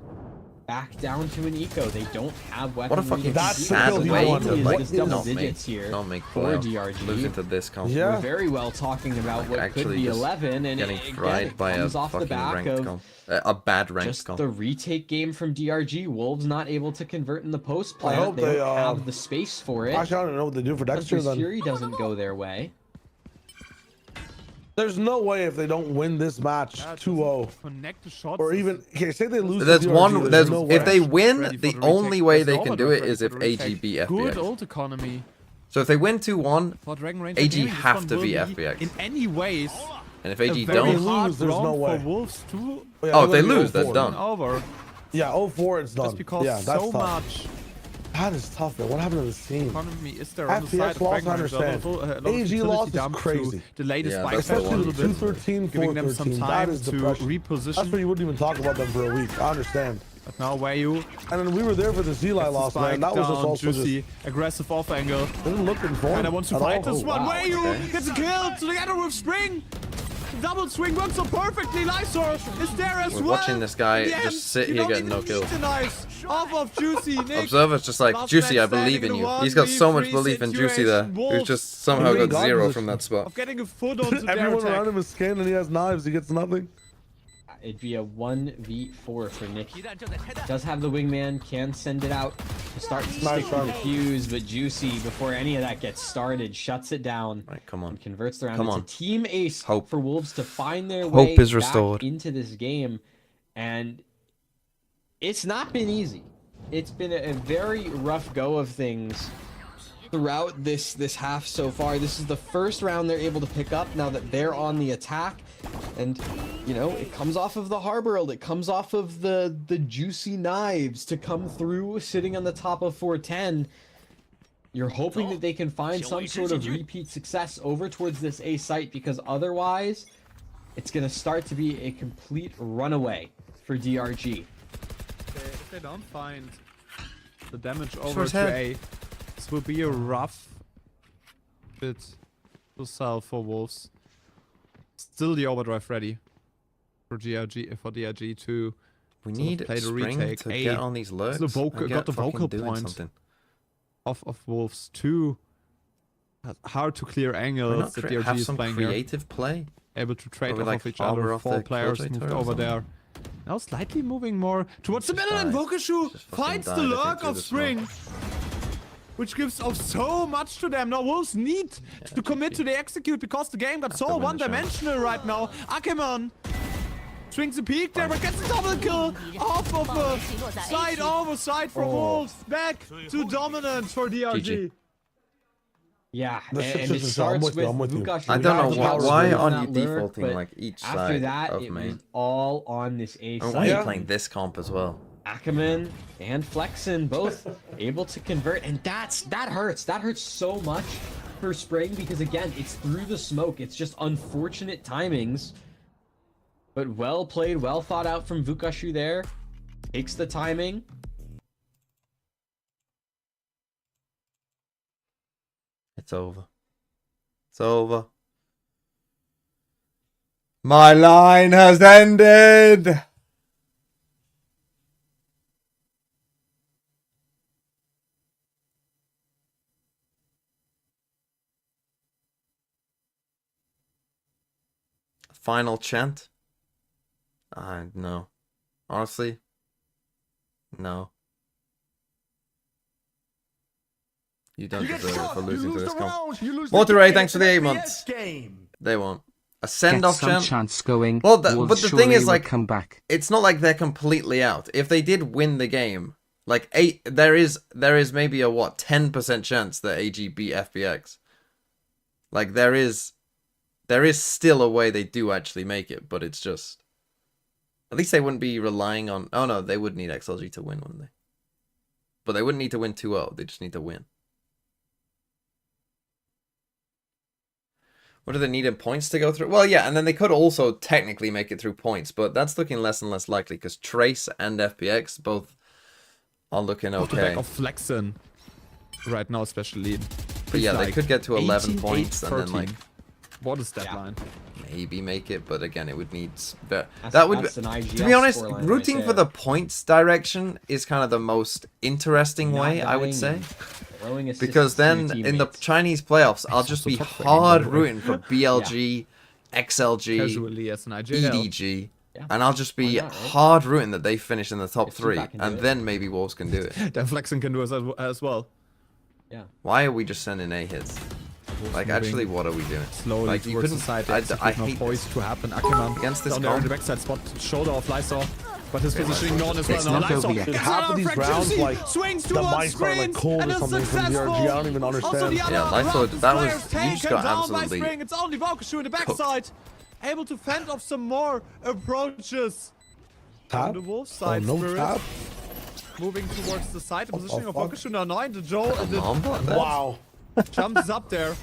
back down to an eco. They don't have weapons. What a fucking That's the sad kill he way wanted. to What like is double not digits make, here not make for playoffs. DRG. Losing to this comp. Yeah. We're very well talking about Like, what could actually be just 11, and Getting again, fried it by a comes off the fucking back ranked of comp. A bad ranked just comp. the retake game from DRG. Wolves not able to convert in the post I plant. hope They they, don't have the space for it. Actually, I don't know what they do for Dexter Dexter's then. Fury doesn't go their way. There's no way if they don't win this match 2-0, Connect the shots. or even okay, say they lose. There's to DRG, one. There's no if way. they win, Ready for the the only retake. way There's they the can do overdrive it ready is for if the retake. AG beat Good FPX. ult economy. So if they win 2-1, For Dragon Ranger AG Gaming, this have one to will be be FPX. in any ways and if a AG very don't, hard lose, there's round no way. for Wolves to oh, if they lose, that's done. over. Yeah, 0-4, it's done. Just because yeah, that's so tough. much That is tough, man. What happened to this team? economy is there on the side FPX of lost, Dragon I Ranger. understand. A lot of AG utility loss is dump crazy. to delay the Yeah, spike that's the effect a one. little bit, 213, giving them some 413. That time is to depression. reposition. That's why you wouldn't even talk about them for a week. I understand. But now where you And then we were there for the Zeli loss, man. That was just down, also just juicy, aggressive off angle. didn't look informed. And I want to at fight all. this one. wow, Where you okay. gets a kill together with Spring. Double swing works so perfectly. Lysor is there as We're well. watching this guy In the just end, sit you here don't getting even no kills. need the knife off of Juicy. Nick. Observer's just like, Last Juicy, man I believe standing in in you. the He's got so much 1v3 belief in Juicy there, situation. who's Wolves just somehow Really got got 0 this. from that spot. Of getting a foot onto their Everyone around attack. him is scared and he has knives. He gets nothing. It'd be a 1v4 for Nick. Does have the wingman, can send it out to start to Nice stick run. the fuse, but Juicy, before any of that gets started, shuts it down Right, come on. and converts the round. Come It's on. a team ace Hope. for Wolves to find their Hope way is back restored. into this game, and it's not been easy. It's been a very rough go of things throughout this half so far. This is the first round they're able to pick up now that they're on the attack. And, you know, it comes off of the Harbor Ult. It comes off of the Juicy knives to come through sitting on the top of 410. You're hoping that they can find some sort of repeat success over towards this A site, because otherwise it's going to start to be a complete runaway for DRG. If they don't find the damage over Short to head. A, this will be a rough bit to sell for Wolves. Still the overdrive ready for DRG to We sort of need play the Spring retake. to A get on these lurks the vocal- and got get the fucking vocal doing point. something. of Wolves. 2 hard to clear We're angles not that have DRG is some playing here. creative play. Able to trade Or we, off like, of each harbor other. off 4 the players close moved rate or over something. there. Now slightly moving more towards the Just middle, and died. Vokashu Just fucking finds the died, I think, lurk through of the smoke. Spring, which gives off so much to them. Now Wolves need to commit to the execute because the game got so win the one-dimensional right now. Akemon swings the peak there, but gets a double kill off of a side over side for Wolves. Back to dominance for DRG. GG. Yeah, The and shit it doesn't starts sound with you, with I'm with you. Vukash. I don't know the why, power why grade. aren't you That lurk, defaulting but like each after side that, of it main? was all on this A And why are side. you playing this comp as well? Ackerman and Flexen both able to convert, and that hurts. That hurts so much for Spring, because again, it's through the smoke. It's just unfortunate timings, but well played, well thought out from Vukashu there. Takes the timing. It's over. It's over. My line has ended! Final chant? No. Honestly, no. You don't deserve it for losing to this comp. Monterey, thanks for the 8 months. They won't. A Get send-off some chant? chance going. Well, Wolves but the thing surely is, will like, come back. it's not like they're completely out. If they did win the game, like there is maybe a 10% chance that AG beat FPX. Like there is still a way they do actually make it, but it's just, at least they wouldn't be relying on. Oh no, they would need XLG to win, wouldn't they? But they wouldn't need to win 2-0. They just need to win. What do they need in points to go through? Well, yeah, and then they could also technically make it through points, but that's looking less and less likely because Trace and FPX both are looking Off the okay. back of Flexen right now, especially. But yeah, they Like could get to 11 18, points 8, and then 13. like What is that Yeah. line? maybe make it, but again, it would need That's an IGL to be honest, scoreline right rooting for there. the points direction is kind of the most interesting Not way, I would dying say. and throwing assists Because to your then in the teammates. Chinese playoffs, I'll just be hard rooting for BLG, XLG, Casually as an IGL. EDG, Yeah. and I'll just be Why not, right? hard rooting that they finish in the top If 3, CPAC can do and it. then maybe Wolves can do it. Then Flexen can do it as well. Yeah. Why are we just sending A hits? Like, actually, what are we doing? Slowly Like, you towards the couldn't. side. I hate poised to happen. Ackerman Against this down there in comp. the backside spot. Shoulder of Lysor. But his positioning known as well. It's Now not over Lysor yet. gets Half of another these fracture. rounds, like, swings the towards mics are like screens, cold and or is something from successful. DRG. I don't even understand. Also, the other Yeah, Lysor, round that was- players you just taken got down by absolutely Spring. It's only Vokashu in the backside, able to fend off some more approaches. Tap? On the wolf Oh, side, no Spirit tap? moving towards the side. The positioning of fuck? Vokashu now 9. The Joel and the Wow. jumps up there.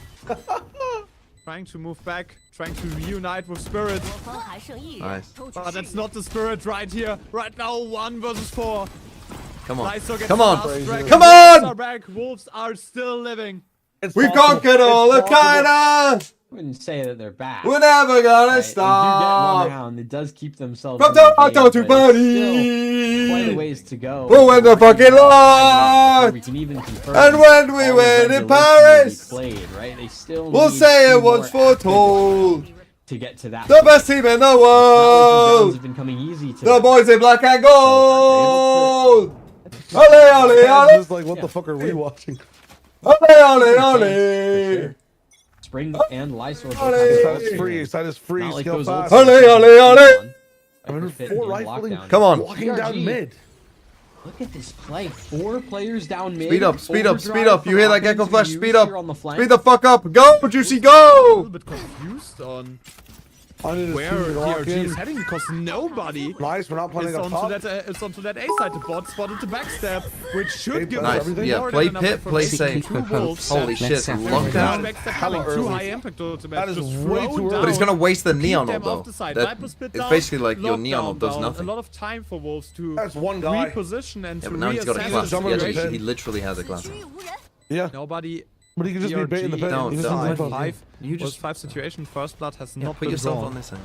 Trying to move back, trying to reunite with Spirit. 我方还剩一人 Nice. 偷取 But 视 that's 野。 not the Spirit right here. Right now, 1 versus 4. Come on. Lysor gets Come the on. last frag. Come Wolves on! are back. Wolves are still living. It's We possible. conquered all It's the possible. China! I wouldn't say that they're back. We're never gonna Right, they do get one stop! round. It does keep themselves From in the game, Toronto to but it's still quite a Paris! ways to go. We'll win the Before fucking lot! we can even confirm And when we all the win in regulations that we Paris, played, right? They still we'll need say two it was more foretold! to get to that. The point. best team in the It's not like these rounds world! have been coming easy to The them. boys in black and gold! Ole, ole, It's ole! just like, what the fuck are we watching? Ole, ole, For ole! sure. Spring and Lysor both have Ole. a Side is shot free. here. Side is free. Not like Skill those fast. old Ole, ole, ole. I mean, Fit 4 in rifling. lockdown. Come on. Walking down DRG. mid. Look at this play. 4 players down mid. Speed up, speed up, speed Overdrive up. You hear that from Gecko offense Flash? to Speed use up. here on the flank. Speed the fuck up. Go, Juicy, A go! little bit confused on I need where to lock DRG is in. heading because nobody Nice, we're not playing is up onto top. that. It's onto that A side. The bot spotted the backstep, which should Hey, give nice. us Everything? Yeah, more play than enough pit, play information. safe. Two wolves. Holy Let's shit, have lockdown. Backstep Hella coming. 2 early. high impact ultimate. That is just way thrown too early. down. But he's gonna waste the Keep neon them ult though. off the side. That, Viper spit it's down, basically like your lockdown neon ult does down. nothing. A lot of time for wolves to That's one guy. reposition and Yeah, to but now he's got a reassess class. the Jump in the situation. He literally has a class. 区域无人。 Yeah, Nobody. but he can just be baiting the pit. Don't, He just don't. doesn't Five, know. five. You Was just 5 situation. First blood has yeah, not put been yourself drawn. on this end.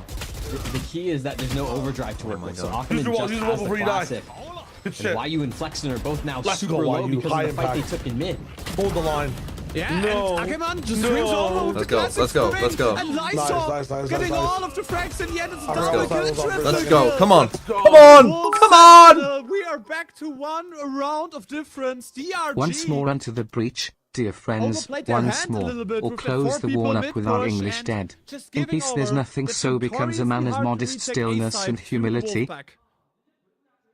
The key is that there's no overdrive to work my with. So God. Ackerman Use the wall, just use the has wall the before you die. classic. Good And shit. Wyu and Flexen are both now Let's super go, low Wyu. because High of the fight impact. they took in mid. Hold the line. Yeah, No. and Ackerman just No. swings over with Let's the go, classic let's go, swing, let's go. And Nice, Lysor nice, getting nice. all of the frags in the end. It's a Let's double go, kill, let's go, triple Let's kill. go. Come on. go. Come on. Wolves Come are on. still- We are back to 1 round of difference. DRG. Once more onto the breach, dear friends, overplayed their once hand a more, little bit or with the close 4 the people warm mid up with our push English and dead. just In giving peace there's over. nothing, It's so becomes a notoriously man as hard to modest retake stillness A-side and to the humility. Wolfpack.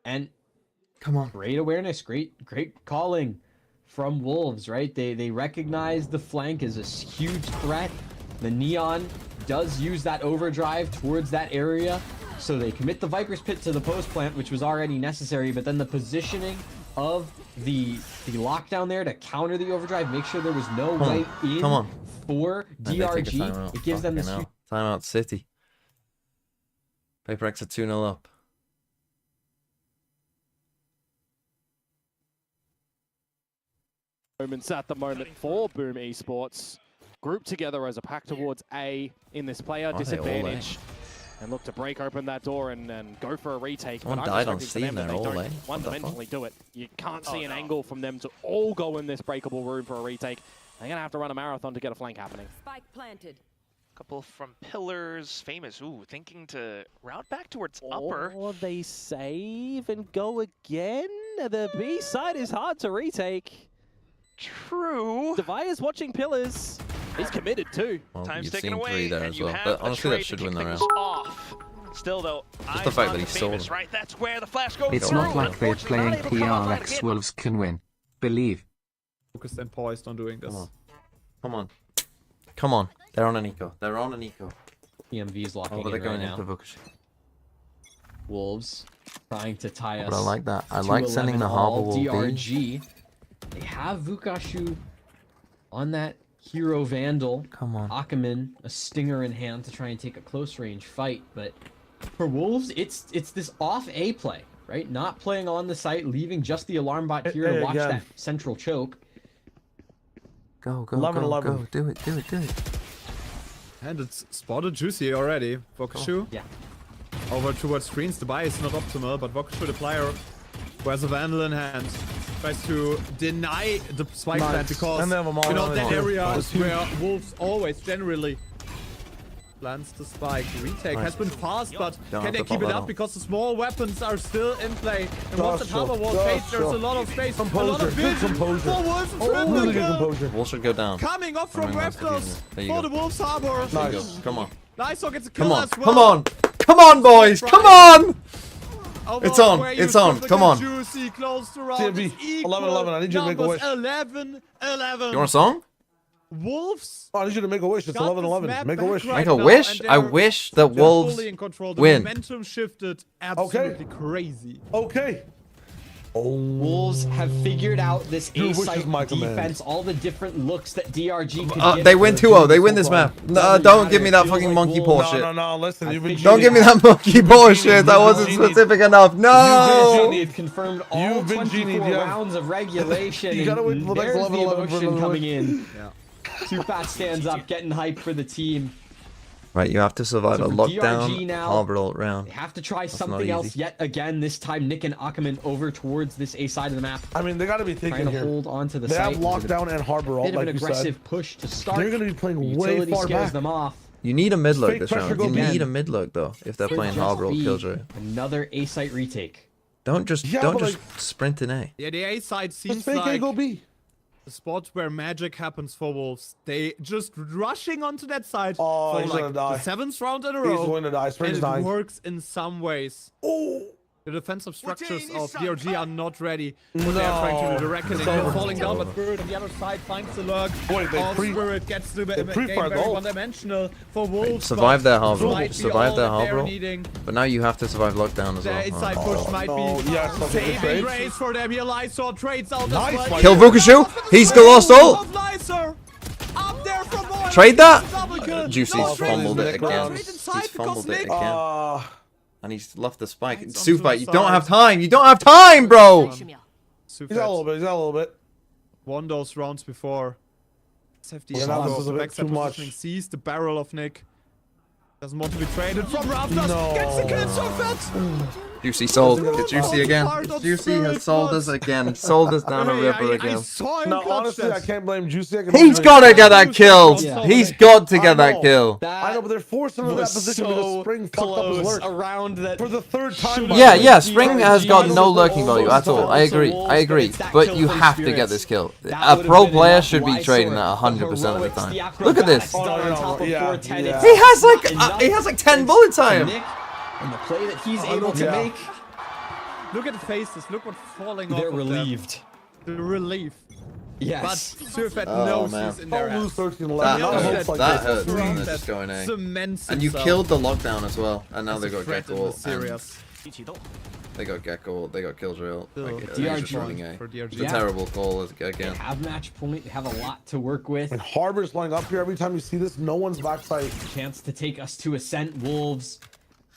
And Come on. great awareness, great calling from Wolves, right? They recognize the flank as a huge threat. The Neon does use that overdrive towards that area, so they commit the Viper's Pit to the post plant, which was already necessary, but then the positioning of the lockdown there to counter the overdrive, make sure there was no way in Come on. for And they take a DRG. timeout. It gives them this Fucking hell. Timeout City. PRX are 2-0 up. Moments at the moment for Boom Esports. Grouped together as a pack towards A in this player Are they all disadvantage. And look to break open that door and go for a retake. Someone but died I'm on just hoping Steam for them that there, they all, don't eh? What the fundamentally do it. You can't see an angle from them to all go in this breakable room for a retake. They're going to have to run a marathon to get a flank happening. Spike planted. Couple from pillars, famous. Ooh, thinking to route back towards upper. Or they save and go again. The B side is hard to retake. True. Devi is watching pillars. He's committed too. Well, Time's you've taken seen away, 3 there and as you well. have But a honestly, trade that should to win kick the round. things off. Still though, Just the eyes fact on that he's famous, stolen. right? That's where the flash goes It's through. not like they're Unfortunately, playing not able to come up with PRX that Wolves can win. Believe. Focused and poised on doing this. Come on. Come on. Come on. They're on an eco. They're on an eco. EMV's locking Oh, but they're in right going now. into Vukashi. Wolves trying to tie us. But I like that. I to like sending 11 the all. Harbor Wolf B. DRG. They have Vukashu on that hero Vandal. Come on. Ackerman, a stinger in hand to try and take a close range fight. But for Wolves, it's this off A play, right? Not playing on the site, leaving just the alarm bot here to watch again. that central choke. Go, go, 11, go, 11. go. Do it, do it, do it. And it's spotted Juicy already. Vokashu Yeah. over towards screens. The buy is not optimal, but Vokashu, the player who has a Vandal in hand, tries to deny the spike Nice. plant because And they have them all you know on that it too. area That is was huge. where wolves always generally Plans to spike. Retake has been fast, but Don't can have they to keep pop it that up? out. Because the small weapons are still in play. And once the Just tower wall chill. fades, Just there's a chill. lot of space, a lot Composure. of Good vision composure. for Wolves and Oh, really good Triple. composure. Wolves should go down. Coming up from Coming on, Raptors there you for go. the Wolves Harbor. There you go. Come on. Lysor gets a kill Come on. as well. Come on. Come on, boys. Come on. Over It's on, where it's you on, triple come kill on. Juicy, close to round. TMB, It's equal 11-11, I need you to make a numbers, wish. 11-11. You want a song? Wolves Oh, I need you to make a wish. It's got this 11-11. map Make a back wish. right Make a now, wish? and I they're wish that They're Wolves fully in control. The win. momentum shifted absolutely crazy. Okay. Oh. Wolves have figured out this Dude, which is A-site my command? defense, all the different looks that DRG can give. They win 2-0. They win this map. No, don't give me that fucking monkey No, bullshit. no, no. Listen, you've been Don't give me that monkey bullshit. That wasn't specific enough. No. They've confirmed all You've been 24 genied, yeah. rounds of regulation. You gotta wait and till the next there's the 11-11 for emotion another coming one. in. Yeah. Too Fat stands up, getting hype for the team. Right, you have to survive So a for lockdown DRG now, harbor ult round. They have to try not something else easy. yet again. This time, Nick and Ackerman over towards this A side of the map, I mean, they got to be trying thinking to here. hold on to the They site. have lockdown and harbor ult, Bit of an like you said. aggressive push to start. They're going to be playing The way utility far scares back. them off. You need a mid lurk Fake this pressure round. go You again. need a mid lurk though if they're Could playing just harbor ult be Killjoy. Another A site retake. Don't just Yeah, don't but, just sprint in A. Yeah, the A side Just seems fake A, like go B. the spot where magic happens for Wolves. They just rushing onto that side Oh, for he's like gonna die. the 7th round in a He's row. going to die. And Spring's it dying. works in some ways. Oh. The defensive structures of DRG are not ready. What they are trying to do, the reckoning. over. They're falling down, but Spirit on the other side finds the lurk. Wait, they All pre- Spirit gets the they game pre-fired very ult. one-dimensional for Wolves. Survive but their harbor might ult. be Survive all their that they're harbor ult. needing. But now you have to survive lockdown as Their well. inside Oh. push might Oh, be yes, okay, saving trades. grace for them. Here, Lysor trades out Nice, as well. Lysor. Kill Vukushu. He's the lost ult. Of Lysor. Up there from Moy. Trade that? Double kill. Juicy's No trade. fumbled it Nick again. round. Trade inside He's because fumbled it Nick- again. And he's left the spike. It's onto Super, the you don't have side. time. You don't have time, bro. He's out a little bit. He's out a little bit. Won those rounds before. Safety Yeah, that was a bit backside too much. positioning, sees the barrel of Nick. Doesn't want to be traded from Raptors. No. Gets the kill so fast. Juicy sold. Good. It's Juicy again. Part of Juicy Spirit has sold us was- again. Sold us down a Hey, river I again. saw him Now, clutch honestly, that. I can't blame Juicy. I can He's blame- got to get that kill. Yeah. He's got to I get that know. kill. I know, but they're forced into that was position so because Spring fucked up his close lurk. around that. For the third time. by Yeah, the way. yeah. Spring has got no Almost lurking value at all. I agree. I agree. It's that But kill you from have to get Spirits. this kill. That A would've pro been player enough. should be Lysor, trading that the 100% of the heroics, time. the Look at this. acrobatics done on top of Yeah, 410. yeah. He has Not like enough he has like 10 bullets on him. Nick and the play that he's able to yeah. make, Look at the faces. Look what's falling off. they're of them. relieved. The relief. But Yes. Surfet Oh, knows man. he's in their Don't lose ass. 13-11. That Not hurts. hopes like That this. hurts. Spring And they're that just going A. cements And you himself killed the lockdown as well. And now as they a got threat in Gecko. this series. They got Gecko. They got Killjoy. Like, Still, they're just DRG running A. for DRG. It's a Yeah. terrible call They again. have match point. They have a lot to work with. And Harbor's lining up here. Every time you see this, no one's backside. Chance to take us to Ascent. Wolves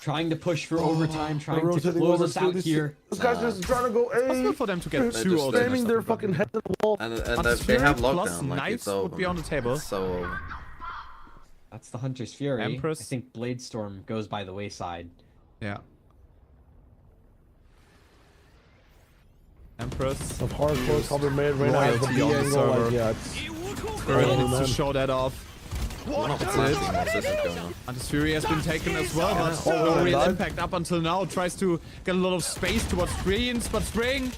trying to push for overtime, They're trying to rotating close over us to out this- here. This guy's just trying to go Possible A. for them to get They're just- two they're or just- Slamming their fucking head to the wall. And But they have Spirit plus lockdown. Like Knights it's over. would be on the table. It's so over. That's the Hunter's Fury. Empress. I think Bladestorm goes by the wayside. Yeah. Empress. Of hardcore cover made right now. The Royalty B on the angle, server. like, yeah, it's Spirit Oh, needs to man. show that off. What's this going on? And his Fury has been taken as well, but Oh, no real died. impact up until now. Tries to get a lot of space towards screens, but Spring,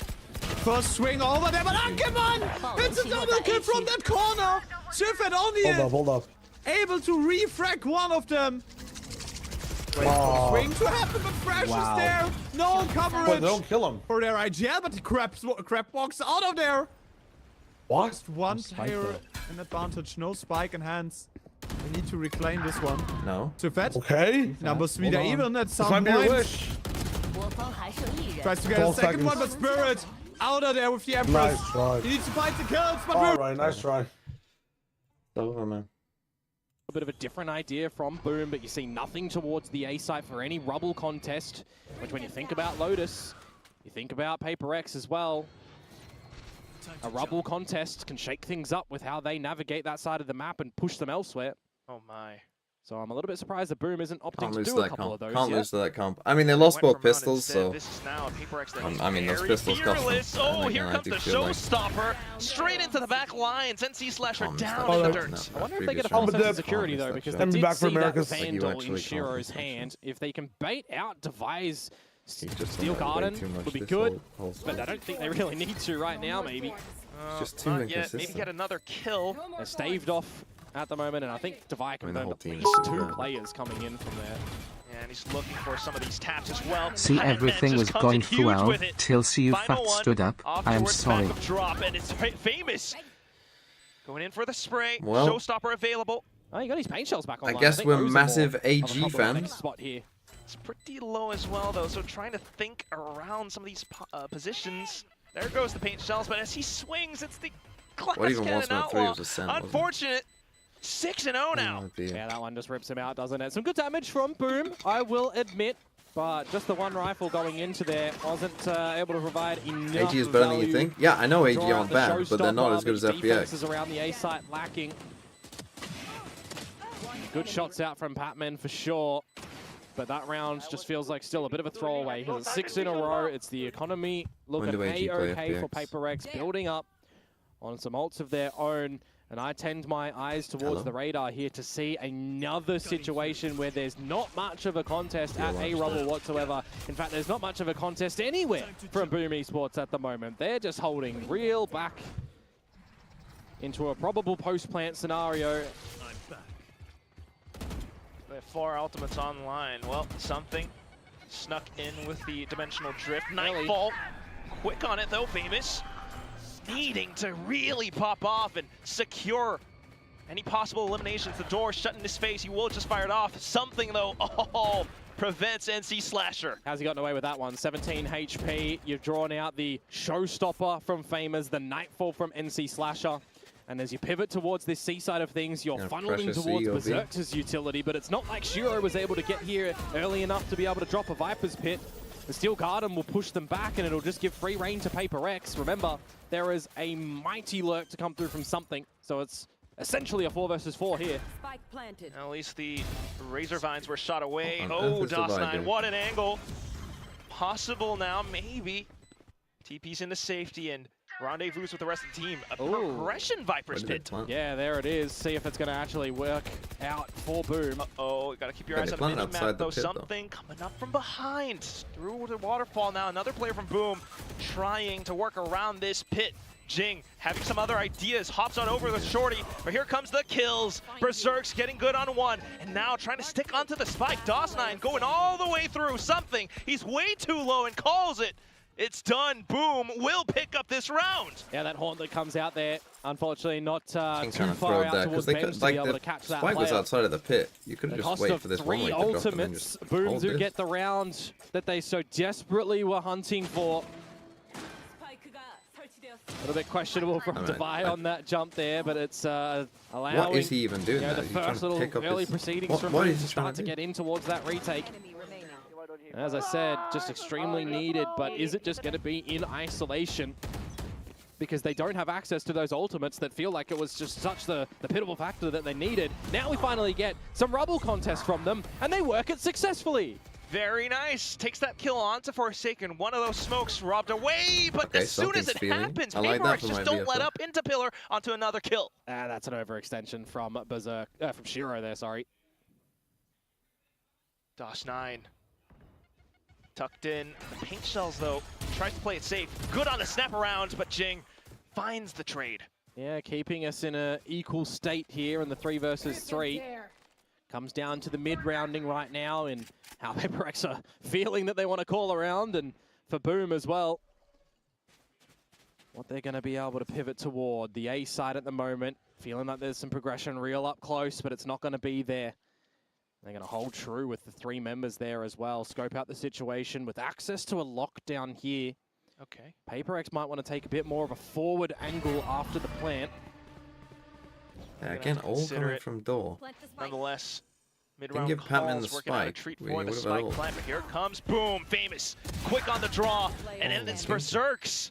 first swing over there, but Ackerman! It's a double kill from that corner! Surfet only hold up. able to refrag one of them. Wait Oh. for the swing to happen, but Fresh Wow. is there. No Wait, coverage they don't kill him. for their IGL, but the crab walks out of there. What? Just one spike player though. in advantage, no spike in hands. They need to reclaim this one. No. Surfet. Okay. Numbers wieder Hold on. even at This some might be a point. wish. Tries to get a 12 second one, seconds. but Spirit out of there with the Empress. Nice try. He needs to fight the kills, but All right, nice try. It's over, man. A bit of a different idea from Boom, but you see nothing towards the A site for any rubble contest. Which when you think about Lotus, you think about PRX as well. A rubble contest can shake things up with how they navigate that side of the map and push them elsewhere. Oh my. So I'm a little bit surprised that Boom isn't opting Can't to lose do to a that couple of comp. those Can't yet. lose to that comp. I mean, they lost both pistols, so. This is now a PRX that I mean, those pistols cost them. fearless. And Oh, again, here I comes do the feel like showstopper. Straight into the back lines. NC Slasher Comms down that in the shot in dirt. that I wonder if they previous get a false round. sense of security, Can't though, miss because that they shot. did back for see that America's. Like, you Vandal in actually can't Shiro's miss that shot. hand. If they can bait out Devise He's just Steel done that way Garden, too much would be this good, whole but I stage. don't think they really need to right now, maybe. just too Not yet. Maybe inconsistent. get another kill. They're staved off at the moment, and I think Devi can I mean, the burn whole at team least is 2 doing that. players coming in from there. And he's looking for some of these taps as well. See, And everything just was comes going in huge well with it. till see you Final fat one, stood up. off I am towards sorry. back of drop, and it's famous. Going in for the spray. Well- Showstopper available. Oh, he got his paint shells back I online. guess think we're those are massive more of a AG problematic fans. spot here. It's pretty low as well, though, so trying to think around some of these positions. There goes the paint shells, but as he swings, it's the glass What even cannon was that 3 outlaw. was a cent, wasn't it? Unfortunate. 6-0 now. Oh, dear. Yeah, that one just rips him out, doesn't it? Some good damage from Boom, I will admit. But just the one rifle going into there wasn't able to provide enough AG is better than you value. think? Yeah, I know AG Draw out aren't the bad, but they're not showstopper, as good as but his defenses FBX. around the A site lacking. Good shots out from Patman for sure. But that round just feels like still a bit of a throwaway. It's 6 in a row. It's the economy looking When do AG play A-okay for FBX? PRX, building up on some ults of their own. And I tend my eyes towards the radar here to see another situation where there's not much of a contest at A-Rubble whatsoever. In fact, there's not much of a contest anywhere from Boom Esports at the moment. They're just holding real back into a probable post-plant scenario. They have 4 ultimates online. Well, something snuck in with the dimensional drift. Nightfall, quick on it though, famous. Needing to really pop off and secure any possible eliminations. The door shut in his face. He will just fire it off. Something though, prevents NC Slasher. How's he gotten away with that one? 17 HP. You've drawn out the showstopper from Famers, the Nightfall from NC Slasher. And as you pivot towards this C side of things, you're funneling towards Berserker's utility, but it's not like Shiro was able to get here early enough to be able to drop a Viper's Pit. The Steel Garden will push them back, and it'll just give free reign to PRX. Remember, there is a mighty lurk to come through from something, so it's essentially a 4 versus 4 here. Spike planted. At least the Razor Vines were shot away. On Oh, earth is DOS9, divided. what an angle. Possible now, maybe. TP's into safety and rendezvous with the rest of the team. A progression Viper's Pit. Yeah, there it is. See if it's going to actually work out for Boom. Oh, you gotta keep your Yeah, eyes they on the planted mini outside map the though. pit, though. Something coming up from behind. Through the waterfall now. Another player from Boom trying to work around this pit. Jing having some other ideas, hops on over the shorty, but here comes the kills. Berserk's getting good on one, and now trying to stick onto the spike. DOS9 going all the way through something. He's way too low and calls it. It's done. Boom will pick up this round. Yeah, that haunt that comes out there, unfortunately not too Kind of far throw out that towards because they Bems could, to like be able the to catch that spike was player. outside of the pit. You could The have just cost wait of for this 3 one way to drop them and ultimates, just Boom hold do this. get the round that they so desperately were hunting for. A little bit questionable from Alright, Devi on that jump there, but it's allowing What is he even doing? you know, the there? He's trying first to little pick up early his- proceedings from what Boom is to he trying start to do? get in towards that retake. Enemy remaining. As I said, just extremely needed, but is it just going to be in isolation? Because they don't have access to those ultimates that feel like it was just such the pivotal factor that they needed. Now we finally get some rubble contest from them, and they work it successfully. Very nice. Takes that kill on to Forsaken. One of those smokes robbed away, but Okay, as soon as it something's feeling. happens, I like that PRX for just my don't let BFF. up into Pillar onto another kill. That's an overextension from Berserk, from Shiro there, sorry. DOS9 tucked in. The paint shells, though, tries to play it safe. Good on the snap around, but Jing finds the trade. Yeah, keeping us in an equal state here in the 3 versus 3. Comes down to the mid-rounding right now and how PRX are feeling that they want to call around, and for Boom as well. What they're going to be able to pivot toward. The A side at the moment, feeling like there's some progression real up close, but it's not going to be there. They're going to hold true with the 3 members there as well. Scope out the situation with access to a lockdown here. Okay. PRX might want to take a bit more of a forward angle after the plant. Yeah, again, all Consider coming it. from door. Nonetheless, mid-round give Patman calls the working out a spike. treat We for the would've spike all- plant, but here comes Boom, famous, quick on the draw, and then it's Berserks.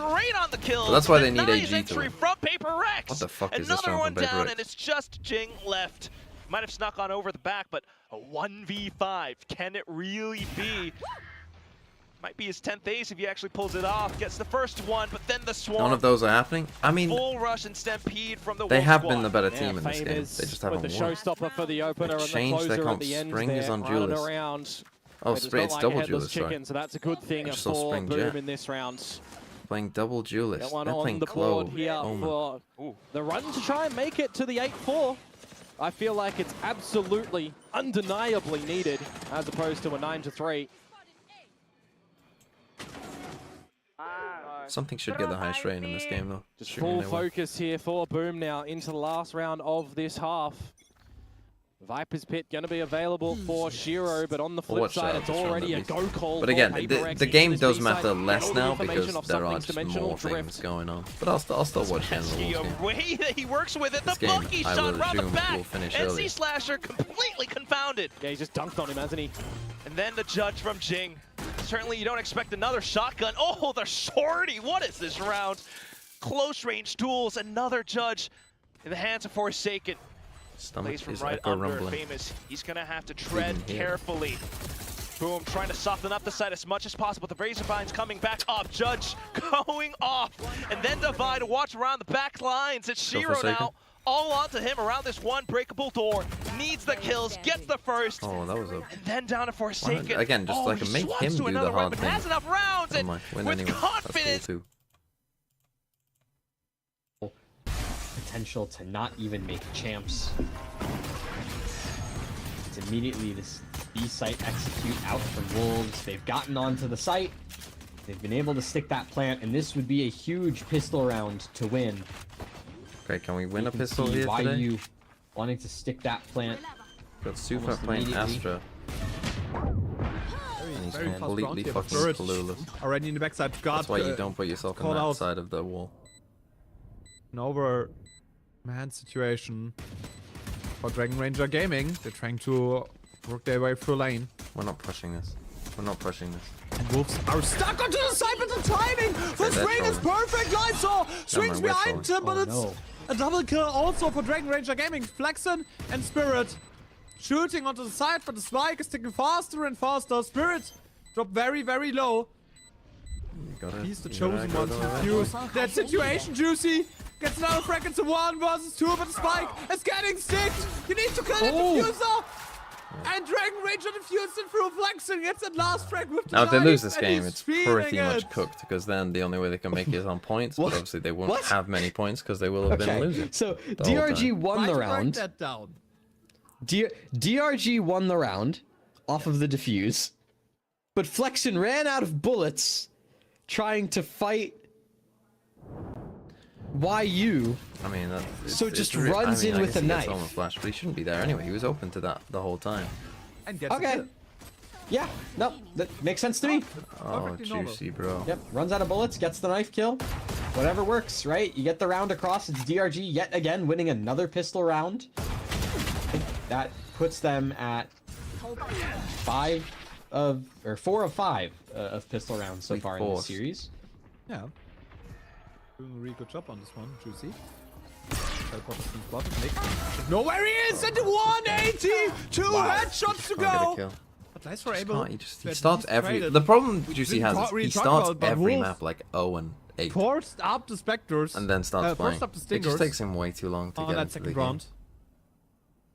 great on the kills. Well, that's why they But need nice AG to entry win. from PRX. What the fuck is this Another from one PRX? down, and it's just Jing left. Might have snuck on over the back, but a 1v5. Can it really be? Might be his 10th ace if he actually pulls it off. Gets the first one, but then the swarm. None of those are happening. I mean, full rush and stampede from the they Wolf have squad. been the better team in this game. They just haven't with the won. showstopper for the opener and the changed their closer comp. at the end Spring there, is on running Julius. around. Oh, It does Spring, not it's like a double headless Julius, sorry. chicken, so that's a good thing I just saw for Spring Boom Jet. in this round. Playing double Julius. Get one They're on playing the board Clove. here Oh, for Ooh. the run to try and make it to the 8-4. I feel like it's absolutely, undeniably needed as opposed to a 9-3. Something should get the highest rating in this game, though. Just Shooting full their way. focus here for Boom now into the last round of this half. Viper's Pit going to be available for Shiro, but on the flip watch side, out it's this round already at a least. go call. But again, for PRX the into game this does B-side. matter less Get all the now information because of there are something's just dimensional more things drift. going on. But I'll still watch it in the The Wolves game. way that he works with it, the This game, blocky I shot will around the assume, back. will finish NC early. Slasher completely confounded. Yeah, he just dunked on him, hasn't he? And then the judge from Jing. Certainly you don't expect another shotgun. Oh, the shorty. What is this round? Close range duels. Another judge in the hands of Forsaken. Stomach Plays from is right echo under rumbling. Famous. He's going to have to tread Even here. carefully. Boom, trying to soften up the side as much as possible. The Razorbine's coming back up. Judge going off. And then Divide, watch around the back lines. It's Shiro Forsaken. now. All onto him around this one breakable door. Needs the kills, gets the first. Oh, that was a... And then down to Forsaken. Again, just like he make swaps him to do the another hard weapon, thing. has enough rounds, Never and mind. Win with anyway. confidence. That's cool too. Potential to not even make champs. It's immediately this B site execute out from Wolves. They've gotten onto the site. They've been able to stick that plant, and this would be a huge pistol round to win. Okay, can we win You a can pistol see here why today? you wanting to stick that plant. Got Super almost playing immediately. Astra. And he's very fast completely round here, fucking Spirit. clueless. Already in the backside guard. That's why you don't put yourself on call that out. side of the wall. An over man situation for Dragon Ranger Gaming. They're trying to work their way through lane. We're not pushing this. We're not pushing this. And Wolves are stuck onto the side, but the timing for Okay, Spring that's is perfect. Lysor swings we're behind trolling. him, but Oh, it's no. a double kill also for Dragon Ranger Gaming. Flexen and Spirit shooting onto the side, but the spike is ticking faster and faster. Spirit dropped very, very low. You gotta, He's the you gotta chosen go one the to way. defuse that situation. Juicy gets another frag into 1 versus 2, but the spike is getting sticked. You need to kill the diffuser. And Dragon Ranger defused it through Flexen. Gets that last frag with the Now, if they lose knife, this and game, he's it's feeling pretty much it. cooked, because then the only way they can make it is on points, but obviously they won't What? have many points because they will have been losing. So the whole DRG time. won Try the to break round. that down. DRG won the round off of the defuse, but Flexen ran out of bullets trying to fight YU. I mean, So just runs in with a knife. On the flash, but he shouldn't be there anyway. He was open to that the whole time. And gets Okay. it. Yeah, no, that makes sense to me. Oh, Perfectly normal. juicy, bro. Yep, runs out of bullets, gets the knife kill. Whatever works, right? You get the round across. It's DRG yet again winning another pistol round. That puts them at 4 of 5 of pistol rounds so Like far in fourth. this series. Yeah. Doing a really good job on this one, Juicy. Teleporter's been spotted. Nick. Know where he is at the 180! Two headshots to Can't get a go! kill. But nice for Just able. can't, he to starts at least every. trade it. The problem Juicy didn't has talk- is really he talk starts about it, but every Wolves map like 0 and 8, Forced up the Spectres. and then starts playing. Forced up the It Stingers just takes him way too long to on get that into the second game. round.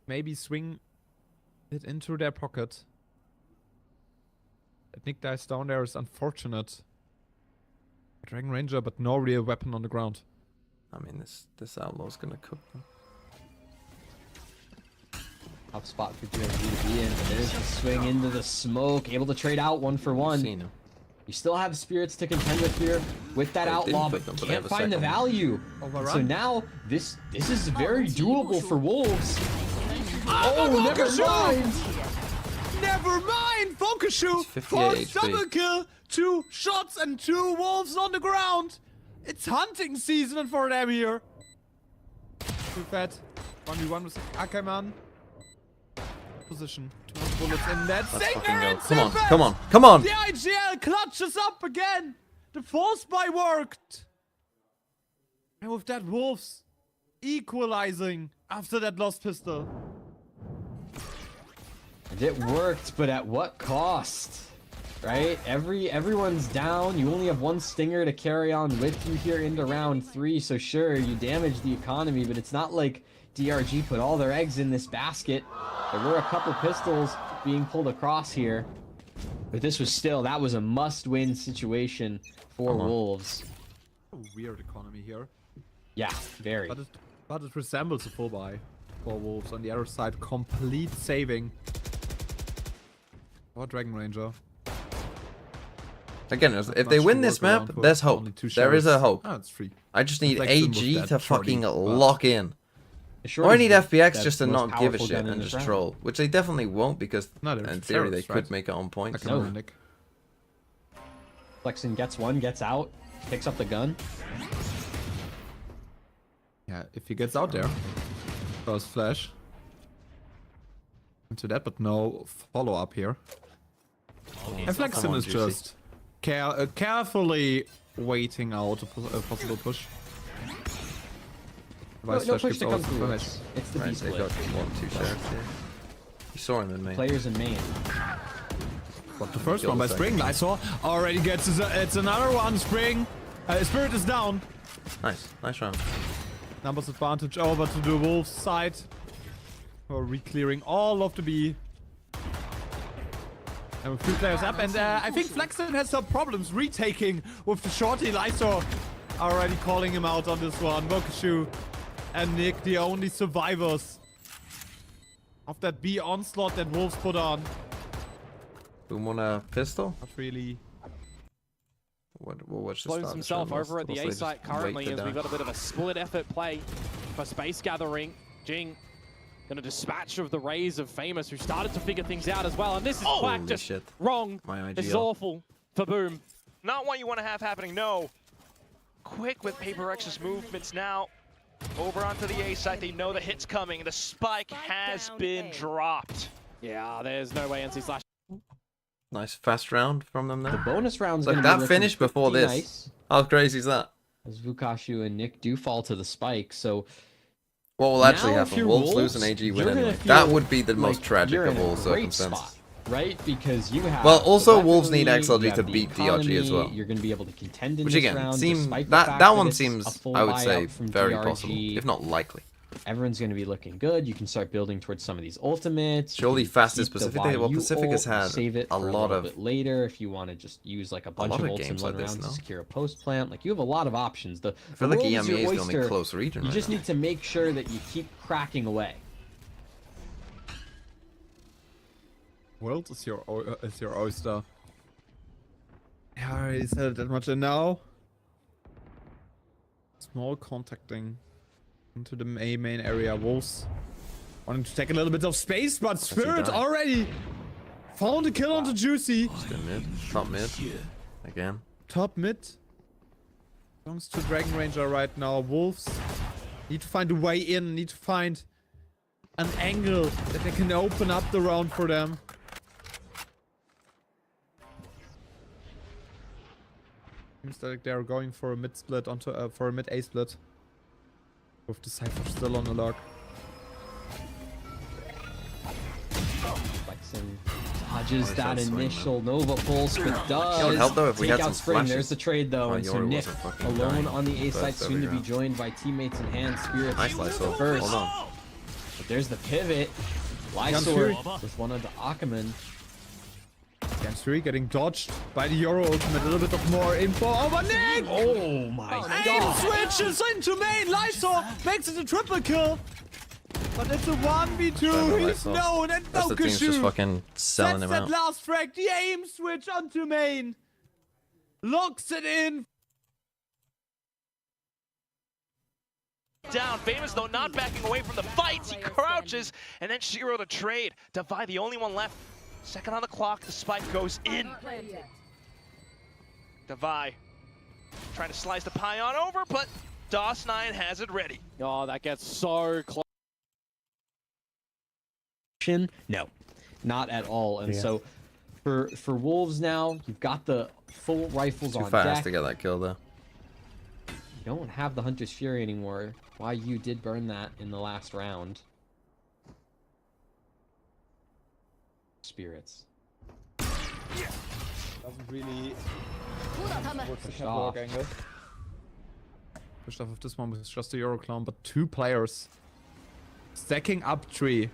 Maybe swing it into their pocket. That Nick dies down there is unfortunate. Dragon Ranger, but no real weapon on the ground. I mean, this outlaw's gonna cook them. Top spot for DRG to be in. There's the swing into the smoke, able to trade out 1 for 1. Seen him. You still have spirits to contend with here with that They outlaw, didn't but pick them, but they can't have a find the second one. value. Overrun. So now this is very doable for Wolves. Oh, never mind. Never mind! Focushu! It's 58 Forced HP. double kill! 2 shots and 2 wolves on the ground! It's hunting season for them here! Too fat. 1v1 with Ackerman. Position. 2 bullets in that Let's fucking Stinger go. and Come on, Silver! come on, come on! The IGL clutches up again! The force buy worked! And with that, Wolves equalizing after that lost pistol. It worked, but at what cost? Right? Everyone's down. You only have one stinger to carry on with you here into round 3. So sure, you damage the economy, but it's not like DRG put all their eggs in this basket. There were a couple pistols being pulled across here, but this was still, that was a must-win situation for Wolves. A weird economy here. Yeah, very. But it resembles a full buy for Wolves. On the other side, complete saving. Or Dragon Ranger. Again, if they win this map, there's hope. There is a hope. Oh, it's free. I just need Flexen was AG that to fucking shorty, but- lock in. Sure Or I is need the- FPX the just to most not give a powerful shit gun in and this just round. troll. Which they definitely won't, because No, they're in theory they ferrets, could right? make it on point. Like No. a Nick. Flexen gets one, gets out, picks up the gun. Yeah, if he gets out there. First flash. Into that, but no follow up here. And Flexen Come on, is Juicy. just carefully waiting out a possible push. No Vice flash push gets to come out. through. Nice. It's the Right, B they split. got 1-2 sheriffs here. You saw him in main. Players in main. But the first Kill one by the Spring. I saw already gets it's another one. Spring. Spirit is down. Nice round. Numbers advantage over to the Wolves side. We're re-clearing all of the B. And with 3 players up, and I think Flexen has some problems retaking with the shorty. Lysor already calling him out on this one. Bokashu and Nick, the only survivors of that B onslaught that Wolves put on. Boom on a pistol? Not really. We'll watch the Blows start of the himself show. over at the We'll A just site wait currently to as die. we've got a bit of a split effort play for space gathering. Jing gonna dispatch of the Rays of Famous, who started to figure things out as well. And this is Quack Holy just shit. wrong. My This is IGL. awful for Boom. Not what you want to have happening, no. Quick with PRX's movements now. Over onto the A site, they know the hit's coming. The spike has down been A. dropped. Yeah, there's no way NC Slash. Nice fast round from them The there. bonus round's Look, gonna be that looking finished before pretty this. nice, How crazy is that? as Vukashu and Nick do fall to the spike. So What will now actually if happen? you're Wolves lose and Wolves, AG win you're gonna anyway. feel That would be the most like tragic you're of in a all great circumstances. spot, right? Because you have Well, the also, Wolves need weaponry, XLG you to have the beat DRG as economy, well. You're going to be able to contend in Which this again, round, seems despite the that fact that one it's a seems, full I would say, buyout from very DRG. possible, if not likely. Everyone's going to be looking good. You can start building towards some of these ultimates. You Surely can Fastest keep the Pacific, well, YU Pacific has ult and had save it a for lot little of- bit later if you want to just use like a bunch lot of of ults in games one like this, round to no? secure a post plant. Like you have a lot of options. I feel like EMEA is the only oyster. close region You right just now. need to make sure that you keep cracking away. World is your oyster. Yeah, I already said it that much, and now small contacting into the main area. Wolves wanting to take a little bit of space, but Spirit done? already found a kill onto Juicy. Still mid, top mid, again. Top mid belongs to Dragon Ranger right now. Wolves need to find a way in, need to find an angle that they can open up the round for them. Seems like they're going for a mid split onto for a mid A split. With Decisive still on the log. Flexen dodges Nice that swing, man. initial Nova pulse, but does It would help though if we take had out some Spring. flashes. There's the trade though, Oh, and so Yori Nick wasn't fucking alone dying on the A first site, soon to every be round. joined by teammates in hand. Spirit Nice Lysol. first. Hold on. But there's the pivot. Fury. Lysor with one of the Ackerman. Against 3 getting dodged by the Euro ultimate. A little bit of more info over Nick! Oh my Aim god! switches into main. Lysor makes it a triple kill. But it's a 1v2. He's Lysol. known, and That's the team's just Bokashu fucking selling sets him that out. last frag. The aim switch onto main. Locks it in. Down. Famous, though, not backing away from the fights. He crouches, and then Shiro to trade. Devi, the only one left. Second on the clock, the spike goes in. Devi trying to slice the pie on over, but DOS9 has it ready. Oh, that gets so close. No, not at all. And Yeah. so for Wolves now, you've got the full rifles Too on fast deck. to get that kill though. You don't have the Hunter's Fury anymore. Why you did burn that in the last round. Spirits. Doesn't really work the Pushed catwalk off. angle. Pushed off of this one with just a Euroclone, but 2 players stacking up tree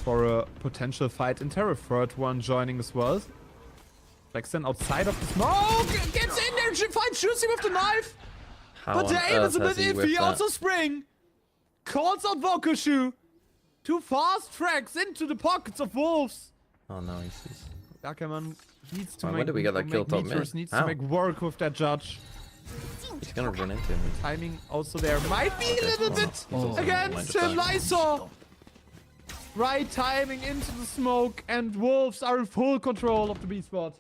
for a potential fight in Terra. Third one joining as well. Blackstone outside of the smoke! Gets in there, finds Juicy with the knife! How But on the aim is a earth bit has he iffy, whipped that? also Spring! Calls out Vokushu! 2 fast tracks into the pockets of Wolves! Oh no, he's... Ackerman needs to Why make, did we get that kill top meters, mid? needs How? to make work with that judge. He's gonna run into him. Timing also there might be a little bit against him. Lysor! Right timing into the smoke, and Wolves are in full control of the B spot.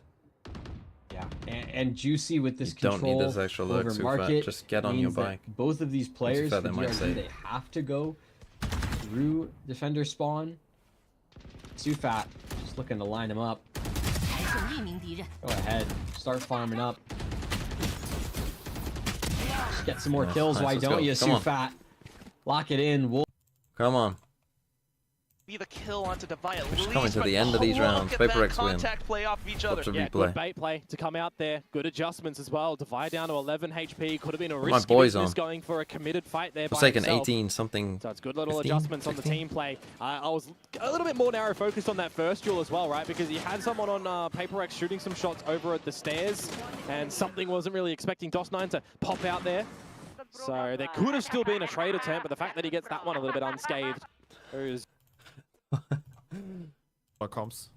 Yeah, and Juicy with this You don't control need this extra look, over Sufat. market. Just get on means your that bike. Both of these players, fair, for they might DRX, say. they have to go through defender spawn. Sufat just looking to line him up. Go ahead, start farming up. Just get some more kills. nice, Why let's don't go. you, Come on. Sufat? Lock it in. Wolf. Come on. Be the kill onto Devi at We're just least, coming to but the end of these look rounds. at PRX that win. contact play off of each other. Watch the Yeah, replay. good bait play to come out there. Good adjustments as well. Divide down to 11 HP. Could have been a my risky boys business on. going for a committed fight there by Forsaken himself. 18 something. So it's good little 15, adjustments on the 16. team play. I was a little bit more narrow focused on that first duel as well, right? Because you had someone on PRX shooting some shots over at the stairs, and something wasn't really expecting DOS9 to pop out there. So there could have still been a trade attempt, but the fact that he gets that one a little bit unscathed is Comps.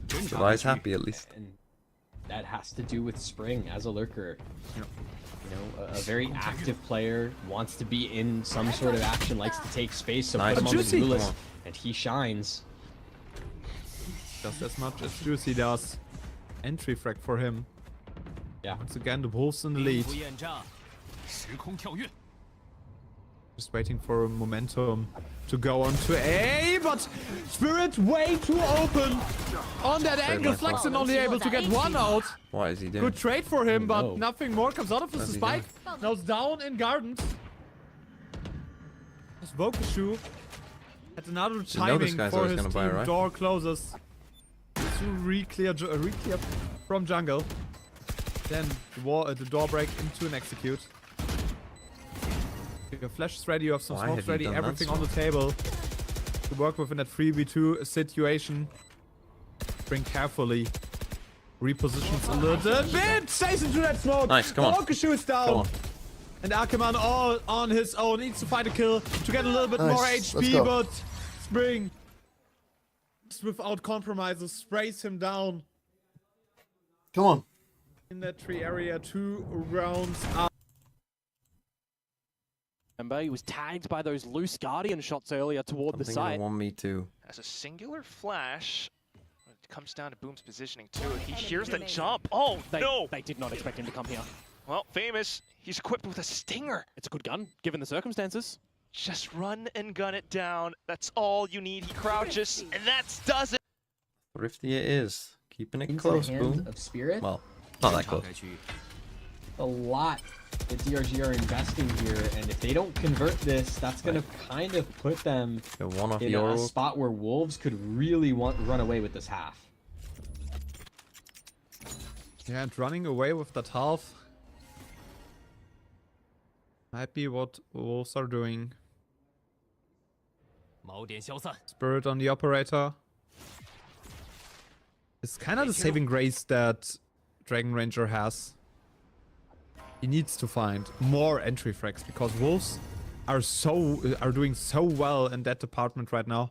Devi's happy at least. And that has to do with Spring as a lurker. Yeah. You know, a very active player, wants to be in some sort of action, likes to take space, so Nice. put him on the Juicy. blue Come list, on. and he shines. Just as much as Juicy does. Entry frag for him. Yeah. Once again, the Wolves in the lead. Just waiting for a momentum to go on to A, but Spirit way too open on that angle. myself. Flexen only able to get one out. What is he doing? Good trade for him, but no. nothing more comes out of this. What's he Spike now it's down in Gardens. This Vokushu had another know this timing guy's for always his gonna buy, team. right? Door closes. To re-clear from jungle. Then the door break into an execute. Your flash is ready, you have some Why smokes have you ready, done that, everything on Smoke? the table to work with in that 3v2 situation. Bring carefully. Repositions a little bit, stays into that smoke. Nice, come on. Vokushu is down. Come on. And Ackerman all on his own, needs to find a kill to get a little bit Nice, more let's HP, go. but Spring, just without compromises, sprays him down Come on. in that tree area. 2 rounds up. Remember, he was tagged by those loose Guardian shots earlier toward the Something site. want me to. As a singular flash, it comes down to Boom's positioning too. He hears the jump. Oh, no! They did not expect him to come here. Well, Famous, he's equipped with a stinger. It's a good gun, given the circumstances. Just run and gun it down. That's all you need. He crouches, and that does it. Thrifty it is. Keeping it Into close, the hands boom. of Spirit. Well, not that close. A lot that DRG are investing here, and if they don't convert this, that's going to kind of put them Get one off in your a spot where Wolves could really run away with this half. Yeah, and running away with that half might be what Wolves are doing. Spirit on the operator. It's kind of the saving grace that Dragon Ranger has. He needs to find more entry frags because Wolves are doing so well in that department right now.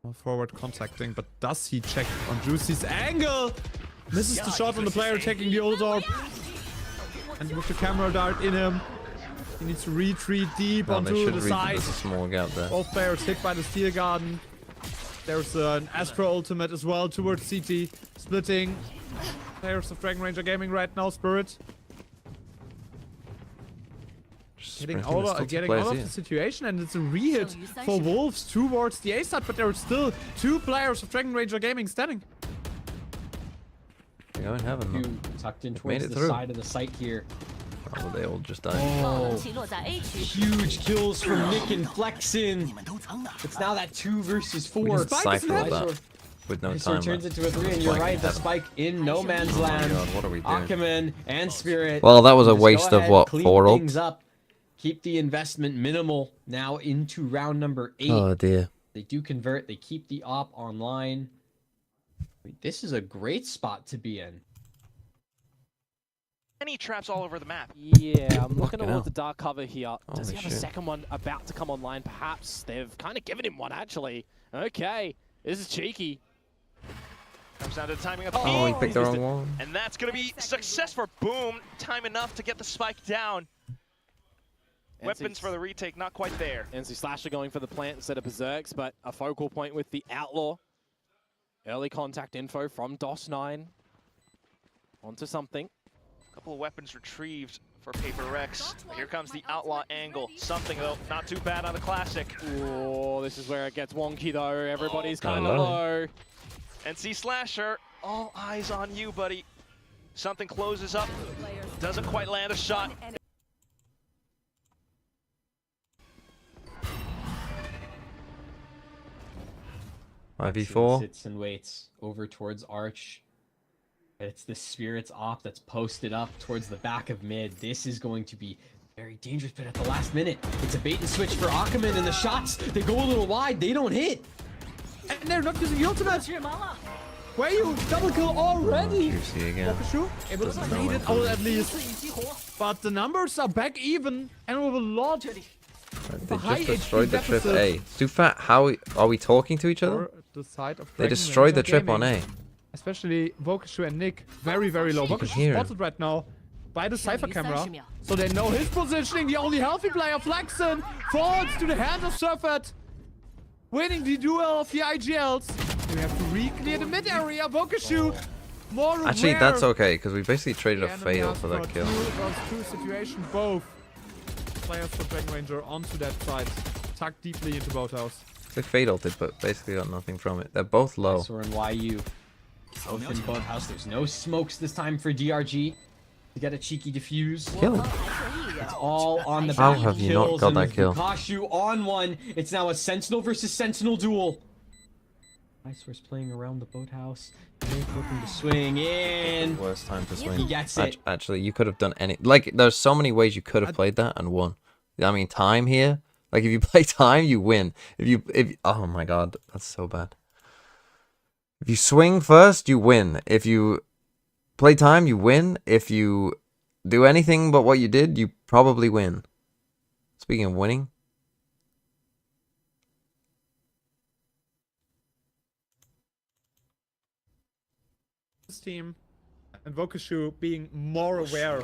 More forward contacting, but does he check on Juicy's angle? Misses the shot on the player taking the old orb. And with the camera dart in him, he needs to retreat deep No, they onto should the read side. there's a small gap there. Both players hit by the Steel Garden. There's an Astro ultimate as well towards CT. Splitting. Players of Dragon Ranger Gaming right now, Spirit. Getting out of the situation, and it's a re-hit for Wolves towards the A side, but there are still 2 players of Dragon Ranger Gaming standing. You're in heaven, Who though. tucked in made towards it the through. side of the site here. Oh, they all just died. Oh, 气落在 A 区。 huge kills from Nick and Flexin. It's now that 2 versus 4. Cypher Spike that with no So time it turns left. into a 3, and you're Spike right, the heaven. spike in no man's land. God, what are we doing? Akaman and Spirit. Well, that was a just go waste of ahead, what, clean 4 things ults? up, keep the investment minimal. Now into round number 8. Oh dear. They do convert. They keep the op online. This is a great spot to be in. Any traps all over the map. Yeah, I'm looking Fucking hell. towards the dark cover here. Does he Holy have a shit. second one about to come online? Perhaps they've kind of given him one, actually. Okay, this is cheeky. Comes down to the timing of the Oh, he peek. picked the wrong one. And that's going to be success for Boom. Time enough to get the spike down. Weapons for the retake, not quite there. NC Slasher going for the plant instead of Berserks, but a focal point with the Outlaw. Early contact info from DOS9. Onto something. Couple of weapons retrieved for PRX. Here comes the Outlaw angle. Something, though, not too bad on the Classic. Oh, this is where it gets wonky, though. Everybody's kind of Hello. low. NC Slasher, all eyes on you, buddy. Something closes up. Doesn't quite land a shot. Flexin 5v4. sits and waits over towards Arch. It's the Spirit's op that's posted up towards the back of mid. This is going to be very dangerous, but at the last minute, it's a bait and switch for Akaman, and the shots, they go a little wide, they don't hit. And they're not using the ultimate. Where you double kill already? Juicy again. Sure, able to Doesn't know fade it anything. out at least. But the numbers are back even, and with a lot They high just destroyed HP the trip deficit. A. Stufat, how are we talking to each other? for the side of They Dragon destroyed the Ranger trip on Gaming. A. Especially Vokashu and Nick, very, very low. can Vokashu hear him. spotted right now by the Cypher camera, so they know his positioning. The only healthy player, Flexin, falls to the hands of Surfet, winning the duel of the IGLs. We have to re-clear the mid area. Vokashu, more Actually, aware. that's okay, because we basically traded The a enemy fail has for that got kill. Two situation, both players for Dragon Ranger onto that side, tucked deeply into boathouse. They fade ulted, but basically got nothing from it. They're both low. So in YU, both in boathouse. There's no smokes this time for DRG to get a cheeky defuse. Kill him. It's all on the How back have you not kills, got and that with kill? Bukashu on one. It's now a Sentinel versus Sentinel duel. Icesource playing around the boathouse. Nick looking to swing in. Worst time to He swing. gets it. Actually, you could have done any. Like, there's so many ways you could have played that and won. I mean, time here. Like, if you play time, you win. If oh my god, that's so bad. If you swing first, you win. If you play time, you win. If you do anything but what you did, you probably win. Speaking of winning. This team and Vokashu being more aware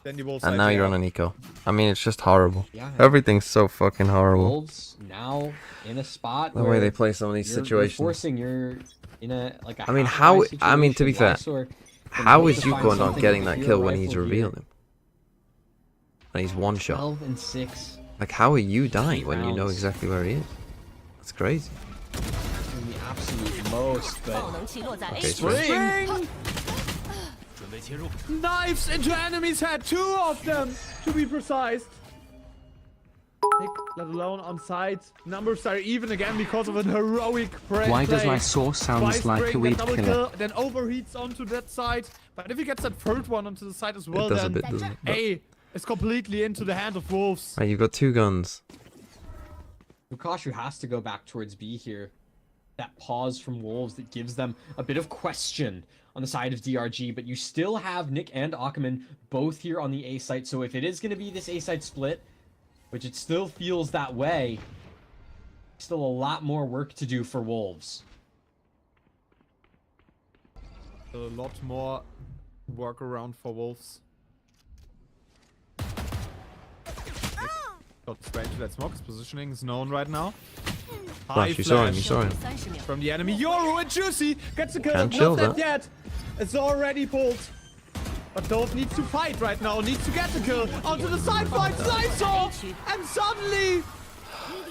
than the Wolves. And now you're on an eco. I mean, it's just horrible. Yeah. Everything's so fucking horrible. Wolves now in a spot The where way they play some of these you're situations. forcing, you're in a like a I mean, half-high how? I mean, to be fair, situation. Lysaur how can is you find going on something getting with that your kill when he's rifle revealed here. him? And he's one shot. 12 and 6. Like, how are you dying 8 when you know rounds. exactly where he is? That's crazy. Doing the absolute most, but 爆能器落在 A Okay, 区。 swing. Knives into enemies' head, 2 of them to be precise. Nick, let alone on side. Numbers are even again because of an heroic play. Why does Lysaur sounds Twice like a bring weed that double killer? kill, then overheats onto that side. But if he gets that third one onto the side as well, It does a then bit, doesn't it? But- A is completely into the hand of Wolves. Right, you've got 2 guns. Bukashu has to go back towards B here. That pause from Wolves that gives them a bit of question on the side of DRG, but you still have Nick and Akaman both here on the A site, so if it is going to be this A site split, which it still feels that way, still a lot more work to do for Wolves. A lot more work around for Wolves. Got straight to that smoke. His positioning is known right now. High Flash, you saw him, flash you saw him. 30秒。 from the enemy. Yoru and Juicy gets the kill. Can't Not chill dead that. yet. It's already pulled. But Dove needs to fight right now. Needs to get the kill. Onto the side fight. Lysaur! And suddenly,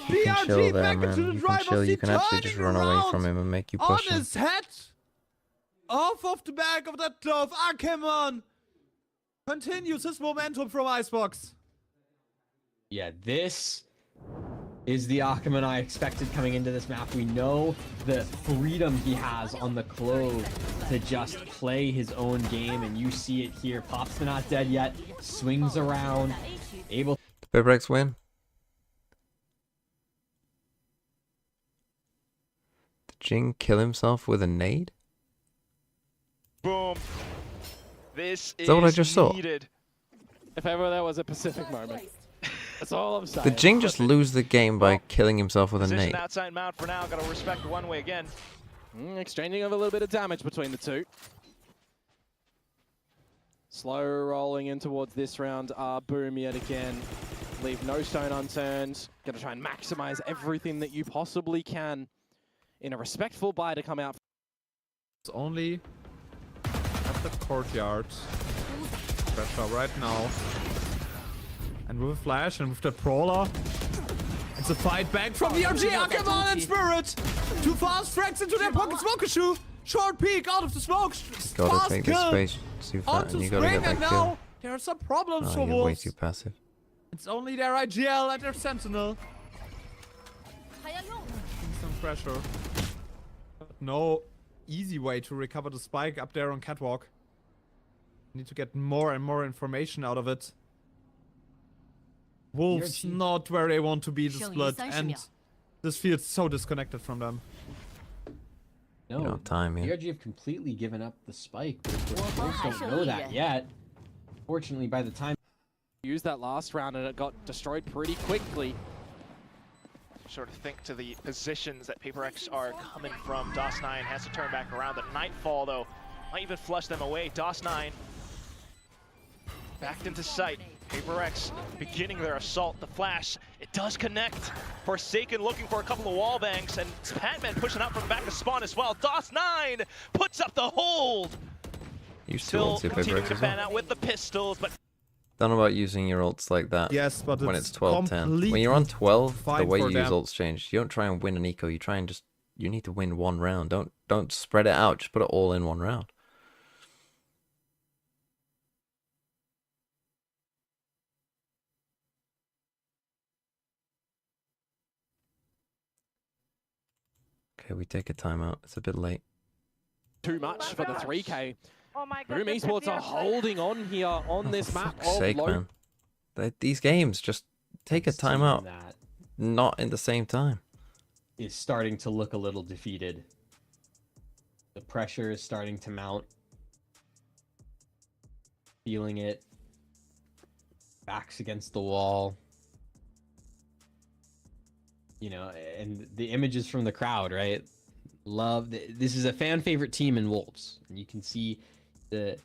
You can chill BRG there, back man. into the You can driver's chill. You seat, can actually just turning run away around from him and make you on push him. his head. Off of the back of that Dove. Ah, come on. continues his momentum from Icebox. Yeah, this is the Achaman I expected coming into this map. We know the freedom he has on the Clove to just play his own game, and you see it here. Pops the not dead yet, swings around, able. PRX win. Did Jing kill himself with a nade? Boom. This is that what I just saw? needed. If ever there was a Pacific moment. That's all I'm saying. Did Jing just lose the game by killing himself with a Position nade? outside mount for now. Got to respect the one way again. Exchanging of a little bit of damage between the two. Slow rolling in towards this round. Boom yet again. Leave no stone unturned. Gonna try and maximize everything that you possibly can in a respectful buy to come out. It's only at the courtyard. Pressure right now. And with a flash and with the brawler. It's a fight back from the RG. Ackerman and Spirit. Too fast, frags into their pocket. Smoker shoe. Short peek out of the smoke. Gotta Fast take kill. this space too far, Onto and you gotta Spring, get and that kill. now there are some problems Oh, for you're way Wolves. too passive. It's only their IGL and their Sentinel. Some pressure. But no easy way to recover the spike up there on Catwalk. Need to get more and more information out of it. Wolves not where they want to be the split, and this feels so disconnected from them. No, You don't time here. DRG have completely given up the spike, but of course Wolves don't know that yet. Fortunately, by the time Used that last round and it got destroyed pretty quickly. Sort of think to the positions that PRX are coming from. DOS9 has to turn back around. The Nightfall, though, might even flush them away. DOS9 backed into sight. PRX beginning their assault. The flash, it does connect. Forsaken looking for a couple of wall banks, and Patman pushing out from the back of spawn as well. DOS9 puts up the hold. You still Still ult your continuing PRX to as fan well. out with the pistols, but Don't know about using your ults like that. Yes, but when it's 12-10. When you're on 12, the way you use ults change. You don't try and win an eco. You try and just you need to win one round. Don't spread it out. Just put it all in one round. Okay, we take a timeout. It's a bit late. Too much for the 3K. Oh my Boom Esports are holding on here on this map. For fuck's sake, man. These games, just take a timeout. that Not in the same time. is starting to look a little defeated. The pressure is starting to mount. Feeling it. Backs against the wall. You know, and the images from the crowd, right? This is a fan favorite team in Wolves. And you can see the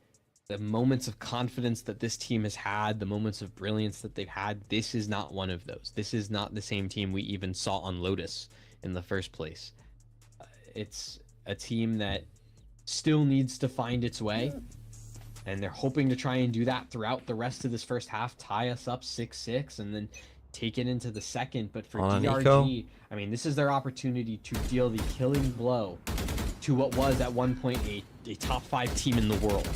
moments of confidence that this team has had, the moments of brilliance that they've had. This is not one of those. This is not the same team we even saw on Lotus in the first place. It's a team that still needs to find its way, and they're hoping to try and do that throughout the rest of this first half, tie us up 6-6, and then take it into the second. But for DRG, I mean, this is their opportunity to deal the killing blow to what was at one point a top 5 team in the world.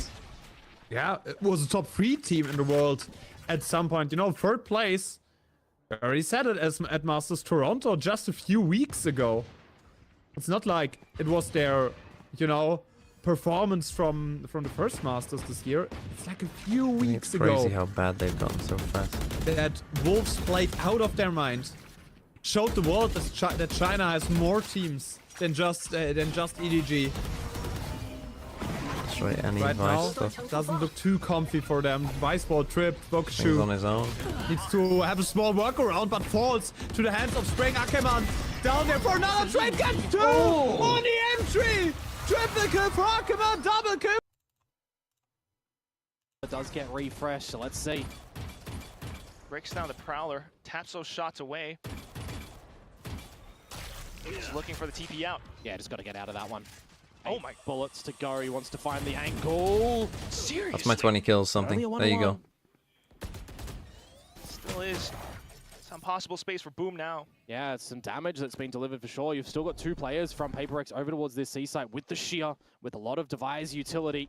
Yeah, it was a top 3 team in the world at some point. You know, third place. I already said it at Masters Toronto just a few weeks ago. It's not like it was their, you know, performance from the first Masters this year. It's like a few weeks ago. It's crazy how bad they've gotten so fast. That Wolves played out of their mind. Showed the world that China has more teams than just EDG. Destroy any Right now, Vice stuff. doesn't look too comfy for them. Vice ball tripped, He's Bokashu on his own. needs to have a small workaround, but falls to the hands of Spring Ackerman. Down there for another trade, gets 2 on the entry! Triple kill for Ackerman, double kill! It does get refreshed, so let's see. breaks down the Prowler, taps those shots away. He's looking for the TP out. Yeah, just got to get out of that one. Oh 8 my. bullets to go. He wants to find the angle. Seriously? That's my 20 kills something. Only a There you go. 1-1. Still is some possible space for Boom now. Yeah, it's some damage that's been delivered for sure. You've still got 2 players from PRX over towards this C site with the shear, with a lot of device utility.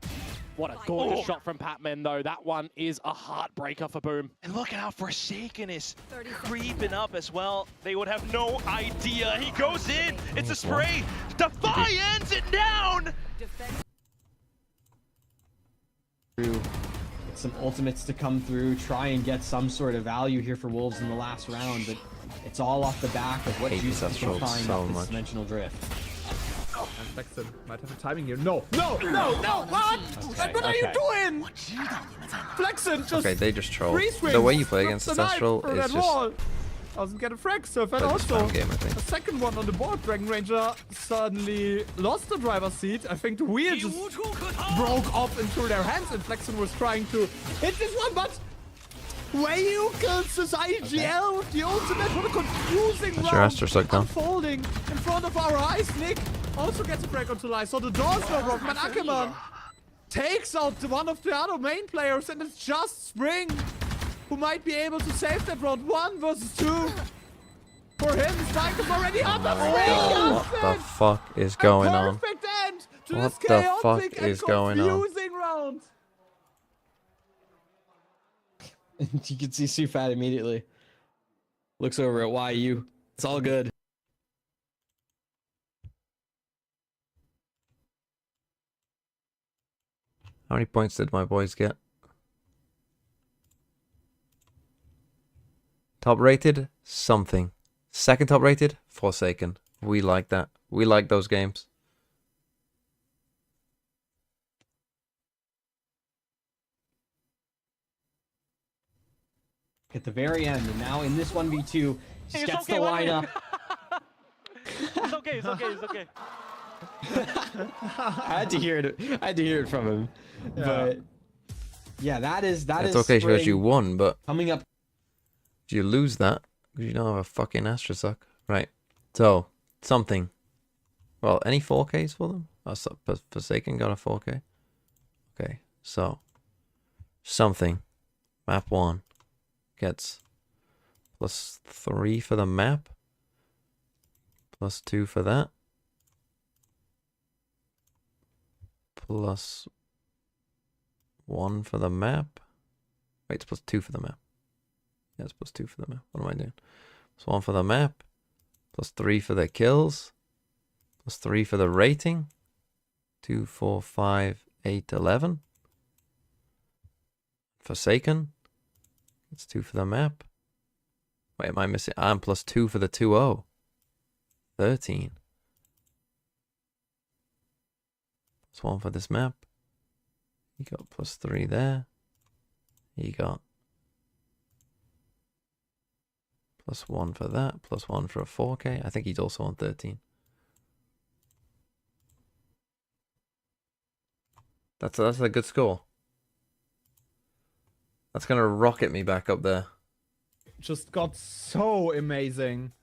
What a gorgeous shot from Patman, though. That one is a heartbreaker for Boom. And look at how Forsaken is creeping up as well. They would have no idea. He goes in. It's a spray. Defy ends it down. Get some ultimates to come through. Try and get some sort of value here for Wolves in the last round, but it's all off the back of what Juice can find off this dimensional drift. And Flexen might have a timing here. No! What? What are you doing? Flexen just... Okay, they just troll. free The way you play swings against the Ancestral knife is that just... wall. Doesn't get a frag surf, and Like also spam game, I think. a second one on the board. Dragon Ranger suddenly lost the driver's seat. I think the wheel just broke off into their hands, and Flexen was trying to hit this one, but Wayu kills this IGL with the ultimate. What a confusing That's your round Astro Suck down. unfolding in front of our eyes. Nick also gets a break onto life, so the door's not broken, but Ackerman takes out one of the other main players, and it's just Spring who might be able to save that round. 1 versus 2. For him, Spike is already up. What the fuck is going on? Perfect end to What this the chaotic fuck and is going on? confusing round. You can see Sufat immediately. Looks over at YU. It's all good. How many points did my boys get? Top rated? Something. Second top rated? Forsaken. We like that. We like those games. At the very end, and now in this 1v2, just gets the lineup. It's okay, it's okay, it's okay. I had to hear it from him. Yeah. But yeah, that is It's okay because you Spring won, but coming up. if you lose that, you don't have a fucking Astro Suck. Right. So, something. Well, any 4Ks for them? Oh, so Forsaken got a 4K. Okay, so something. Map 1 gets +3 for the map. +2 for that. +1 for the map. Wait, it's +2 for the map. Yeah, it's +2 for the map. What am I doing? +1 for the map. +3 for the kills. +3 for the rating. 2, 4, 5, 8, 11. Forsaken. It's 2 for the map. Wait, am I missing? I'm +2 for the 2-0. 13. +1 for this map. You got +3 there. You got +1 for that. +1 for a 4K. I think he's also on 13. That's a good score. That's gonna rocket me back up there. Just got so amazing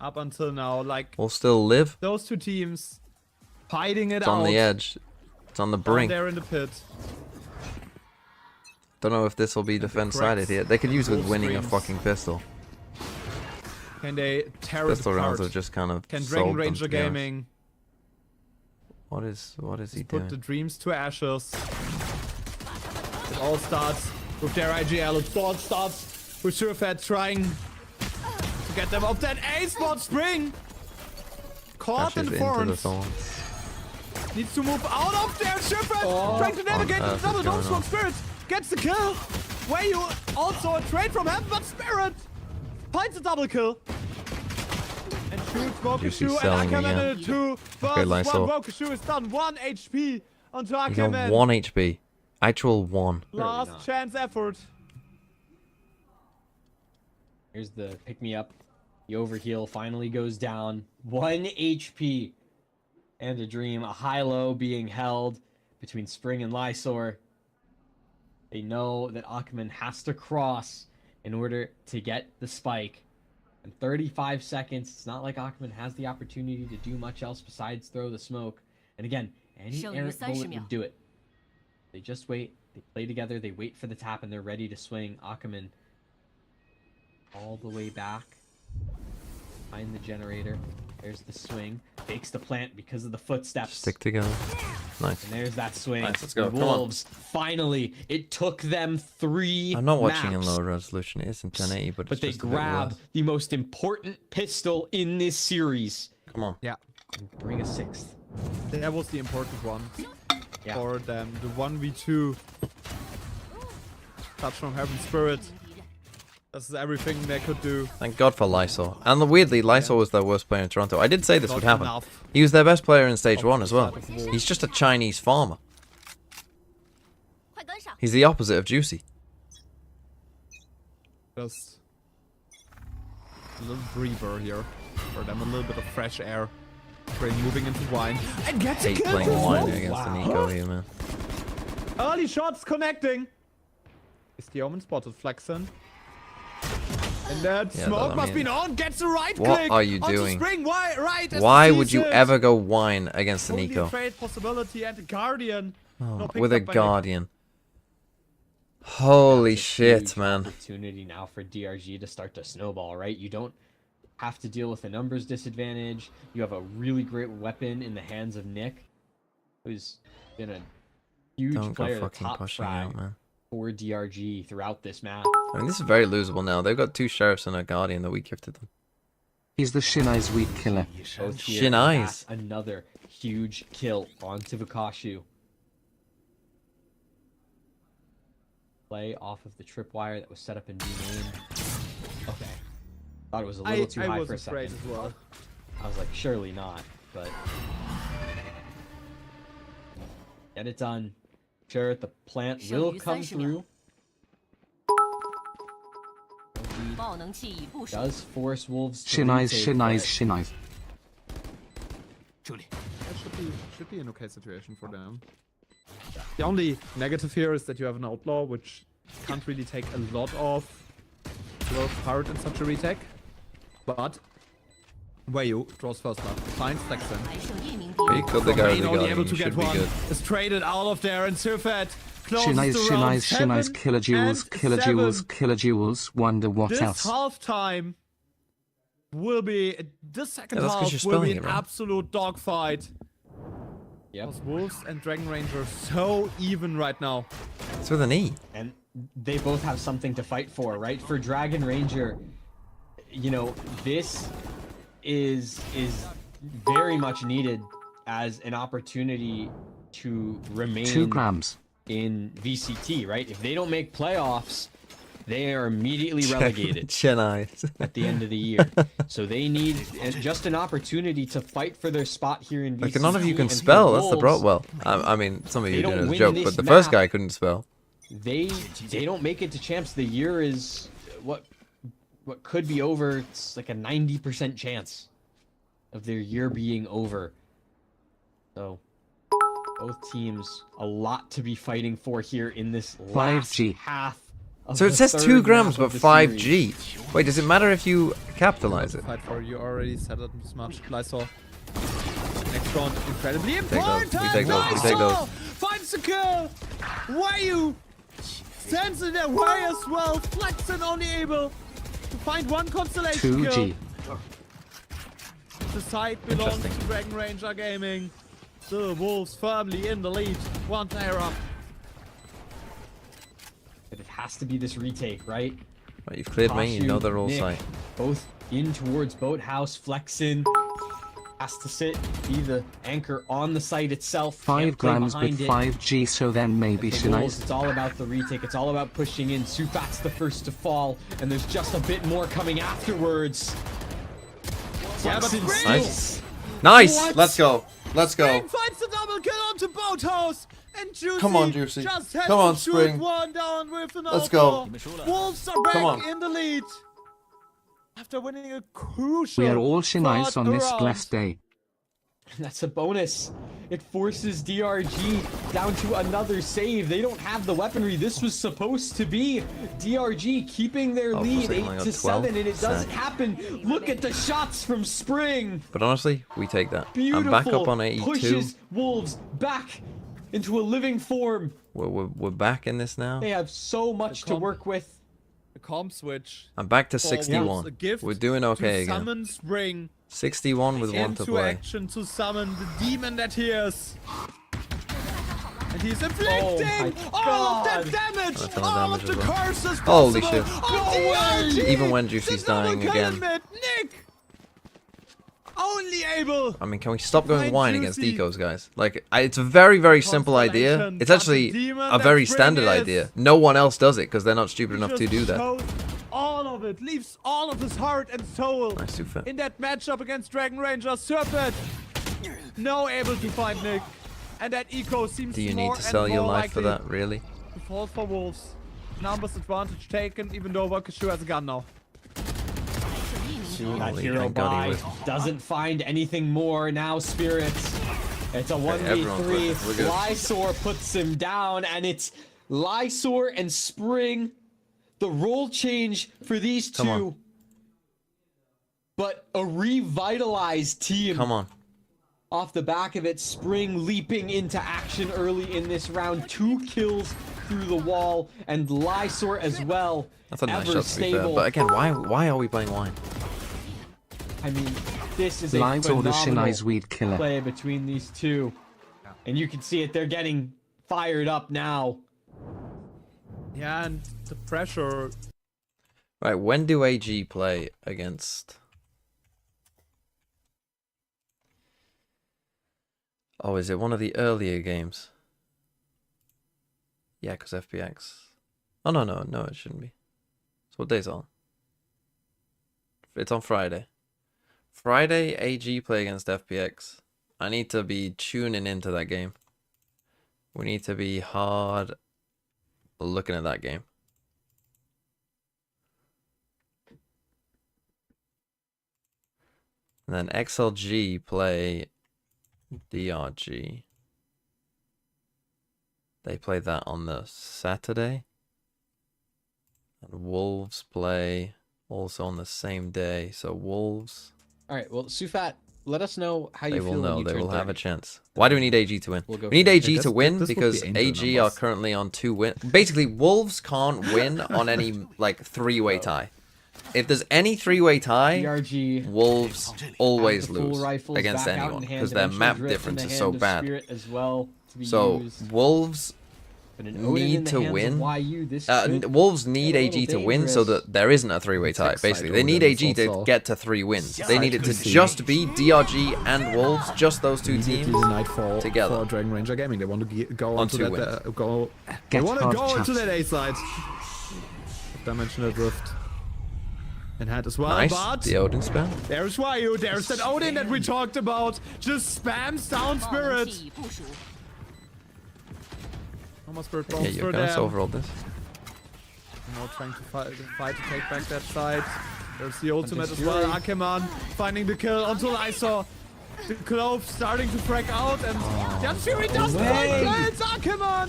up until now. Like, We'll still live. those two teams fighting it It's out. on the edge. It's on the Down brink. there in the pit. Don't know if this will be defense-sided here. They could use with winning a fucking pistol. Can they tear it Pistol rounds apart? have just kind of Can sold Dragon them, Ranger to be honest. Gaming What is he put doing? the dreams to ashes? It all starts with their IGL. It all starts with Surefat trying to get them off that A-spot. Spring caught in Crashes the into the thorns. thorns. Needs to move out of there. Surefat trying to navigate the earth is double. Don't going smoke. on? Spirit gets the kill. Wayu also a trade from heaven, but Spirit finds a double kill. And shoots Juicy Wokashu and selling Ackerman again. in 2 Okay, versus 1. Lysol. Wokashu is done. 1 HP onto He got Ackerman. 1 HP. Actual 1. Last chance effort. Here's the pick me up. The overheal finally goes down. 1 HP. And a dream. A high-low being held between Spring and Lysor. They know that Ackerman has to cross in order to get the spike. In 35 seconds, it's not like Ackerman has the opportunity to do much else besides throw the smoke. And again, any errant bullet would do it. They just wait. They play together. They wait for the tap, and they're ready to swing. Ackerman all the way back. Find the generator. There's the swing. Fakes the plant because of the footsteps. Stick together. Nice. And there's that swing. Nice, let's go. The Come on. Wolves, finally, it took them 3 I'm not watching in maps, low resolution. It isn't 1080, but it's they just a bit grab worse. the most important pistol in this series Come on. Yeah. and bring a 6th. That was the important one Yeah. for them. The 1v2. Touch from Heaven Spirit. This is everything they could do. Thank God for Lysol. And weirdly, Lysol was their worst player in Toronto. I did say this Not would happen. enough. He was their best player in stage 1 as well. Opposite side of the wall. He's just a Chinese farmer. He's the opposite of Juicy. Just a little breather here for them, a little bit of fresh air. Spring moving into wine and gets a Hate kill. playing wine against Wow. the Nico here, man. Early shots connecting. Is the Omen spotted flexing? And that Yeah, smoke I must be mean- on. Gets the right What click. are you onto doing? Spring. Why? Right. as Why he would you sees it. ever go wine against the Only Nico? a trade possibility and a Guardian. Oh, Not picked with a up by Nick. Guardian. Holy That's a shit, huge man. Opportunity now for DRG to start to snowball, right? You don't have to deal with a numbers disadvantage. You have a really great weapon in the hands of Nick, who's been a huge Don't go player, the fucking top pushing frag out, man. for DRG throughout this map. I mean, this is very losable now. They've got 2 sheriffs and a Guardian that we gifted them. He's the Shin Eyes weed killer. Both here, Shin and eyes. that's another huge kill onto Vikashu. Play off of the tripwire that was set up in B main. Okay. Thought it was a little too high was for a afraid second. as well. I was like, surely not, but get it done. Sure, the plant will come through. Does force Wolves to Shin Eyes, retake, Shin Eyes, but Shin Eyes. That should be an okay situation for them. The only negative here is that you have an outlaw, which can't really take a lot of work part in such a retake. But Wayu draws first blood, finds Flexen. He killed the guy with the Only able Guardian. to He get should be one. good. Is traded out of there, and Sirfet closes Shin Eyes, to Shin round Eyes, Shin Eyes, 7 kilojoules, and kilojoules, 7. kilojoules. Wonder what This else. halftime will be this second Yeah, that's 'cause half you're will be spelling an it wrong. absolute dogfight. Yep. Because Wolves and Dragon Ranger are so even right now. It's with an E. And they both have something to fight for, right? For Dragon Ranger, you know, this is very much needed as an opportunity to remain 2 grams. in VCT, right? If they don't make playoffs, they are immediately relegated Chin eyes. at the end of the year. So they need just an opportunity to fight for their spot here in VCT. Like, none of you can and for spell. That's the Wolves, problem. Well, I mean, some of They you don't doing it as a win joke, this but the first map. guy couldn't spell. They don't make it to champs. The year is what could be over. It's like a 90% chance of their year being over. So both teams a lot to be fighting for here in this last 5G. half. Of So it the says third 2 grams, map but of the 5G. series. Wait, does it matter if you capitalize it? Fight for you already said it as much. Lysol. Next round, incredibly those, important. we take those, we take Lysol those. finds the kill. Wayu stands in their way as well. Flexen only able to find one constellation 2G. kill. The side belongs to Interesting. Dragon Ranger Gaming. The Wolves firmly in the lead. One player up. But it has to be this retake, right? Right, you've cleared me, you know they're all Nick, sight. both in towards Boathouse. Flexen has to sit, be the anchor on the site itself. 5 can't play grams, but behind it. 5G, so then maybe The Shin Wolves, Eyes. it's all about the retake. It's all about pushing in. Sufat's the first to fall, and there's just a bit more coming afterwards. Yeah, but Flexen Spring- still- Nice! What? Let's go. Let's go. Spring finds the double kill onto Boathouse. And Juicy Come on, Juicy. just has Come on, to shoot Spring. one down with an Let's go. outlaw. Wolves are back Come on. in the lead. After winning a crucial We are all Shin Eyes third on this round. blessed day. That's a bonus. It forces DRG down to another save. They don't have the weaponry. This was supposed to be DRG keeping their Oh, lead was it 8 only to on 12? 7, and it doesn't Sad. happen. Look at the shots from Spring. But honestly, we take that. Beautiful. I'm back up on 82. Pushes Wolves back into a living form. We're back in this now. They have so much to comp- work with. The comp switch. I'm back to for Wolves, 61. a gift We're doing okay to again. summon Spring 61 with 1 to into play. action to summon the demon that he is. And he's inflicting all of that damage, That's a ton of all of damage the as well. curses Holy possible shit. on DRG. Even when Juicy's The double dying kill again. in mid. Nick! Only able. I mean, can we stop going Find wine against Juicy. decos, guys? Like, it's a very, very simple idea. Constellation, It's but actually the demon a that very Spring standard is. idea. No one else does it because they're not stupid enough to Just do that. shows all of it, leaves all of his heart and soul Nice, too fit. in that matchup against Dragon Ranger. Serpent, no able to find Nick. And that eco seems Do you need more to and sell your more life for likely that, really? to fall for Wolves. Numbers advantage taken, even though Wakashu has a gun now. That Holy, hero thank God he buy was- doesn't find anything more now, Spirits. It's a everyone's 1v3. looking. We're good. Lysor puts him down, and it's Lysor and Spring. The role change for these Come on. two. But a revitalized team. Come on. Off the back of it, Spring leaping into action early in this round. 2 kills through the wall, and Lysor as well. That's a nice Ever shot, to be fair. stable. But again, why are we playing wine? I mean, this is a Lysor the phenomenal Shinai's weed killer. play between these two. And you can see it, they're getting fired up now. Yeah, and the pressure. Right, when do AG play against... Oh, is it one of the earlier games? Yeah, because FPX. Oh, no, it shouldn't be. So what day's it on? It's on Friday. Friday, AG play against FPX. I need to be tuning into that game. We need to be hard looking at that game. And then XLG play DRG. They play that on the Saturday. And Wolves play also on the same day. So Wolves, All right, well, Sufat, let us know how they you will feel when know. you They turn will have a 30. chance. Why do we need AG to win? We'll go We need from AG there. to win This would be because angel AG are numbers. currently on 2 wins. Basically, Wolves can't win on any like 3-way tie. If there's any 3-way tie, DRG Wolves always has the full lose rifles against back out in anyone hand, because their eventually map Drift in difference the is hand so of bad. Spirit as well to be So used. Wolves But an Odin in need the to hands of win. YU, this could Wolves need get a AG to little win so dangerous. that there isn't a 3-way tie. Tech side Basically, they need Odin is AG to also- get to 3 wins. They need it to see. just be DRG and Wolves, just those two Immediately teams. the nightfall together. for Dragon Ranger Gaming. They want to go On onto 2 that. wins. They Get want to hard go into chaps. that A side. Dimensional drift. And had as well, Nice, but the Odin spam. there's Ryu, there's that Odin that we talked about. Just spams down Spirit. Almost Spirit bombs Yeah, you're for gonna them. overall this. Now trying to fight to take back that side. There's the ultimate as Fury. well. Akeman finding the kill onto Lysor. The Clove starting to break out, and Jan Fury doesn't quite play. It's Akeman.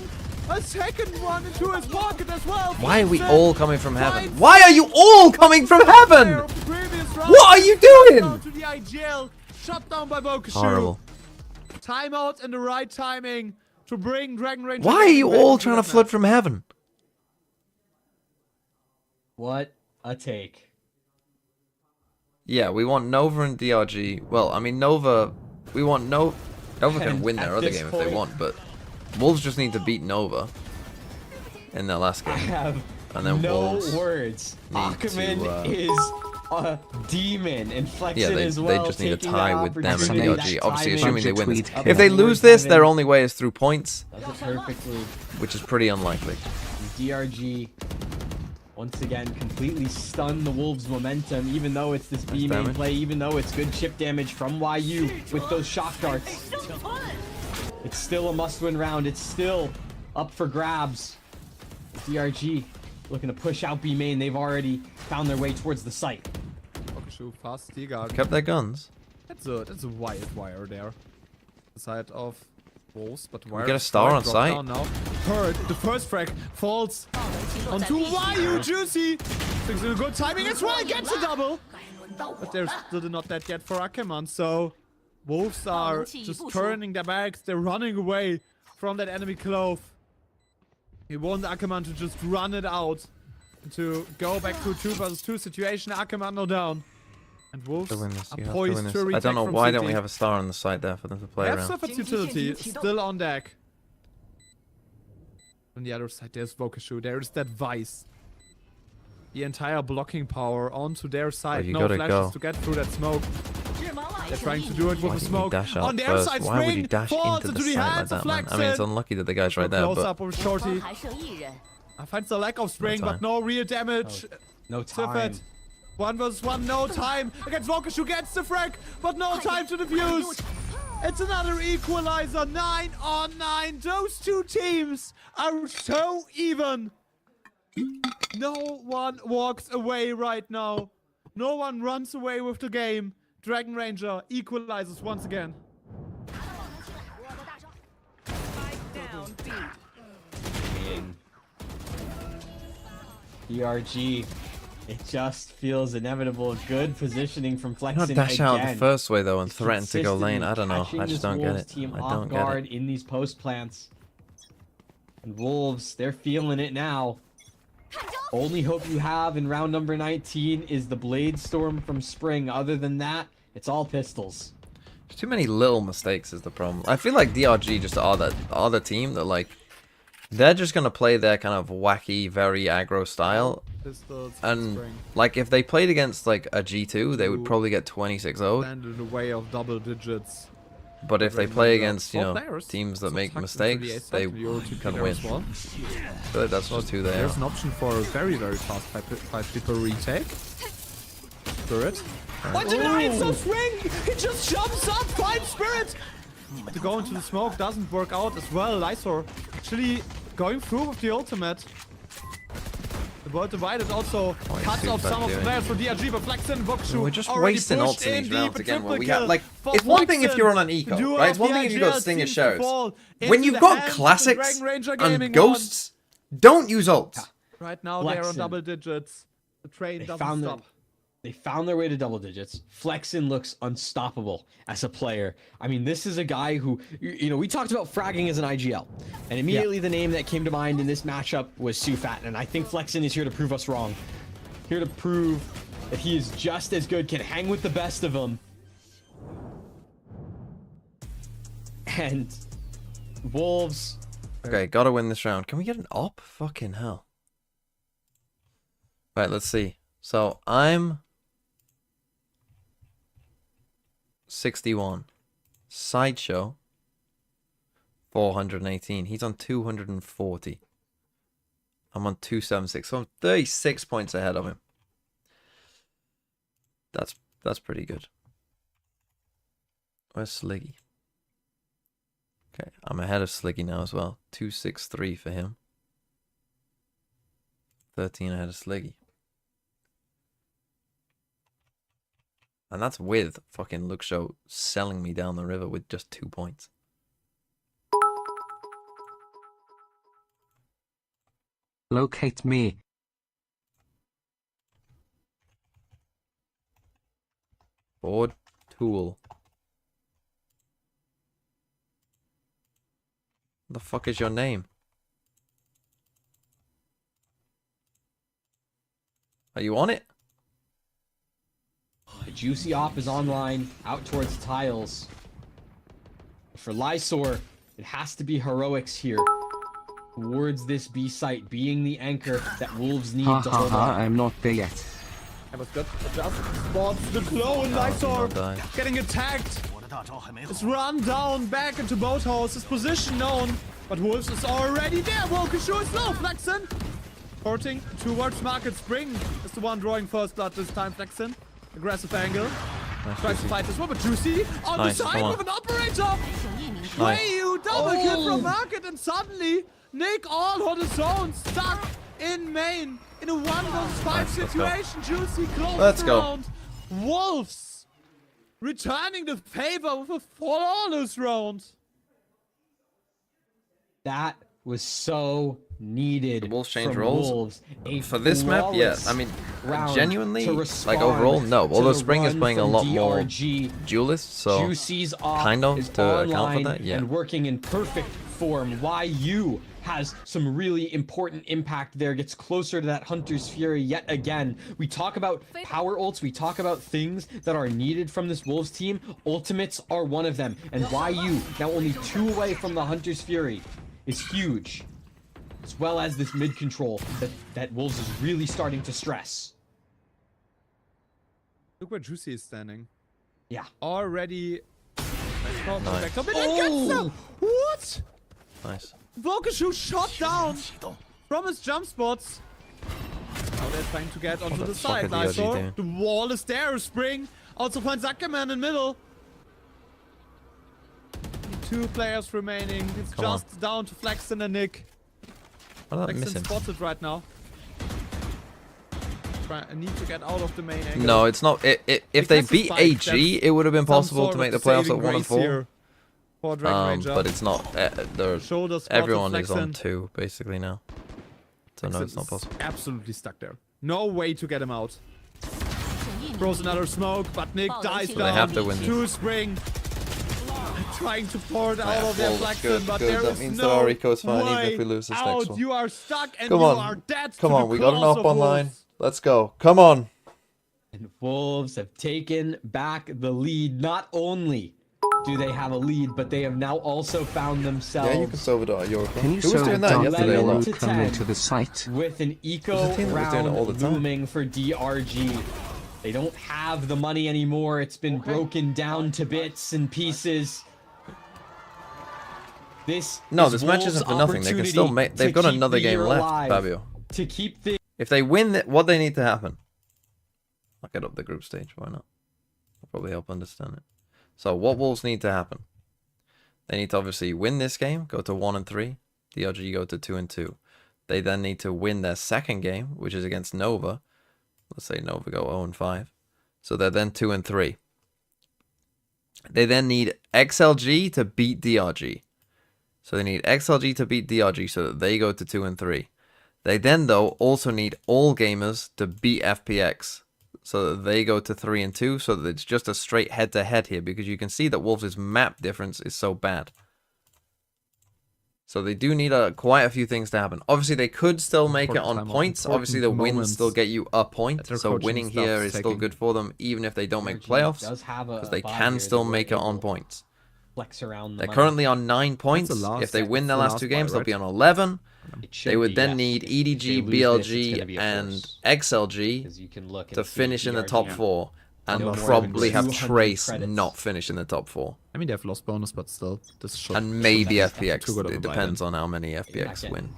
A second one into his pocket as well. Why are we Finds it. all coming from heaven? Finds Why are you all coming from heaven? What are you doing? To the IGL, shut down by Bokushu. Horrible. Timeout and the right timing to bring Dragon Ranger. Why are you back all into trying to that flood match. from heaven? What a take. Yeah, we want Nova and DRG. Well, I mean, Nova... We want Nova can And win their at other this game if they point- want, but Wolves just need to beat Nova in their last I game. have And then no Wolves words. need Ackerman to, is a demon, and Flexen Yeah, as well. they just need a taking tie that with them and opportunity, DRG. that Obviously, timing. assuming they win this. Tweet. If they lose this, their only way is through points, Does it perfectly. which is pretty unlikely. DRG once again completely stunned the Wolves' momentum, even though it's this B main damage. play, even though it's good chip damage from YU with those shock darts. It's still a must-win round. It's still up for grabs. DRG looking to push out B main. They've already found their way towards the site. Bokushu fast Stiga. Kept their guns. That's a wide wire there. The side of Wolves, but wire get a star on drop site? down now. Hurt. The first frag falls onto Ryu. Juicy. Thinks it's a good timing as well. Gets a double. But there's still not that yet for Akeman. So Wolves are just turning their backs. They're running away from that enemy Clove. He want Akeman to just run it out. To go back to a 2 versus 2 situation. Akeman no down. And Wolves To win this, are you have to poised win this. to I retake don't know from why City. don't we have a star on the side there for them to play They have around. Suffered utility still on deck. On the other side, there's Vokashu. There is that Vice. The entire blocking power onto their side. you No gotta flashes go. to get through that smoke. They're trying to do it with Why a did you smoke. dash out On their first? side, Why would you Spring dash falls into into the the side like hands of that, man? I mean, it's Flexen. unlucky that the guy's right there, Close but up with Shorty. 还剩一人。 I find the lack of Spring, No but no real damage. No Tiffet. time. 1 vs 1, no time against Vokashu, gets the frag, but no time to defuse. It's another equalizer, 9 on 9. Those two teams are so even. No one walks away right now. No one runs away with the game. Dragon Ranger equalizes once again. PRG. It just feels inevitable. Good positioning from not Flexen dash out the again. first way though and He's threaten to go lane. I don't know. consistently I just catching don't get this it. Wolves team I off don't get guard it. in these post plants. And Wolves, they're feeling it now. Only hope you have in round number 19 is the Blade Storm from Spring. Other than that, it's all pistols. There's too many little mistakes is the problem. I feel like DRG just are the team that like they're just gonna play their kind of wacky, very aggro style. Pistols, And Spring. like if they played against like a G2, they would probably get 26-0'd. Stand in the way of double digits. But if they Dragon play Ranger. against, you Four know, players. teams that So make tucked into mistakes, the ace they side, the OTP can there win. as well. I feel like that's just who they are. There's an option for a very, very fast 5 people retake. Spirit. What did I so swing? He just jumps up, finds Spirit! To go into the smoke doesn't work out as well. Lysor actually going through with the ultimate. The world divided also What is cuts off Super some of the doing? players for DRG, but Flexen, Vokashu We're just already wasting pushed ults in these deep, rounds a again where triple we have kill like for it's one thing if Flexen. you're on an The eco, duo right? of It's one the thing if you've got IGL Stinger seems to shares. fall When into you've the got hands of the classics Dragon Ranger and Gaming ghosts, don't use ults. one. Right now they're on Flexen. double digits. The train doesn't stop. They found their way to double digits. Flexen looks unstoppable as a player. I mean, this is a guy who, you know, we talked about fragging as an IGL. And immediately the name that came to mind in this matchup was Sufat. And I think Flexen is here to prove us wrong. Here to prove that he is just as good, can hang with the best of them. And Wolves. Okay, gotta win this round. Can we get an op? Fucking hell. Right, let's see. So I'm 61. Sideshow 418. He's on 240. I'm on 276. So I'm 36 points ahead of him. That's pretty good. Where's Sliggy? Okay, I'm ahead of Sliggy now as well. 263 for him. 13 ahead of Sliggy. And that's with fucking Luxo selling me down the river with just 2 points. Locate me. Board tool. What the fuck is your name? Are you on it? The juicy op is online, out towards tiles. For Lysor, it has to be heroics here. Towards this B site being the anchor that Wolves need Ha to ha hold ha, on. I'm not there yet. I was just spots the clone. Lysor die. getting attacked. It's run down back into boathouse. His position known, but Wolves is already there. Vokashu is low. Flexen porting towards Market Spring is the one drawing first blood this time. Flexen aggressive angle. Tries to fight this one, but Juicy on Nice, the side come on. with an operator. Nice. Wayu double kill from Market, and suddenly Nick all on his own, stuck in main in a 1 vs 5 Nice, let's go. situation. Juicy close Let's the go. round. Wolves returning the favor with a flawless round. That was so needed. The Wolves change from roles? Wolves. A For this map, yeah. flawless I mean, round genuinely, to like respond overall, no. to Although the Spring is run playing a from lot more DRG. duelist, so Juicy's off kind of is to account for online that, yeah. and working in perfect form. Why you has some really important impact there, gets closer to that Hunter's Fury yet again. We talk about power ults, we talk about things that are needed from this Wolves team. Ultimates are one of them, and YU, now only 2 away from the Hunter's Fury, is huge. As well as this mid control that Wolves is really starting to stress. Look where Juicy is standing. Yeah. Already. Nice. Oh! What? Nice. Volkashu shot down from his jump spots. Now they're trying to get onto the fuck side. are the Lysor. doing? The wall is there. Spring. Also finds Zuckerman in middle. 2 players remaining. It's Come on. just down to Flexen and Nick. What did I miss Flexen him? spotted right now. I need to get out of the main angle. No, it's not. If they Decisive beat fight, AG, it would have been Some possible sort to make the of playoffs saving at 1 and grace 4. here for Dragon Ranger. But it's not. Shoulder spot Everyone of is on Flexen. 2 basically now. So no, it's not possible. Absolutely stuck there. No way to get him out. Throws another smoke, but Nick dies So down. they have to win this. To Spring. Trying to pour it out of their Well, Flexen, good, but good. there That is means that no our eco is fine, even way if we lose this next out. one. You are stuck and Come you on. are dead. Come to on, the we got an claws up of online. Wolves. Let's go. Come on. And Wolves have taken back the lead. Not only do they have a lead, but they have now also found themselves Yeah, you can serve it out. You're Can you Who was show doing the that dark yesterday a yellow lot? to coming 10. into the site? with an eco There's a team that was doing it all the round time. looming for DRG. They don't have the money anymore. It's been broken down to bits and pieces. This No, is this match Wolves' isn't for nothing. They can still opportunity make. They've to got keep another the game year left, alive, Fabio. to keep the If they win, what they need to happen? I'll get up the group stage. Why not? I'll probably help understand it. So what Wolves need to happen? They need to obviously win this game, go to 1 and 3. DRG go to 2 and 2. They then need to win their second game, which is against Nova. Let's say Nova go 0 and 5. So they're then 2 and 3. They then need XLG to beat DRG. So they need XLG to beat DRG so that they go to 2 and 3. They then, though, also need all gamers to beat FPX so that they go to 3 and 2, so that it's just a straight head-to-head here, because you can see that Wolves' map difference is so bad. So they do need quite a few things to happen. Obviously, they could still make it on points. Obviously, the wins still get you a point, so winning here is still good for them, even if they don't make playoffs, because they can still make it on points. flex around the They're money. currently on 9 points. If they win their last 2 games, they'll be on 11. It should They would be, then yes. need If EDG, they lose this, it's gonna BLG, be a and force. XLG 'Cause you can look and to see finish in the DRG top 4, and no more probably than have 200 Trace credits. not finish in the top 4. I mean, they have lost bonus, but still, this should. And maybe too FPX. good of a It buy-in. depends on how many You're FPX not win.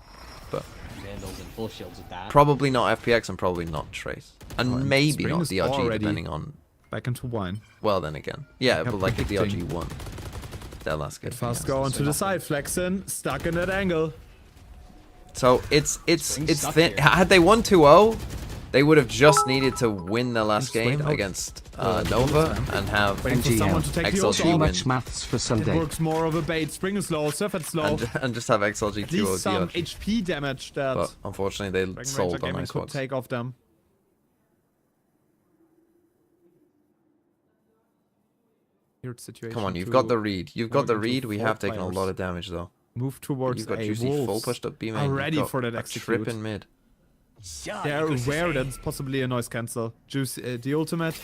Vandals and full shields with that. Probably not FPX and probably not Trace. And and maybe Spring not is DRG, already- depending on... Back into wine. Well, then again. Yeah, but like if predicting. DRG won. Their last game. Fast go onto the side, Flexen, stuck in that angle. So it's stuck thin. here. Had they won 2-0, they would have just needed to win the last Just wait game out. against Nova and have Waiting for someone to take the XLG ult Too win. off. much maths for It Sunday. works more of a bait. Spring is low, Surf slow. and just have XLG At 2-0 least some DRG. HP damage that But unfortunately, they Dragon sold Ranger on Gaming could Icebox. take off them. Weird situation. Come on, you've to got the read. You've got the going into read. We 4 have taken a players. lot of damage though. Move towards You've got A. Juicy full Wolves pushed up B are main. ready You've got for that a execute. trip in mid. They're aware that it's possibly a noise cancel. Juicy, the ultimate.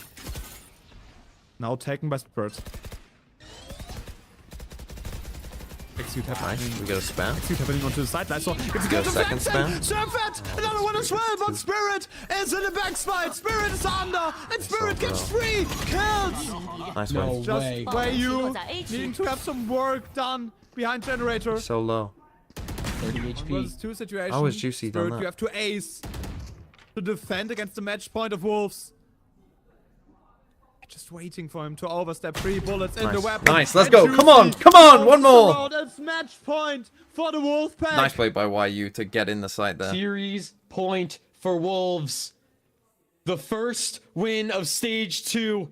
Now taken by Spirit. Execute happening. Nice. We got a spam. Execute happening onto the sideline. So it's got good a second spam. Surfet! Another one as well, but Spirit is in the backslide. Spirit is under, and Spirit gets 3 kills. Nice No win. Just way. where you needing to have some work done behind generator. So low. 30 HP. Was 2 situations. How is Juicy done Spirit, that? you have to ace to defend against the match point of Wolves. Just waiting for him to overstep 3 bullets in the weapon. Nice, let's And go. Juicy Come on, come on, one more. around. It's match point for the Wolf pack. Nice play by YU to get in the site there. Series point for Wolves. The first win of stage 2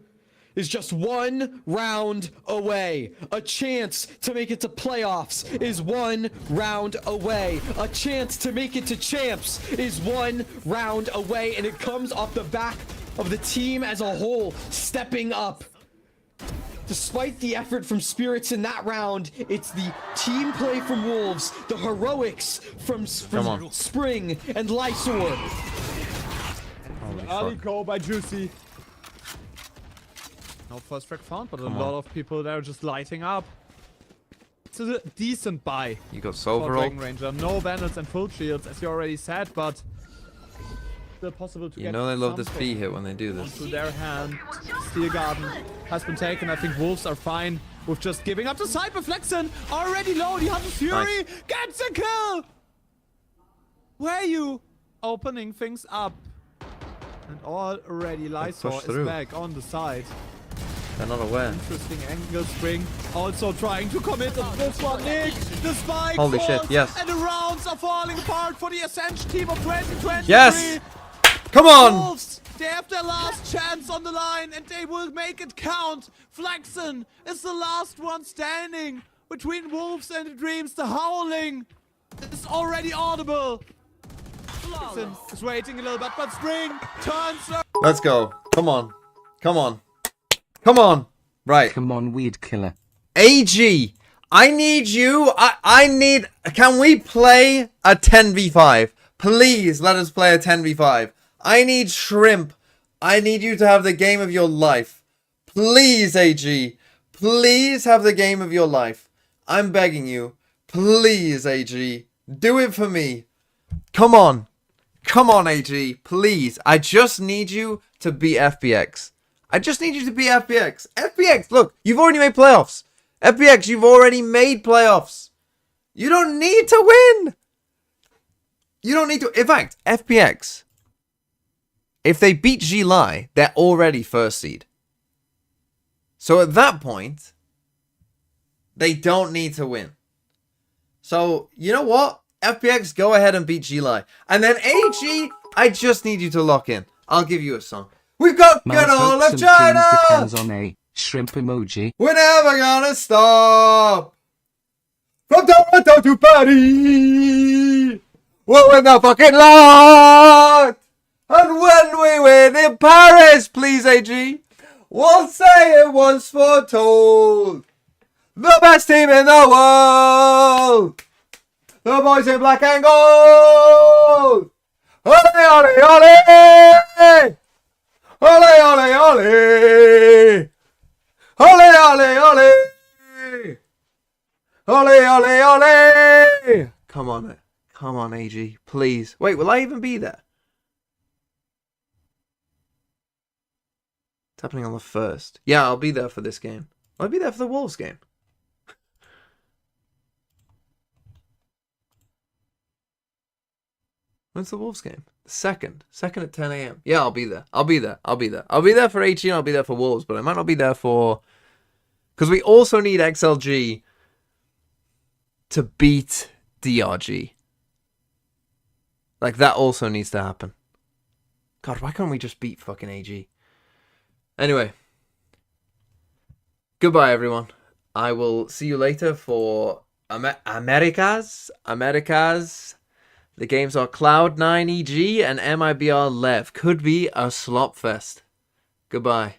is just 1 round away. A chance to make it to playoffs is 1 round away. A chance to make it to champs is 1 round away, and it comes off the back of the team as a whole stepping up to Despite the effort from Spirits in that round, it's the team play from Wolves, the heroics from Spring and Lysor. Early go by Juicy. No first track found, but a lot of people there just lighting up. It's a decent buy. You got For Solver Dragon Ranger. No vandals and full shields, as you already said, but still possible to You get know they love this something B hit when they do this. to their hand. Steel Garden has been taken. I think Wolves are fine with just giving up the side. But Flexen already low. The Hunter's Fury gets a kill. Where are you opening things up? And already Lysor is through. back on the side. They're not aware. Interesting angle. Spring also trying to commit on this one. Nick, the spike Holy shit, falls, yes. and the rounds are falling apart for the Ascension team of 2023. Yes! Come on! Wolves, they have their last chance on the line and they will make it count. Flexen is the last one standing between Wolves and the Dreams. The howling is already audible. Flexen is waiting a little bit, but Spring turns. Let's go. Come on. Come on. Come on. Right. Come on, weed killer. AG, I need you. I need. Can we play a 10v5? Please let us play a 10v5. I need Shrimp. I need you to have the game of your life. Please, AG. Please have the game of your life. I'm begging you. Please, AG. Do it for me. Come on. Come on, AG. Please. I just need you to beat FPX. I just need you to beat FPX. FPX, look, you've already made playoffs. FPX, you've already made playoffs. You don't need to win. You don't need to. In fact, FPX, if they beat G-Lai, they're already first seed. So at that point, they don't need to win. So, you know what? FPX, go ahead and beat G-Lai. And then AG, I just need you to lock in. I'll give you a song. We've got good all of China! Depends on a shrimp emoji. We're never gonna stop! From Toronto to Paris! We'll win the fucking lot! And when we win in Paris, please AG, we'll say it was foretold! The best team in the world! The boys in black and gold! Ole, ole, ole! Ole, ole, ole! Ole, ole, ole! Ole, ole, ole! Come on, come on, AG, please. Wait, will I even be there? It's happening on the 1st. Yeah, I'll be there for this game. I'll be there for the Wolves game. When's the Wolves game? The 2nd. 2nd at 10 a.m. Yeah, I'll be there. I'll be there. I'll be there. I'll be there for HE and I'll be there for Wolves, but I might not be there for... Because we also need XLG to beat DRG. Like, that also needs to happen. God, why can't we just beat fucking AG? Anyway. Goodbye, everyone. I will see you later for Americas. The games are Cloud9 EG and MIBR Lev. Could be a slop fest. Goodbye.